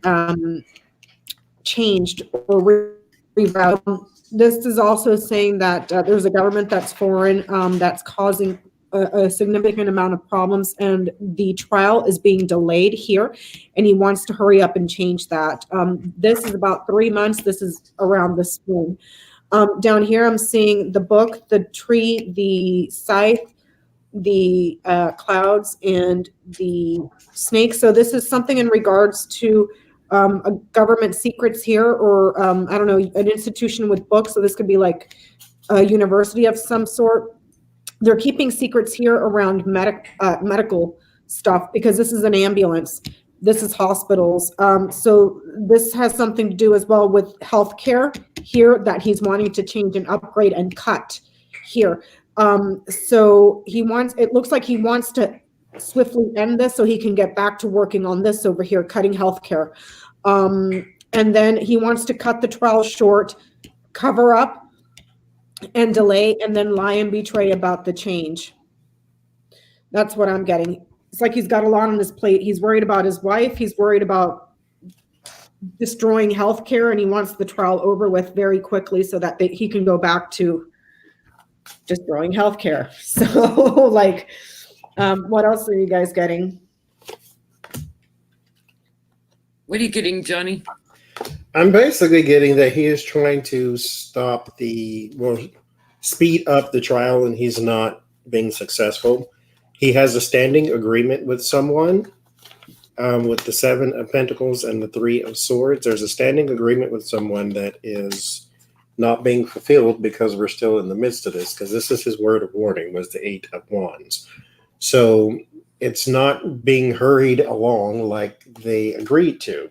Speaker 3: changed or rerouted. This is also saying that there's a government that's foreign, that's causing a significant amount of problems, and the trial is being delayed here, and he wants to hurry up and change that. This is about 3 months. This is around the spring. Down here, I'm seeing the book, the tree, the scythe, the clouds, and the snake. So this is something in regards to a government secrets here, or I don't know, an institution with books. So this could be like a university of some sort. They're keeping secrets here around medical stuff, because this is an ambulance. This is hospitals. So this has something to do as well with healthcare here, that he's wanting to change and upgrade and cut here. So it looks like he wants to swiftly end this so he can get back to working on this over here, cutting healthcare. And then he wants to cut the trial short, cover up and delay, and then lie and betray about the change. That's what I'm getting. It's like he's got a lot on his plate. He's worried about his wife. He's worried about destroying healthcare, and he wants the trial over with very quickly so that he can go back to destroying healthcare. So like, what else are you guys getting?
Speaker 1: What are you getting, Johnny?
Speaker 2: I'm basically getting that he is trying to speed up the trial, and he's not being successful. He has a standing agreement with someone, with the 7 of Pentacles and the 3 of Swords. There's a standing agreement with someone that is not being fulfilled because we're still in the midst of this, because this is his word of warning, was the 8 of Wands. So it's not being hurried along like they agreed to.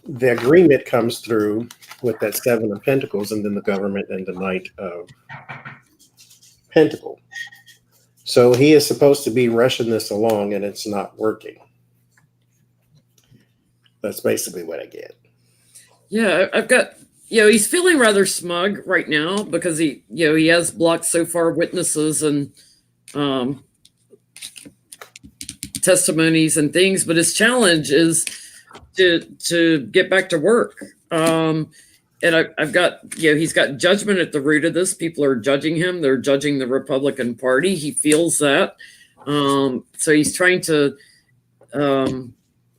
Speaker 2: The agreement comes through with that 7 of Pentacles, and then the government and the Knight of Pentacles. So he is supposed to be rushing this along, and it's not working. That's basically what I get.
Speaker 1: Yeah, I've got, he's feeling rather smug right now because he has blocked so far witnesses and testimonies and things, but his challenge is to get back to work. And I've got, he's got judgment at the root of this. People are judging him. They're judging the Republican Party. He feels that. So he's trying to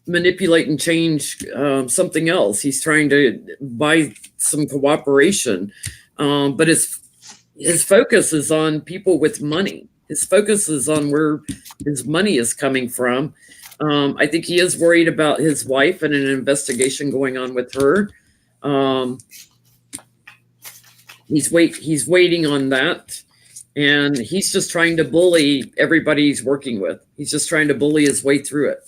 Speaker 1: manipulate and change something else. He's trying to buy some cooperation. But his focus is on people with money. His focus is on where his money is coming from. I think he is worried about his wife and an investigation going on with her. He's waiting on that, and he's just trying to bully everybody he's working with. He's just trying to bully his way through it.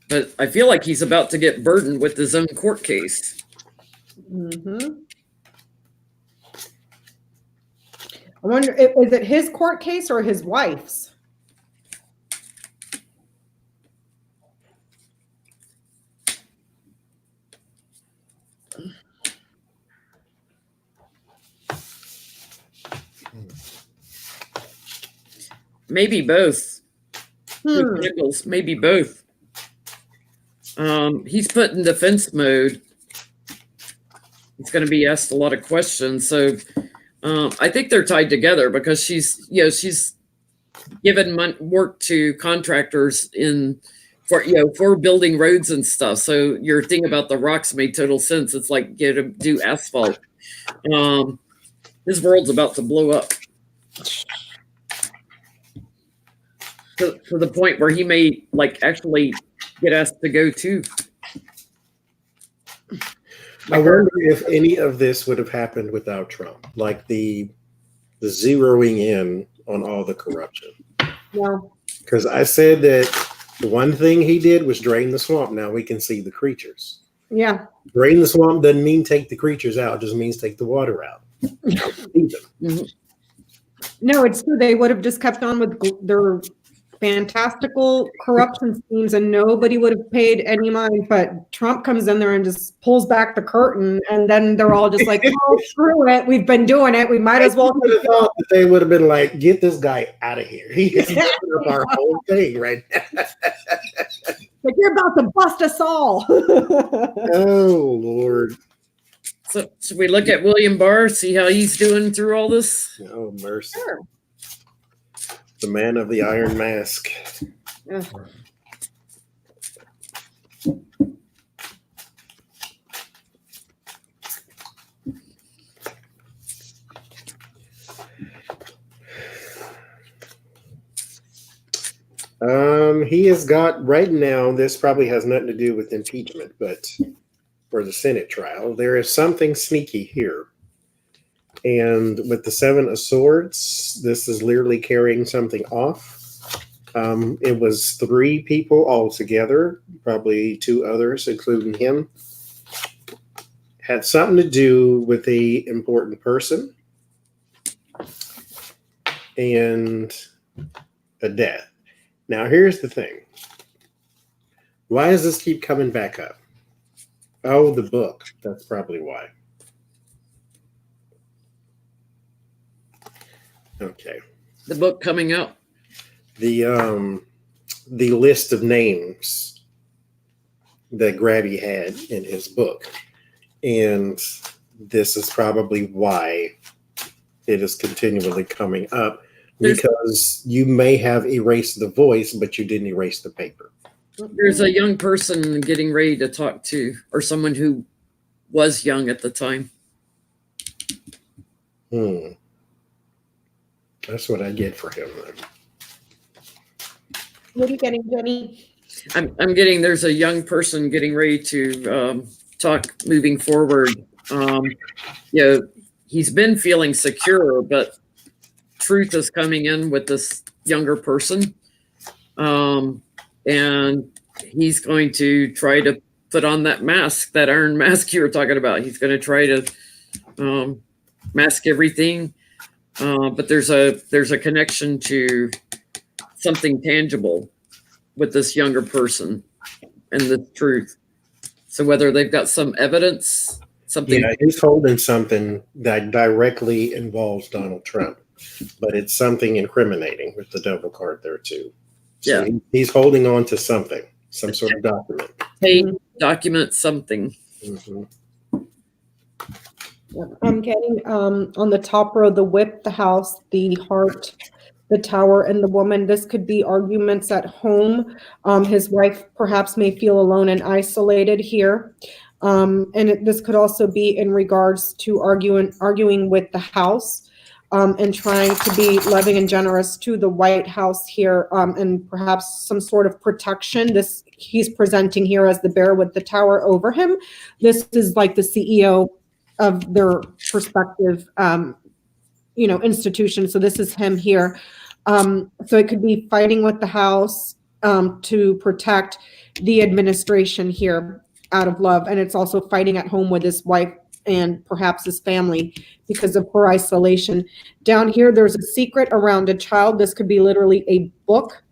Speaker 1: But I feel like he's about to get burdened with his own court case.
Speaker 3: Mm-hmm. I wonder, is it his court case or his wife's?
Speaker 1: Maybe both. Maybe both. He's put in defense mode. He's going to be asked a lot of questions. So I think they're tied together because she's given work to contractors for building roads and stuff. So your thing about the rocks made total sense. It's like to do asphalt. His world's about to blow up to the point where he may actually get asked to go too.
Speaker 2: I wonder if any of this would have happened without Trump, like the zeroing in on all the corruption.
Speaker 3: No.
Speaker 2: Because I said that the one thing he did was drain the swamp. Now we can see the creatures.
Speaker 3: Yeah.
Speaker 2: Drain the swamp doesn't mean take the creatures out; it just means take the water out.
Speaker 1: Mhm.
Speaker 3: No, it's true. They would have just kept on with their fantastical corruption schemes and nobody would have paid any mind. But Trump comes in there and just pulls back the curtain. And then they're all just like, oh, screw it. We've been doing it. We might as well.
Speaker 2: I thought that they would have been like, get this guy out of here. He's up our whole thing right now.
Speaker 3: Like, you're about to bust us all.
Speaker 2: Oh, Lord.
Speaker 1: So should we look at William Barr, see how he's doing through all this?
Speaker 2: Oh, mercy.
Speaker 3: Sure.
Speaker 2: The man of the iron mask.
Speaker 3: Yeah.
Speaker 2: He has got right now, this probably has nothing to do with impeachment, but for the Senate trial, there is something sneaky here. And with the Seven of Swords, this is literally carrying something off. It was 3 people altogether, probably 2 others, including him. Had something to do with a important person and a death. Now, here's the thing. Why does this keep coming back up? Oh, the book. That's probably why. Okay.
Speaker 1: The book coming out.
Speaker 2: The list of names that Grabby had in his book. And this is probably why it is continually coming up, because you may have erased the voice, but you didn't erase the paper.
Speaker 1: There's a young person getting ready to talk to, or someone who was young at the time.
Speaker 2: That's what I get for him then.
Speaker 3: What are you getting, Jenny?
Speaker 1: I'm getting, there's a young person getting ready to talk moving forward. He's been feeling secure, but truth is coming in with this younger person. And he's going to try to put on that mask, that iron mask you were talking about. He's going to try to mask everything. But there's a connection to something tangible with this younger person and the truth. So whether they've got some evidence, something.
Speaker 2: Yeah, he's holding something that directly involves Donald Trump, but it's something incriminating with the devil card there too. So
Speaker 1: Yeah.
Speaker 2: he's holding on to something, some sort of document.
Speaker 1: Hey, document something.
Speaker 2: Mm-hmm.
Speaker 3: I'm getting on the top row, the whip, the house, the heart, the tower, and the woman. This could be arguments at home. His wife perhaps may feel alone and isolated here. This could also be in regards to arguing with the house and trying to be loving and generous to the White House here, and perhaps some sort of protection. This he's presenting here as the bear with the tower over him. This is like the CEO of their respective, institution. So this is him here. So it could be fighting with the House to protect the administration here out of love. And it's also fighting at home with his wife and perhaps his family because of her isolation. Down here, there's a secret around a child. This could be literally a book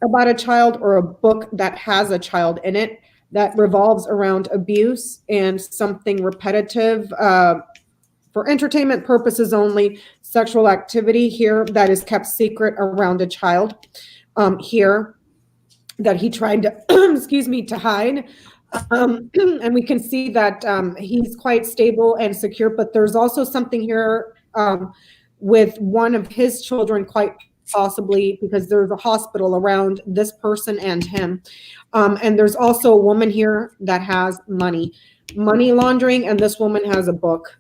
Speaker 3: about a child or a book that has a child in it that revolves around abuse and something repetitive for entertainment purposes only, sexual activity here that is kept secret around a child here that he tried to, to hide. And we can see that he's quite stable and secure, but there's also something here with one of his children quite possibly because there's a hospital around this person and him. And there's also a woman here that has money laundering, and this woman has a book.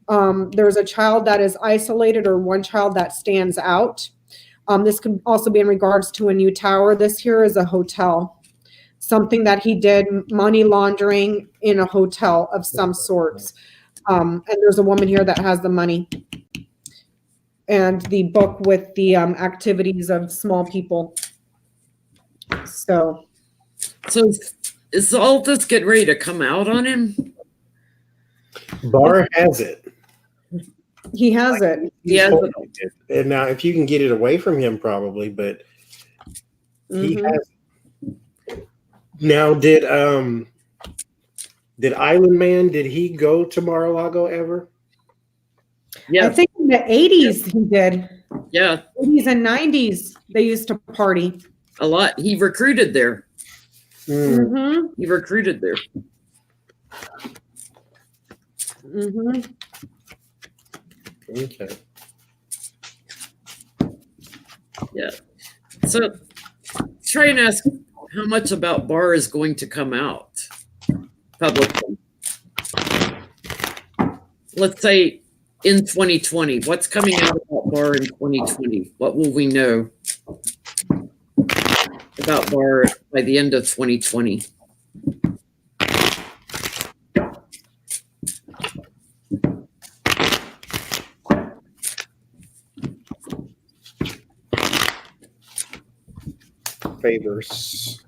Speaker 3: There's a child that is isolated or one child that stands out. This could also be in regards to a new tower. This here is a hotel. something that he did, money laundering in a hotel of some sorts. And there's a woman here that has the money. And the book with the activities of small people. So
Speaker 1: is all this getting ready to come out on him?
Speaker 2: Barr has it.
Speaker 3: he has it.
Speaker 1: Yeah.
Speaker 2: And now, if you can get it away from him, probably, but he
Speaker 3: Mhm.
Speaker 2: has it. Now, did Island Man, did he go to Mar-a-Lago ever?
Speaker 1: Yeah.
Speaker 3: I think in the 80s he did.
Speaker 1: Yeah.
Speaker 3: 80s and 90s they used to party.
Speaker 1: A lot. He recruited there.
Speaker 3: Mm-hmm.
Speaker 1: He recruited there.
Speaker 3: Mm-hmm.
Speaker 2: Okay.
Speaker 1: Yeah. So try and ask how much about Barr is going to come out publicly. Let's say in 2020. What's coming out about Barr in 2020? What will we know about Barr by the end of 2020?
Speaker 2: Favors.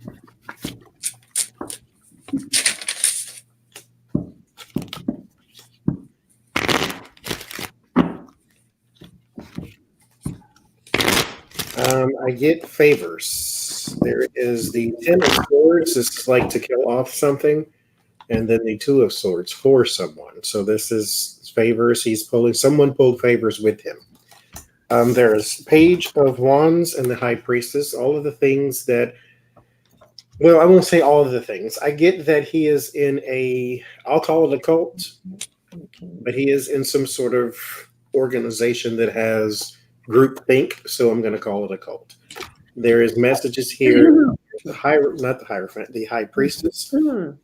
Speaker 2: I get favors. There is the 10 of swords. This is like to kill off something. And then the 2 of swords for someone. So this is favors. Someone pulled favors with him. There's Page of Wands and the High Priestess. All of the things that, well, I won't say all of the things. I get that he is in I'll call it a cult, but he is in some sort of organization that has groupthink, so I'm going to call it a cult. There is messages here, the High Priestess.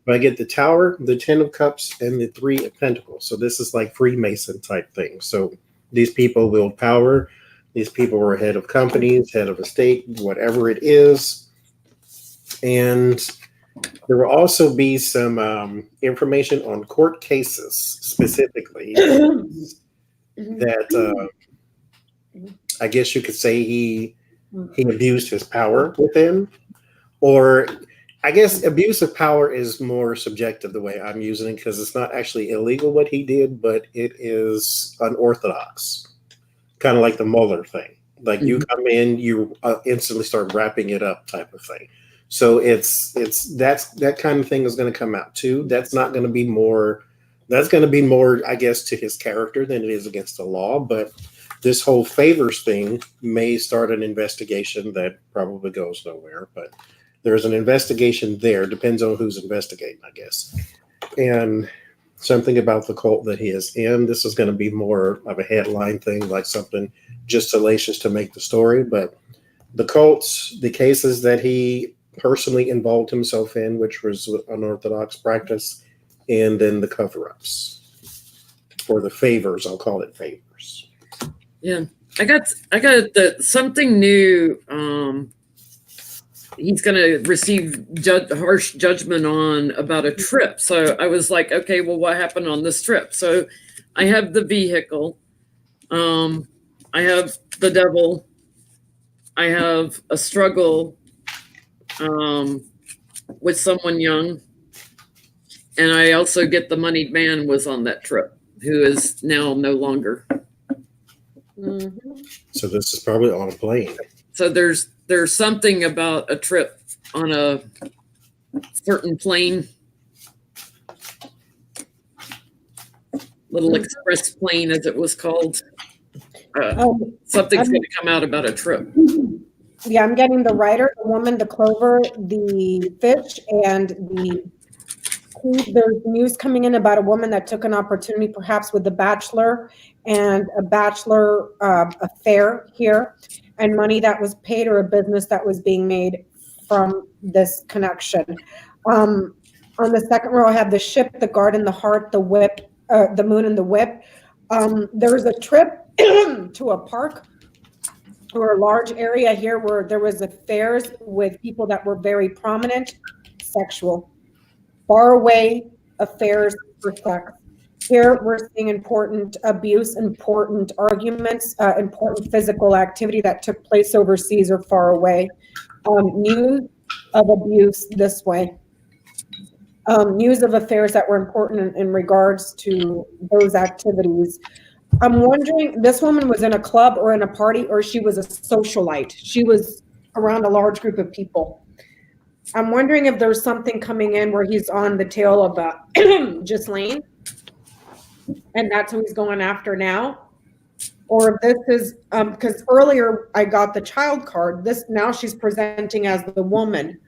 Speaker 2: But I get the Tower, the 10 of Cups, and the 3 of Pentacles. So this is like Freemason type thing. So these people wield power. These people are head of companies, head of a state, whatever it is. And there will also be some information on court cases specifically that I guess you could say he abused his power within. Or I guess abuse of power is more subjective the way I'm using it, because it's not actually illegal what he did, but it is unorthodox. Kind of like the Mueller thing. Like you come in, you instantly start wrapping it up type of thing. So that kind of thing is going to come out too. That's going to be more, I guess, to his character than it is against the law. But this whole favors thing may start an investigation that probably goes nowhere. But there's an investigation there. Depends on who's investigating, I guess. And something about the cult that he is in. This is going to be more of a headline thing, like something just salacious to make the story. But the cults, the cases that he personally involved himself in, which was unorthodox practice, and then the cover-ups or the favors. I'll call it favors.
Speaker 1: Yeah, I got something new. He's going to receive harsh judgment on about a trip. So I was like, okay, well, what happened on this trip? So I have the vehicle. I have the devil. I have a struggle with someone young. And I also get the moneyed man was on that trip, who is now no longer.
Speaker 2: So this is probably on a plane.
Speaker 1: So there's something about a trip on a certain plane, little express plane as it was called. Something's going to come out about a trip.
Speaker 3: Yeah, I'm getting the writer, the woman, the clover, the fish, and there's news coming in about a woman that took an opportunity perhaps with the Bachelor and a Bachelor affair here, and money that was paid or a business that was being made from this connection. On the second row, I have the ship, the garden, the heart, the whip, the moon, and the whip. There was a trip to a park or a large area here where there was affairs with people that were very prominent, sexual. Far away affairs for sex. Here we're seeing important abuse, important arguments, important physical activity that took place overseas or far away. News of abuse this way. News of affairs that were important in regards to those activities. I'm wondering, this woman was in a club or in a party, or she was a socialite. She was around a large group of people. I'm wondering if there's something coming in where he's on the tail of Ghislaine, and that's who he's going after now. Or if this is, because earlier I got the child card. This now she's presenting as the woman.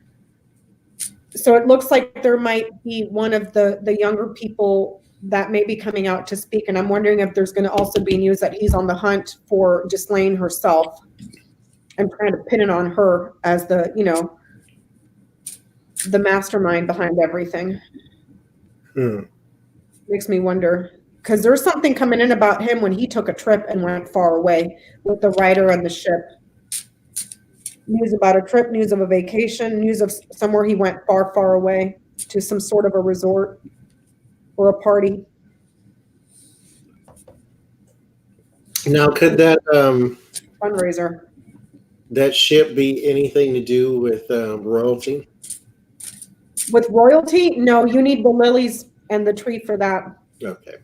Speaker 3: So it looks like there might be one of the younger people that may be coming out to speak. And I'm wondering if there's going to also be news that he's on the hunt for Ghislaine herself and trying to pin it on her as the, you know, the mastermind behind everything. Makes me wonder, because there's something coming in about him when he took a trip and went far away with the writer on the ship. News about a trip, news of a vacation, news of somewhere he went far, far away to some sort of a resort or a party.
Speaker 2: Now, could that
Speaker 3: Fundraiser.
Speaker 2: that ship be anything to do with royalty?
Speaker 3: With royalty? No, you need the lilies and the tree for that.
Speaker 2: Okay.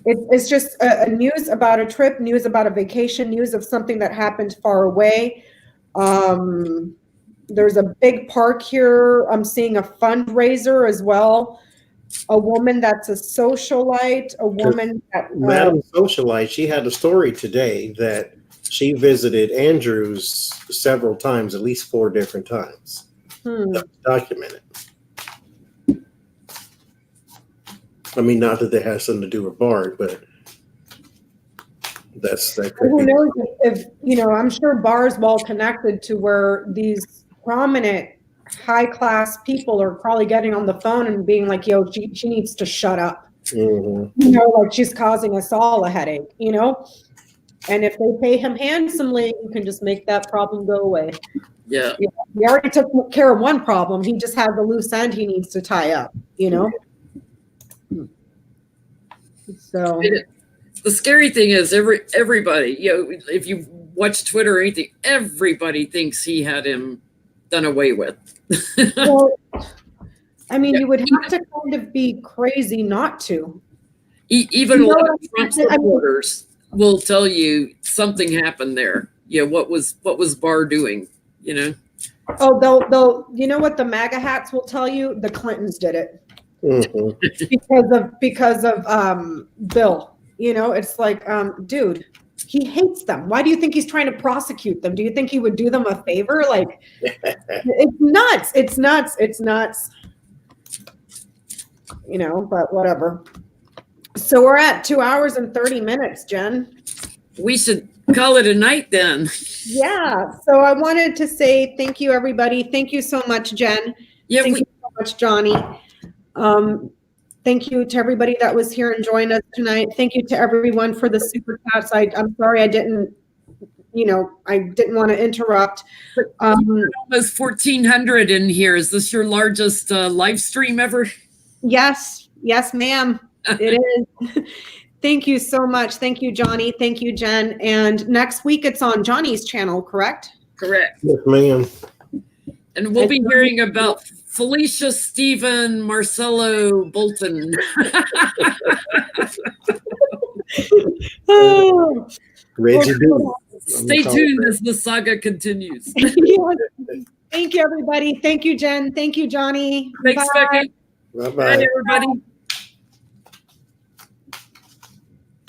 Speaker 3: It's just a news about a trip, news about a vacation, news of something that happened far away. There's a big park here. I'm seeing a fundraiser as well. A woman that's a socialite, a woman that
Speaker 2: Madam Socialite, she had a story today that she visited Andrews several times, at least 4 different times. That's documented. I mean, not that they have something to do with Barr, but that could
Speaker 3: who
Speaker 2: be.
Speaker 3: knows if you know, I'm sure Barr's well connected to where these prominent high class people are probably getting on the phone and being like, yo, she needs to shut up. You know, like she's causing us all a headache, you know? And if they pay him handsomely, you can just make that problem go away.
Speaker 1: Yeah.
Speaker 3: You know, he already took care of one problem. He just has the loose end he needs to tie up, you know? So
Speaker 1: the scary thing is everybody, you know, if you watch Twitter or anything, everybody thinks he had him done away with.
Speaker 3: well, I mean, you would have to kind of be crazy not to.
Speaker 1: Even a lot of Trump supporters will tell you something happened there. Yeah, what was Barr doing? You know.
Speaker 3: Oh, they'll. You know what the MAGA hats will tell you? The Clintons did it because of Bill. You know, it's like, dude, he hates them. Why do you think he's trying to prosecute them? Do you think he would do them a favor? Like, it's nuts. It's nuts. It's nuts. You know, but whatever. So we're at 2 hours and 30 minutes, Jen.
Speaker 1: We should call it a night then.
Speaker 3: Yeah. So I wanted to say thank you, everybody. Thank you so much, Jen.
Speaker 1: Yeah.
Speaker 3: Thank you so much, Johnie. Thank you to everybody that was here and joined us tonight. Thank you to everyone for the super chats. I'm sorry I didn't want to interrupt.
Speaker 1: Almost 1,400 in here. Is this your largest live stream ever?
Speaker 3: Yes, ma'am. It is. Thank you so much. Thank you, Johnie. Thank you, Jen. And next week it's on Johnny's channel, correct?
Speaker 1: Correct.
Speaker 2: Yes, ma'am.
Speaker 1: And we'll be hearing about Felicia, Stephen, Marcelo, Bolton.
Speaker 3: Oh.
Speaker 2: Reggie B.
Speaker 1: Stay tuned as the saga continues.
Speaker 3: Thank you, everybody. Thank you, Jen. Thank you, Johnie.
Speaker 1: Thanks,
Speaker 3: Bye.
Speaker 1: Becky.
Speaker 2: Bye-bye.
Speaker 1: Bye, everybody.